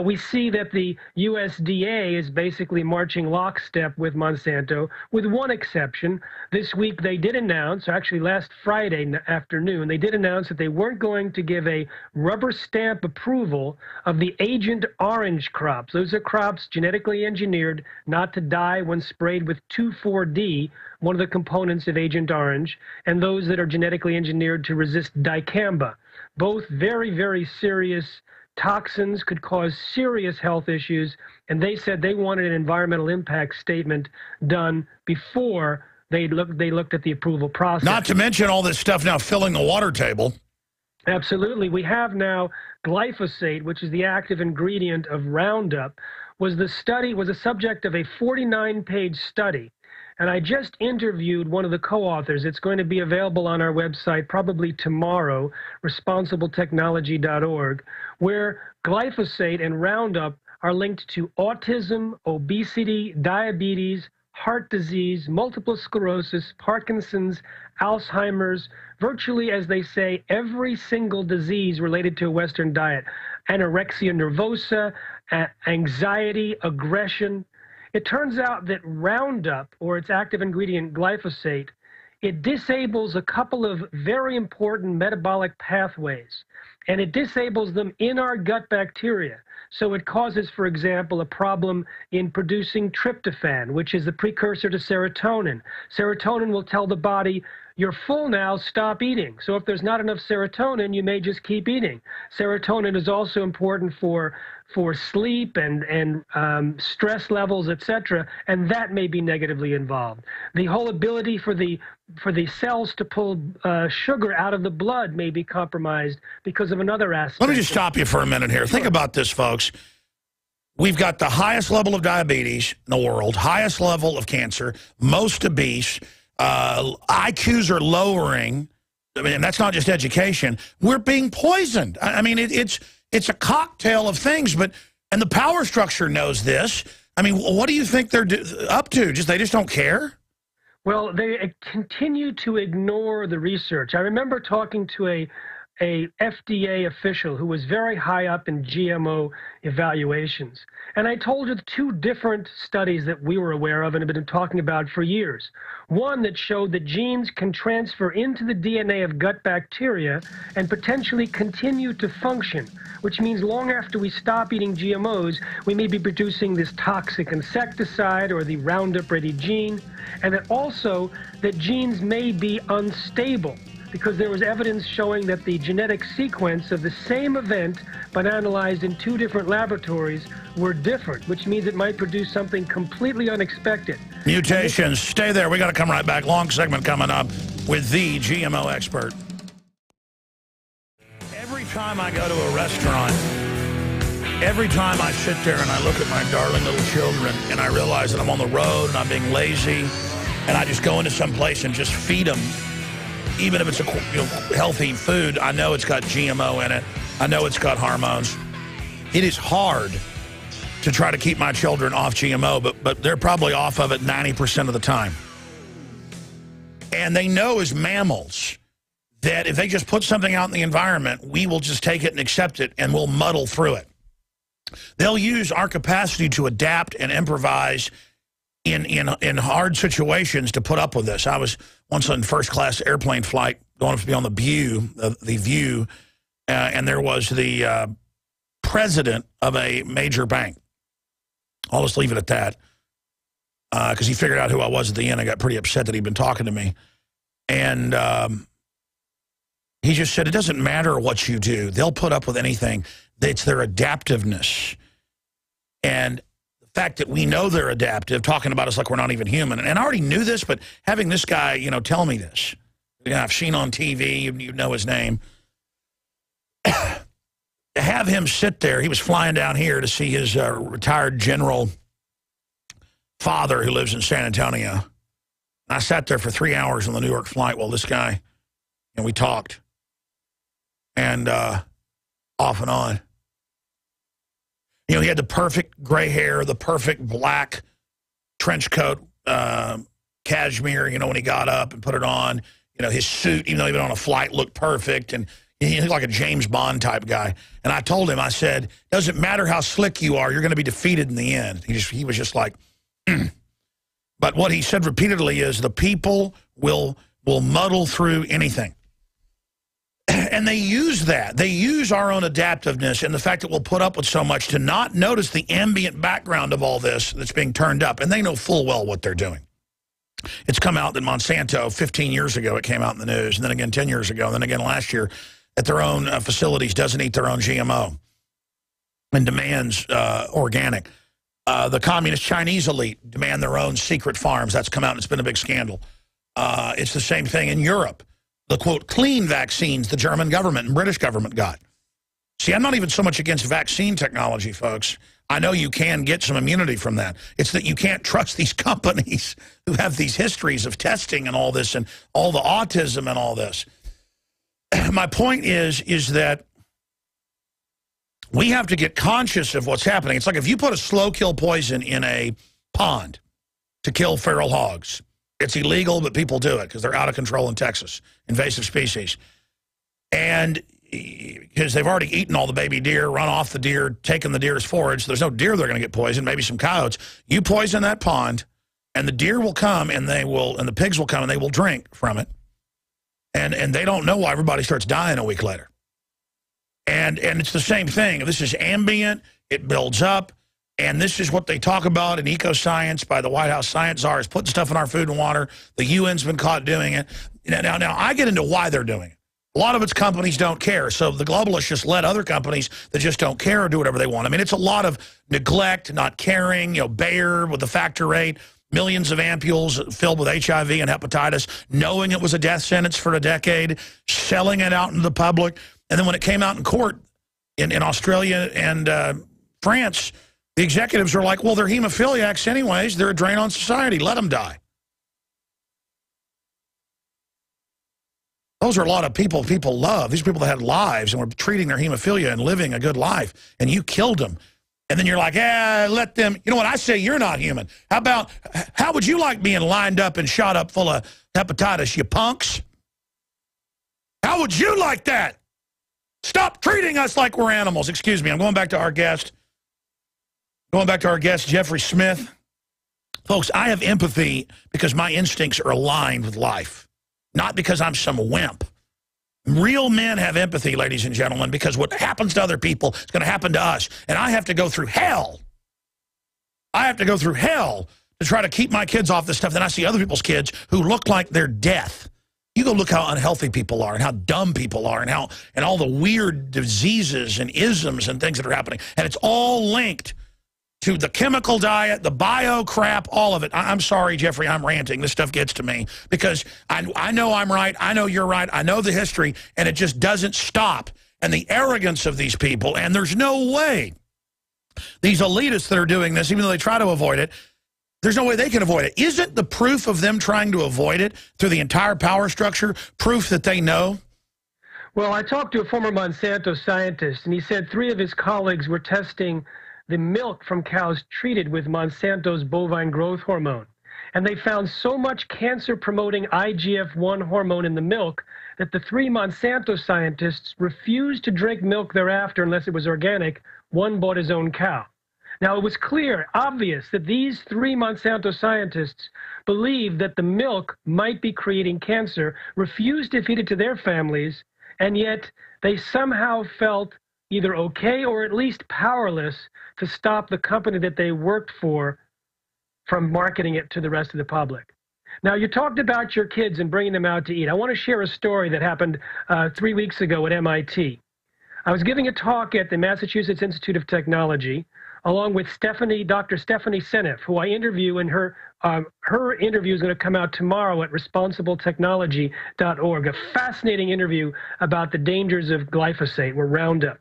We see that the USDA is basically marching lockstep with Monsanto, with one exception. This week they did announce, or actually last Friday afternoon, they did announce that they weren't going to give a rubber stamp approval of the Agent Orange crops. Those are crops genetically engineered not to die when sprayed with 2,4-D, one of the components of Agent Orange, and those that are genetically engineered to resist dicamba. Both very, very serious toxins, could cause serious health issues, and they said they wanted an environmental impact statement done before they looked at the approval process. Not to mention all this stuff now filling the water table. Absolutely. We have now glyphosate, which is the active ingredient of Roundup, was the subject of a 49-page study. And I just interviewed one of the co-authors. It's going to be available on our website probably tomorrow, responsibletechnology.org, where glyphosate and Roundup are linked to autism, obesity, diabetes, heart disease, multiple sclerosis, Parkinson's, Alzheimer's, virtually, as they say, every single disease related to a Western diet, anorexia nervosa, anxiety, aggression. It turns out that Roundup, or its active ingredient glyphosate, it disables a couple of very important metabolic pathways, and it disables them in our gut bacteria. So it causes, for example, a problem in producing tryptophan, which is the precursor to serotonin. Serotonin will tell the body, you're full now, stop eating. So if there's not enough serotonin, you may just keep eating. Serotonin is also important for sleep and stress levels, etc., and that may be negatively involved. The whole ability for the cells to pull sugar out of the blood may be compromised because of another aspect. Let me just stop you for a minute here. Sure. Think about this, folks. We've got the highest level of diabetes in the world, highest level of cancer, most obese, IQs are lowering. I mean, that's not just education. We're being poisoned. I mean, it's a cocktail of things, and the power structure knows this. I mean, what do you think they're up to? They just don't care? Well, they continue to ignore the research. I remember talking to a FDA official who was very high up in GMO evaluations. And I told her 2 different studies that we were aware of and have been talking about for years. One that showed that genes can transfer into the DNA of gut bacteria and potentially continue to function, which means long after we stop eating GMOs, we may be producing this toxic insecticide or the Roundup-ready gene, and that also that genes may be unstable, because there was evidence showing that the genetic sequence of the same event, but analyzed in 2 different laboratories, were different, which means it might produce something completely unexpected. Mutations. Stay there. We got to come right back. Long segment coming up with the GMO expert. Every time I go to a restaurant, every time I sit there and I look at my darling little children and I realize that I'm on the road and I'm being lazy and I just go into some place and just feed them, even if it's a healthy food, I know it's got GMO in it. I know it's got hormones. It is hard to try to keep my children off GMO, but they're probably off of it 90% of the time. And they know as mammals that if they just put something out in the environment, we will just take it and accept it, and we'll muddle through it. They'll use our capacity to adapt and improvise in hard situations to put up with this. I was once on first-class airplane flight going to be on the View, and there was the president of a major bank. I'll just leave it at that because he figured out who I was at the end. I got pretty upset that he'd been talking to me. And he just said, it doesn't matter what you do. They'll put up with anything. It's their adaptiveness. And the fact that we know they're adaptive, talking about us like we're not even human. And I already knew this, but having this guy, you know, tell me this. I've seen on TV, you know his name. To have him sit there, he was flying down here to see his retired general father who lives in San Antonio. I sat there for 3 hours on the New York flight while this guy, and we talked. And off and on. You know, he had the perfect gray hair, the perfect black trench coat, cashmere, you know, when he got up and put it on. You know, his suit, even though he'd been on a flight, looked perfect. And he looked like a James Bond type guy. And I told him, I said, doesn't matter how slick you are, you're going to be defeated in the end. He was just like, But what he said repeatedly is the people will muddle through anything. And they use that. They use our own adaptiveness and the fact that we'll put up with so much to not notice the ambient background of all this that's being turned up. And they know full well what they're doing. It's come out that Monsanto, 15 years ago, it came out in the news, and then again 10 years ago, and then again last year, at their own facilities, doesn't eat their own GMO and demands organic. The communist Chinese elite demand their own secret farms. That's come out, and it's been a big scandal. It's the same thing in Europe. The, quote, clean vaccines the German government and British government got. See, I'm not even so much against vaccine technology, folks. I know you can get some immunity from that. It's that you can't trust these companies who have these histories of testing and all this and all the autism and all this. My point is that we have to get conscious of what's happening. It's like if you put a slow kill poison in a pond to kill feral hogs. It's illegal, but people do it because they're out of control in Texas, invasive species. And because they've already eaten all the baby deer, run off the deer, taken the deer's forage. There's no deer that are going to get poisoned, maybe some coyotes. You poison that pond, and the deer will come, and the pigs will come, and they will drink from it. And they don't know why everybody starts dying a week later. And it's the same thing. This is ambient. It builds up. And this is what they talk about in eco-science by the White House science czars, putting stuff in our food and water. The UN's been caught doing it. Now I get into why they're doing it. A lot of it's companies don't care. So the globalists just let other companies that just don't care do whatever they want. I mean, it's a lot of neglect, not caring. You know, Bayer with the factor rate, millions of ampules filled with HIV and hepatitis, knowing it was a death sentence for a decade, selling it out into the public. And then when it came out in court in Australia and France, the executives are like, well, they're hemophiliacs anyways. They're a drain on society. Let them die. Those are a lot of people love. These people that had lives and were treating their hemophilia and living a good life, and you killed them. And then you're like, let them. You know what? I say you're not human. How would you like being lined up and shot up full of hepatitis, you punks? How would you like that? Stop treating us like we're animals. Excuse me. I'm going back to our guest. Jeffrey Smith. Folks, I have empathy because my instincts are aligned with life, not because I'm some wimp. Real men have empathy, ladies and gentlemen, because what happens to other people is going to happen to us. And I have to go through hell. I have to go through hell to try to keep my kids off this stuff. Then I see other people's kids who look like they're death. You go look how unhealthy people are and how dumb people are and all the weird diseases and isms and things that are happening. And it's all linked to the chemical diet, the bio crap, all of it. I'm sorry, Jeffrey, I'm ranting. This stuff gets to me because I know I'm right. I know you're right. I know the history, and it just doesn't stop. And the arrogance of these people, and there's no way these elitists that are doing this, even though they try to avoid it, there's no way they can avoid it. Isn't the proof of them trying to avoid it through the entire power structure proof that they know? Well, I talked to a former Monsanto scientist, and he said 3 of his colleagues were testing the milk from cows treated with Monsanto's bovine growth hormone. And they found so much cancer-promoting IGF-1 hormone in the milk that the 3 Monsanto scientists refused to drink milk thereafter unless it was organic. One bought his own cow. Now, it was clear, obvious, that these 3 Monsanto scientists believed that the milk might be creating cancer, refused to feed it to their families, and yet they somehow felt either okay or at least powerless to stop the company that they worked for from marketing it to the rest of the public. Now, you talked about your kids and bringing them out to eat. I want to share a story that happened 3 weeks ago at MIT. I was giving a talk at the Massachusetts Institute of Technology along with Dr. Stephanie Seneff, who I interview, and her interview is going to come out tomorrow at responsibletechnology.org, a fascinating interview about the dangers of glyphosate, or Roundup.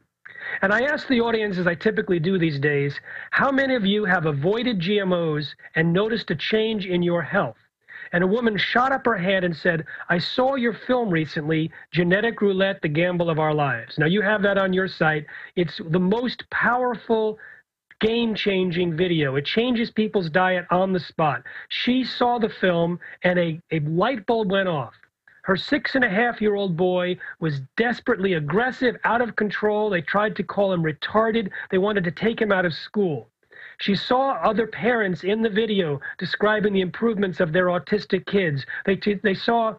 And I ask the audience, as I typically do these days, how many of you have avoided GMOs and noticed a change in your health? And a woman shot up her hand and said, I saw your film recently, Genetic Roulette, The Gamble of Our Lives. Now, you have that on your site. It's the most powerful, game-changing video. It changes people's diet on the spot. She saw the film, and a light bulb went off. Her 6.5-year-old boy was desperately aggressive, out of control. They tried to call him retarded. They wanted to take him out of school. She saw other parents in the video describing the improvements of their autistic kids. They saw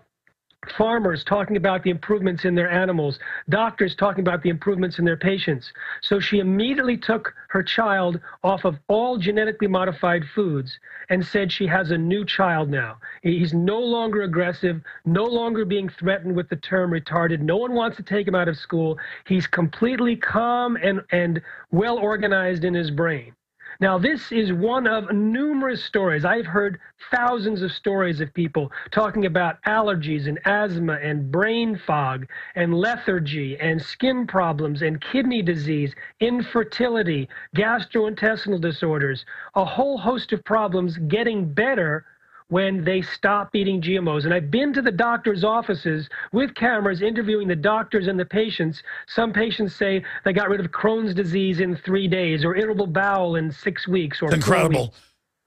farmers talking about the improvements in their animals, doctors talking about the improvements in their patients. So she immediately took her child off of all genetically modified foods and said she has a new child now. He's no longer aggressive, no longer being threatened with the term retarded. No one wants to take him out of school. He's completely calm and well organized in his brain. Now, this is one of numerous stories. I've heard thousands of stories of people talking about allergies and asthma and brain fog and lethargy and skin problems and kidney disease, infertility, gastrointestinal disorders, a whole host of problems getting better when they stop eating GMOs. And I've been to the doctor's offices with cameras interviewing the doctors and the patients. Some patients say they got rid of Crohn's disease in 3 days, or irritable bowel in 6 weeks, or incredible.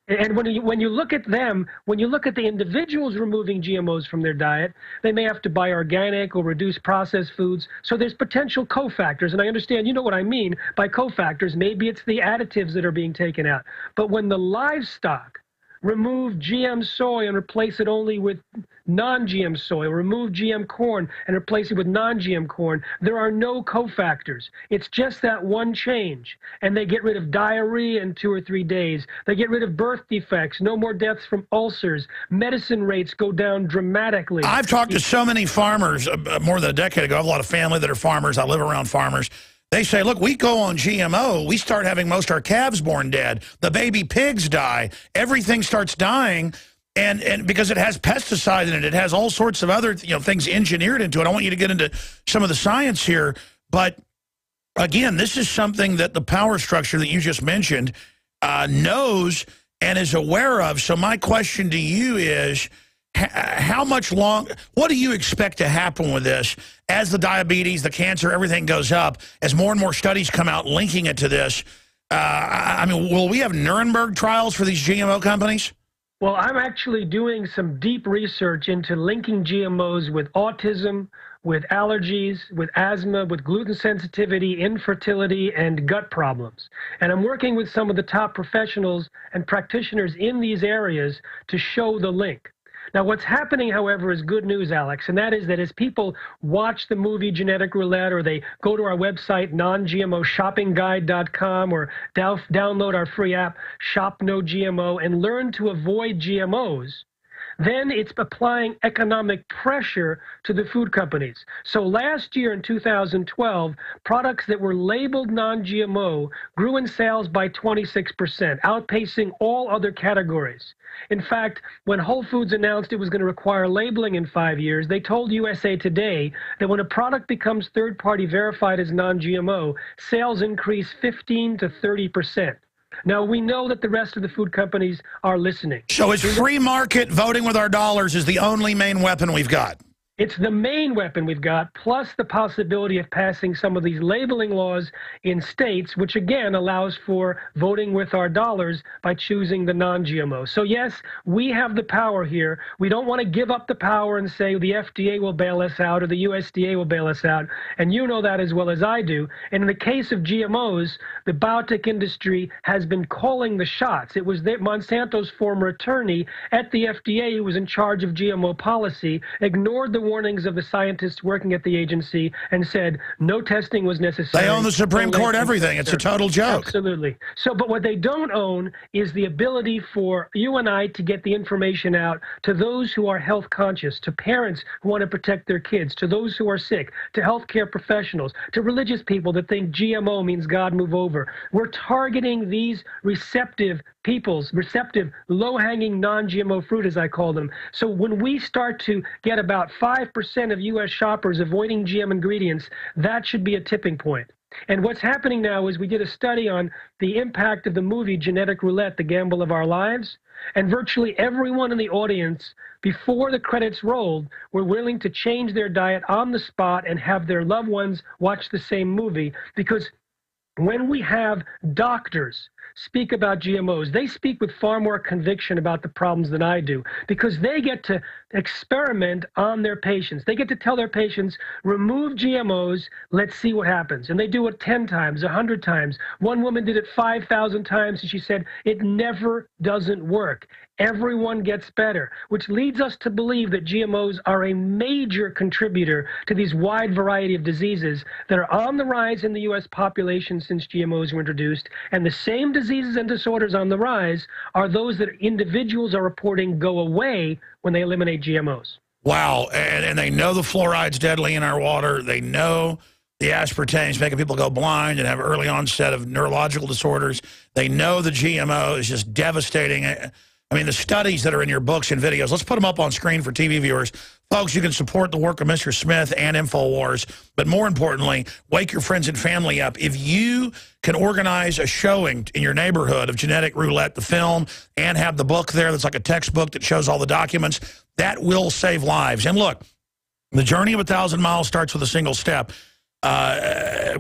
And when you look at them, when you look at the individuals removing GMOs from their diet, they may have to buy organic or reduce processed foods. So there's potential cofactors. And I understand, you know what I mean by cofactors. Maybe it's the additives that are being taken out. But when the livestock remove GM soy and replace it only with non-GM soy, or remove GM corn and replace it with non-GM corn, there are no cofactors. It's just that one change. And they get rid of diarrhea in 2 or 3 days. They get rid of birth defects, no more deaths from ulcers. Medicine rates go down dramatically. I've talked to so many farmers more than a decade ago. I have a lot of family that are farmers. I live around farmers. They say, look, we go on GMO, we start having most of our calves born dead. The baby pigs die. Everything starts dying, and because it has pesticide in it, it has all sorts of other things engineered into it. I want you to get into some of the science here, but again, this is something that the power structure that you just mentioned knows and is aware of. So my question to you is, how much what do you expect to happen with this as the diabetes, the cancer, everything goes up, as more and more studies come out linking it to this? I mean, will we have Nuremberg trials for these GMO companies? Well, I'm actually doing some deep research into linking GMOs with autism, with allergies, with asthma, with gluten sensitivity, infertility, and gut problems. And I'm working with some of the top professionals and practitioners in these areas to show the link. Now, what's happening, however, is good news, Alex, and that is that as people watch the movie Genetic Roulette, or they go to our website, non-GMOshoppingguide.com, or download our free app, Shop No GMO, and learn to avoid GMOs, then it's applying economic pressure to the food companies. So last year in 2012, products that were labeled non-GMO grew in sales by 26%, outpacing all other categories. In fact, when Whole Foods announced it was going to require labeling in 5 years, they told USA Today that when a product becomes third-party verified as non-GMO, sales increase 15 to 30%. Now, we know that the rest of the food companies are listening. So it's free market, voting with our dollars is the only main weapon we've got. It's the main weapon we've got, plus the possibility of passing some of these labeling laws in states, which again allows for voting with our dollars by choosing the non-GMO. So yes, we have the power here. We don't want to give up the power and say the FDA will bail us out or the USDA will bail us out. And you know that as well as I do. And in the case of GMOs, the biotech industry has been calling the shots. It was Monsanto's former attorney at the FDA who was in charge of GMO policy, ignored the warnings of the scientists working at the agency and said no testing was necessary. They own the Supreme Court, everything. It's a total joke. Absolutely. So, but what they don't own is the ability for you and I to get the information out to those who are health conscious, to parents who want to protect their kids, to those who are sick, to healthcare professionals, to religious people that think GMO means God move over. We're targeting these receptive peoples, receptive, low-hanging, non-GMO fruit, as I call them. So when we start to get about 5% of U.S. shoppers avoiding GM ingredients, that should be a tipping point. And what's happening now is we did a study on the impact of the movie Genetic Roulette, The Gamble of Our Lives, and virtually everyone in the audience, before the credits rolled, were willing to change their diet on the spot and have their loved ones watch the same movie, because when we have doctors speak about GMOs, they speak with far more conviction about the problems than I do, because they get to experiment on their patients. They get to tell their patients, remove GMOs, let's see what happens. And they do it 10 times, 100 times. One woman did it 5,000 times, and she said, it never doesn't work. Everyone gets better, which leads us to believe that GMOs are a major contributor to these wide variety of diseases that are on the rise in the U.S. population since GMOs were introduced. And the same diseases and disorders on the rise are those that individuals are reporting go away when they eliminate GMOs. Wow, and they know the fluoride's deadly in our water. They know the aspartame's making people go blind and have early onset of neurological disorders. They know the GMO is just devastating. I mean, the studies that are in your books and videos, let's put them up on screen for TV viewers. Folks, you can support the work of Mr. Smith and Infowars, but more importantly, wake your friends and family up. If you can organize a showing in your neighborhood of Genetic Roulette, the film, and have the book there that's like a textbook that shows all the documents, that will save lives. And look, the journey of 1,000 miles starts with a single step. I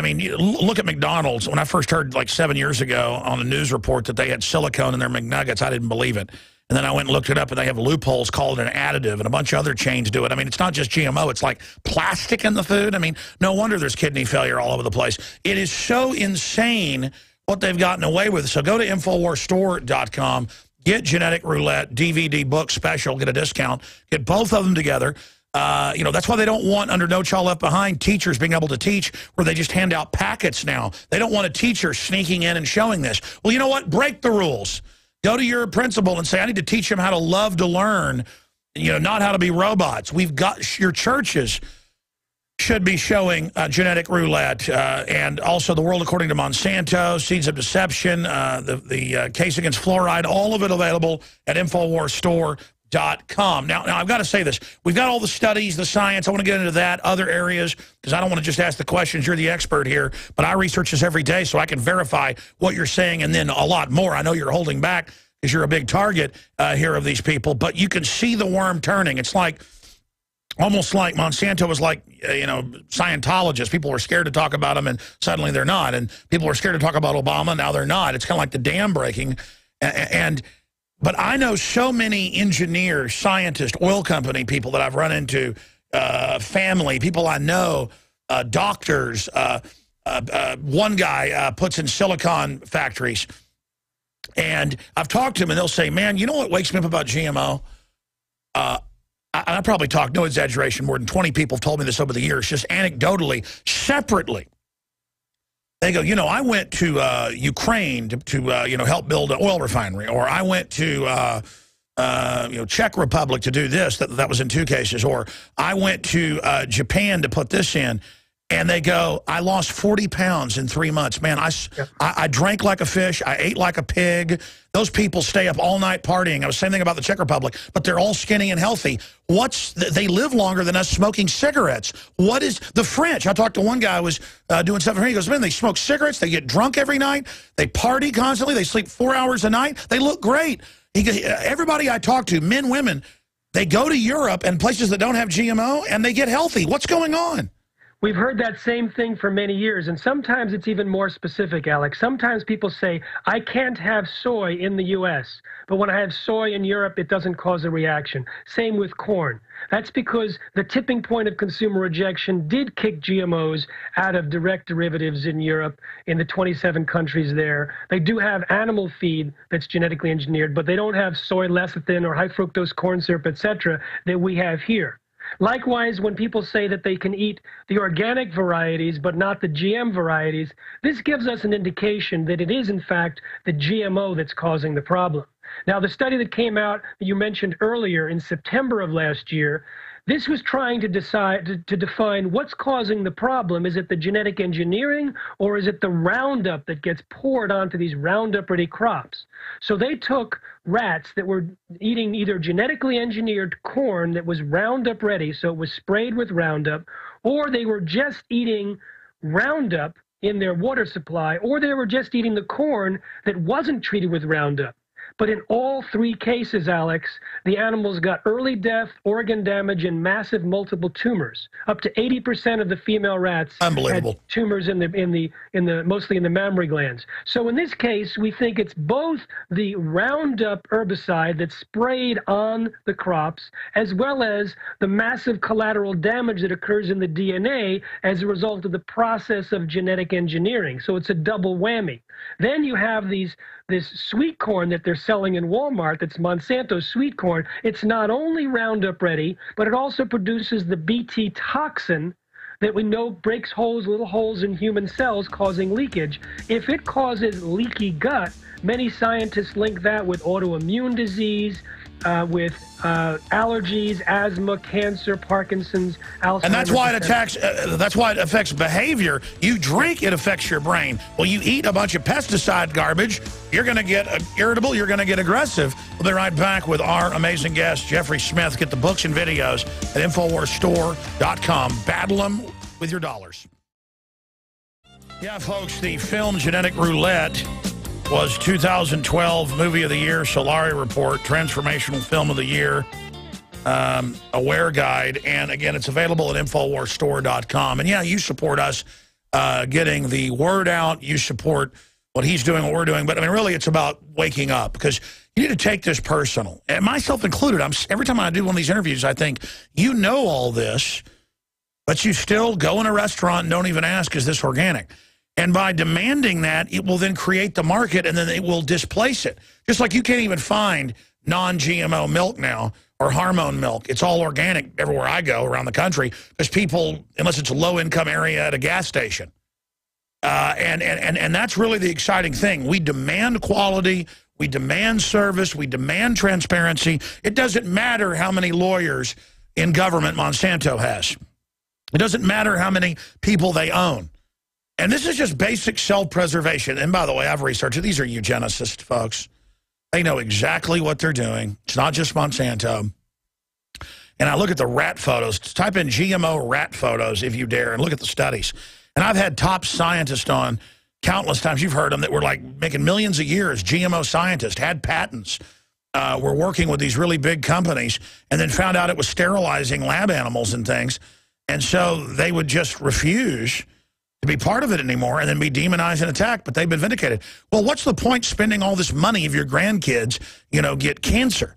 mean, look at McDonald's. When I first heard like 7 years ago on a news report that they had silicone in their McNuggets, I didn't believe it. And then I went and looked it up, and they have loopholes called an additive, and a bunch of other chains do it. I mean, it's not just GMO. It's like plastic in the food. I mean, no wonder there's kidney failure all over the place. It is so insane what they've gotten away with. So go to InfoWarsStore.com, get Genetic Roulette, DVD book special, get a discount, get both of them together. You know, that's why they don't want, under No Child Left Behind, teachers being able to teach where they just hand out packets now. They don't want a teacher sneaking in and showing this. Well, you know what? Break the rules. Go to your principal and say, I need to teach them how to love to learn, you know, not how to be robots. We've got, your churches should be showing Genetic Roulette and also The World According to Monsanto, Seeds of Deception, the case against fluoride, all of it available at InfoWarsStore.com. Now, I've got to say this. We've got all the studies, the science. I want to get into that, other areas, because I don't want to just ask the questions. You're the expert here, but I research this every day so I can verify what you're saying and then a lot more. I know you're holding back because you're a big target here of these people, but you can see the worm turning. It's like, almost like Monsanto was like, you know, Scientologists. People were scared to talk about them, and suddenly they're not. And people were scared to talk about Obama, now they're not. It's kind of like the dam breaking. But I know so many engineers, scientists, oil company people that I've run into, family, people I know, doctors. One guy puts in silicon factories. And I've talked to him, and they'll say, man, you know what wakes me up about GMO? I probably talked, no exaggeration, more than 20 people have told me this over the years, just anecdotally, separately. They go, you know, I went to Ukraine to you know, help build an oil refinery, or I went to you know, Czech Republic to do this. That was in 2 cases. Or I went to Japan to put this in. And they go, I lost 40 pounds in 3 months. Man, I drank like a fish. I ate like a pig. Those people stay up all night partying. I was saying thing about the Czech Republic, but they're all skinny and healthy. They live longer than us smoking cigarettes. What is the French? I talked to one guy who was doing stuff for me. He goes, man, they smoke cigarettes. They get drunk every night. They party constantly. They sleep 4 hours a night. They look great. Everybody I talk to, men, women, they go to Europe and places that don't have GMO, and they get healthy. What's going on? We've heard that same thing for many years, and sometimes it's even more specific, Alex. Sometimes people say, I can't have soy in the U.S., but when I have soy in Europe, it doesn't cause a reaction. Same with corn. That's because the tipping point of consumer rejection did kick GMOs out of direct derivatives in Europe, in the 27 countries there. They do have animal feed that's genetically engineered, but they don't have soy lecithin or high fructose corn syrup, etc., that we have here. Likewise, when people say that they can eat the organic varieties but not the GM varieties, this gives us an indication that it is, in fact, the GMO that's causing the problem. Now, the study that came out that you mentioned earlier in September of last year, this was trying to define what's causing the problem. Is it the genetic engineering, or is it the Roundup that gets poured onto these Roundup-ready crops? So they took rats that were eating either genetically engineered corn that was Roundup ready, so it was sprayed with Roundup, or they were just eating Roundup in their water supply, or they were just eating the corn that wasn't treated with Roundup. But in all three cases, Alex, the animals got early death, organ damage, and massive multiple tumors. Up to 80% of the female rats had tumors mostly in the mammary glands. So in this case, we think it's both the Roundup herbicide that's sprayed on the crops, as well as the massive collateral damage that occurs in the DNA as a result of the process of genetic engineering. So it's a double whammy. Then you have this sweet corn that they're selling in Walmart, that's Monsanto sweet corn. It's not only Roundup ready, but it also produces the Bt toxin that we know breaks little holes in human cells, causing leakage. If it causes leaky gut, many scientists link that with autoimmune disease, with allergies, asthma, cancer, Parkinson's, Alzheimer's. And that's why it attacks. That's why it affects behavior. You drink, it affects your brain. Well, you eat a bunch of pesticide garbage, you're going to get irritable. You're going to get aggressive. We'll be right back with our amazing guest, Jeffrey Smith. Get the books and videos at InfoWarsStore.com. Battle them with your dollars. Yeah, folks, the film Genetic Roulette was 2012 Movie of the Year, Solari Report, Transformational Film of the Year, Aware Guide. And again, it's available at InfoWarsStore.com. And yeah, you support us getting the word out. You support what he's doing, what we're doing. But I mean, really, it's about waking up, because you need to take this personal. And myself included, every time I do one of these interviews, I think, you know all this, but you still go in a restaurant and don't even ask, is this organic? And by demanding that, it will then create the market, and then it will displace it. Just like you can't even find non-GMO milk now, or hormone milk. It's all organic everywhere I go around the country, because people, unless it's a low-income area at a gas station. And that's really the exciting thing. We demand quality. We demand service. We demand transparency. It doesn't matter how many lawyers in government Monsanto has. It doesn't matter how many people they own. And this is just basic self-preservation. And by the way, I've researched it. These are eugenicists, folks. They know exactly what they're doing. It's not just Monsanto. And I look at the rat photos. Type in GMO rat photos if you dare, and look at the studies. And I've had top scientists on countless times. You've heard them, that were like making millions a year as GMO scientists, had patents, were working with these really big companies, and then found out it was sterilizing lab animals and things. And so they would just refuse to be part of it anymore, and then be demonized and attacked, but they've been vindicated. Well, what's the point spending all this money if your grandkids, get cancer?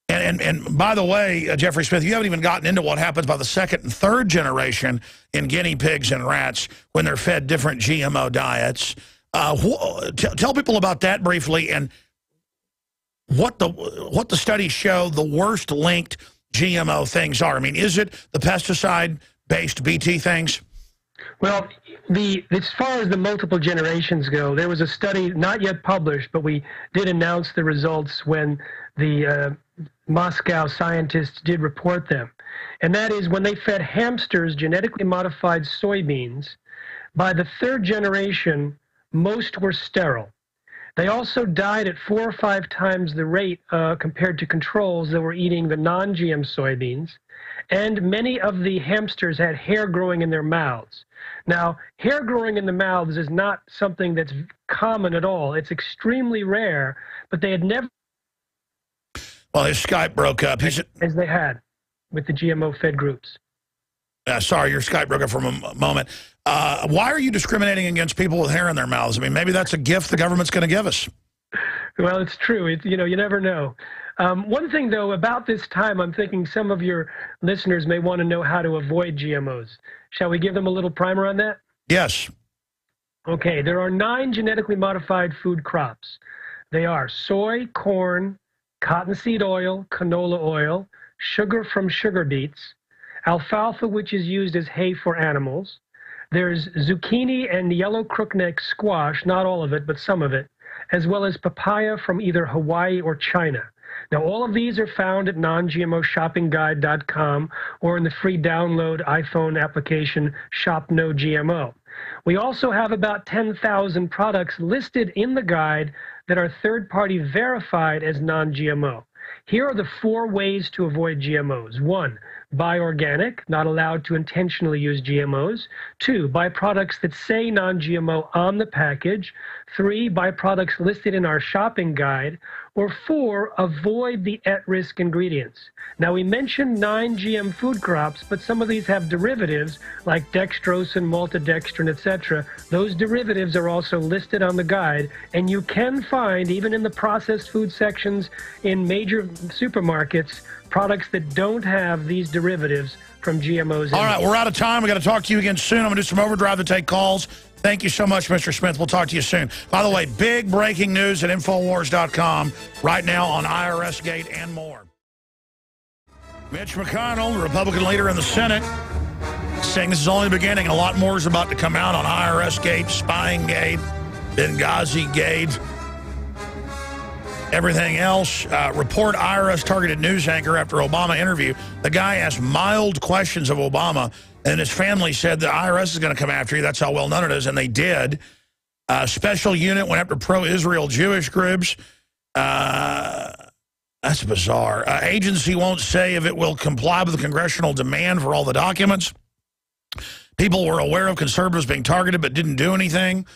And by the way, Jeffrey Smith, you haven't even gotten into what happens by the second and third generation in guinea pigs and rats when they're fed different GMO diets. Tell people about that briefly, and what the studies show the worst linked GMO things are. I mean, is it the pesticide-based BT things? Well, as far as the multiple generations go, there was a study not yet published, but we did announce the results when the Moscow scientists did report them. And that is when they fed hamsters genetically modified soybeans, by the third generation, most were sterile. They also died at 4 or 5 times the rate compared to controls that were eating the non-GM soybeans. And many of the hamsters had hair growing in their mouths. Now, hair growing in the mouths is not something that's common at all. It's extremely rare, but they had never... Well, his Skype broke up. As they had with the GMO-fed groups. Sorry, your Skype broke up for a moment. Why are you discriminating against people with hair in their mouths? I mean, maybe that's a gift the government's going to give us. Well, it's true. You never know. One thing, though, about this time, I'm thinking some of your listeners may want to know how to avoid GMOs. Shall we give them a little primer on that? Yes. Okay, there are 9 genetically modified food crops. They are soy, corn, cottonseed oil, canola oil, sugar from sugar beets, alfalfa, which is used as hay for animals. There's zucchini and yellow crookneck squash, not all of it, but some of it, as well as papaya from either Hawaii or China. Now, all of these are found at non-GMOshoppingguide.com or in the free download iPhone application Shop No GMO. We also have about 10,000 products listed in the guide that are third-party verified as non-GMO. Here are the 4 ways to avoid GMOs. 1, buy organic, not allowed to intentionally use GMOs. 2, buy products that say non-GMO on the package. 3, buy products listed in our shopping guide. Or 4, avoid the at-risk ingredients. Now, we mentioned 9 GM food crops, but some of these have derivatives like dextrose and maltodextrin, etc. Those derivatives are also listed on the guide, and you can find, even in the processed food sections in major supermarkets, products that don't have these derivatives from GMOs. All right, we're out of time. We got to talk to you again soon. I'm going to do some overdrive to take calls. Thank you so much, Mr. Smith. We'll talk to you soon. By the way, big breaking news at Infowars.com right now on IRS Gate and more. Mitch McConnell, the Republican leader in the Senate, saying this is only the beginning. A lot more is about to come out on IRS Gate, Spying Gate, Benghazi Gate, everything else. Report IRS targeted news anchor after Obama interview. The guy asked mild questions of Obama, and his family said the IRS is going to come after you. That's how well known it is, and they did. Special unit went after pro-Israel Jewish groups. That's bizarre. Agency won't say if it will comply with the congressional demand for all the documents. People were aware of conservatives being targeted but didn't do anything.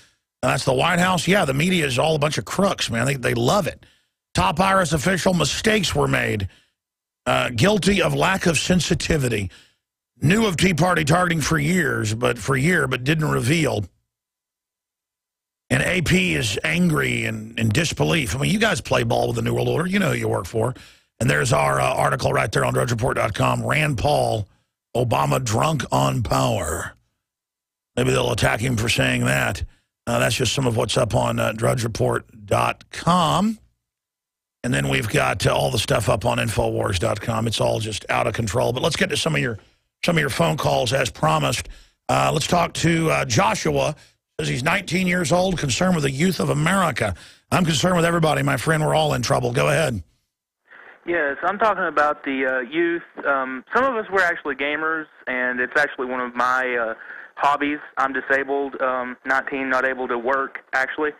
That's the White House. Yeah, the media is all a bunch of crooks, man. They love it. Top IRS official, mistakes were made. Guilty of lack of sensitivity. Knew of Tea Party targeting for years, but didn't reveal. And AP is angry and in disbelief. I mean, you guys play ball with the New World Order. You know who you work for. And there's our article right there on DrudgeReport.com. Rand Paul, Obama drunk on power. Maybe they'll attack him for saying that. That's just some of what's up on DrudgeReport.com. And then we've got all the stuff up on Infowars.com. It's all just out of control. But let's get to some of your phone calls as promised. Let's talk to Joshua. Says he's 19 years old, concerned with the youth of America. I'm concerned with everybody, my friend. We're all in trouble. Go ahead. Yes, I'm talking about the youth. Some of us were actually gamers, and it's actually one of my hobbies. I'm disabled, 19, not able to work, actually.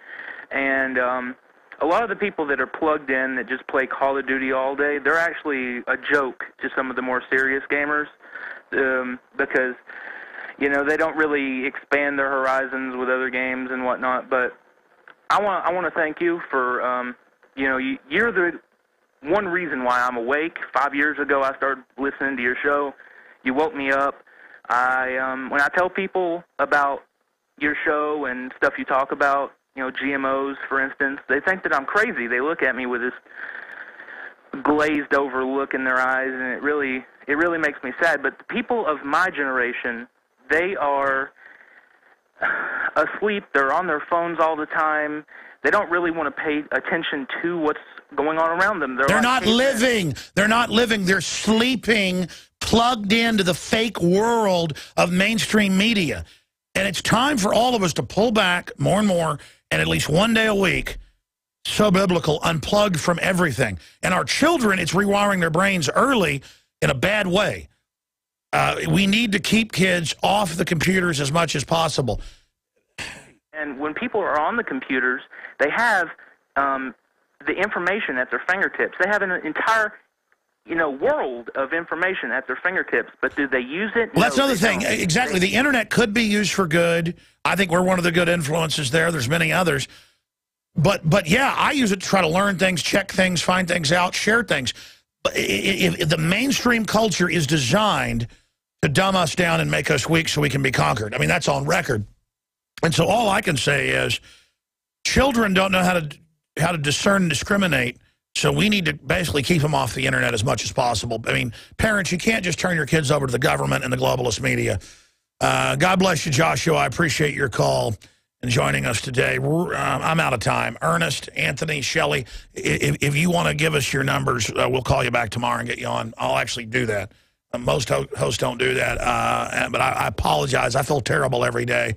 And a lot of the people that are plugged in that just play Call of Duty all day, they're actually a joke to some of the more serious gamers because, you know, they don't really expand their horizons with other games and whatnot. But I want to thank you for, you know, you're the one reason why I'm awake. 5 years ago, I started listening to your show. You woke me up. When I tell people about your show and stuff you talk about, you know, GMOs, for instance, they think that I'm crazy. They look at me with this glazed over look in their eyes, and it really makes me sad. But the people of my generation, they are asleep. They're on their phones all the time. They don't really want to pay attention to what's going on around them. They're not living. They're not living. They're sleeping, plugged into the fake world of mainstream media. And it's time for all of us to pull back more and more, and at least one day a week, so biblical, unplugged from everything. And our children, it's rewiring their brains early in a bad way. We need to keep kids off the computers as much as possible. And when people are on the computers, they have the information at their fingertips. They have an entire, you know, world of information at their fingertips. But do they use it? Well, that's another thing. Exactly. The internet could be used for good. I think we're one of the good influences there. There's many others. But yeah, I use it to try to learn things, check things, find things out, share things. But if the mainstream culture is designed to dumb us down and make us weak so we can be conquered. I mean, that's on record. And so all I can say is children don't know how to discern and discriminate, so we need to basically keep them off the internet as much as possible. I mean, parents, you can't just turn your kids over to the government and the globalist media. God bless you, Joshua. I appreciate your call and joining us today. I'm out of time. Ernest, Anthony, Shelley, if you want to give us your numbers, we'll call you back tomorrow and get you on. I'll actually do that. Most hosts don't do that, but I apologize. I feel terrible every day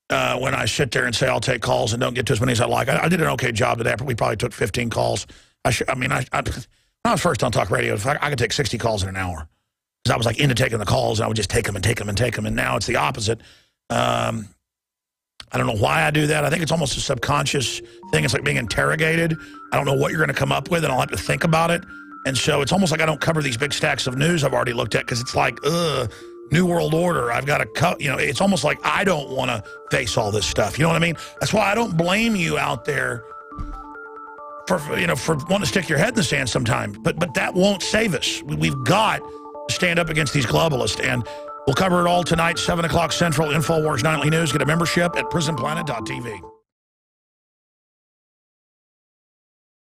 when I sit there and say I'll take calls and don't get to as many as I like. I did an okay job today. We probably took 15 calls. When I was first on talk radio, I could take 60 calls in an hour. Because I was like into taking the calls, and I would just take them and take them and take them. And now it's the opposite. I don't know why I do that. I think it's almost a subconscious thing. It's like being interrogated. I don't know what you're going to come up with, and I'll have to think about it. And so it's almost like I don't cover these big stacks of news I've already looked at because it's like, New World Order. I've got to cut. It's almost like I don't want to face all this stuff. You know what I mean? That's why I don't blame you out there for wanting to stick your head in the sand sometimes. But that won't save us. We've got to stand up against these globalists. And we'll cover it all tonight, 7 o'clock Central, Infowars Nightly News. Get a membership at prisonplanet.tv.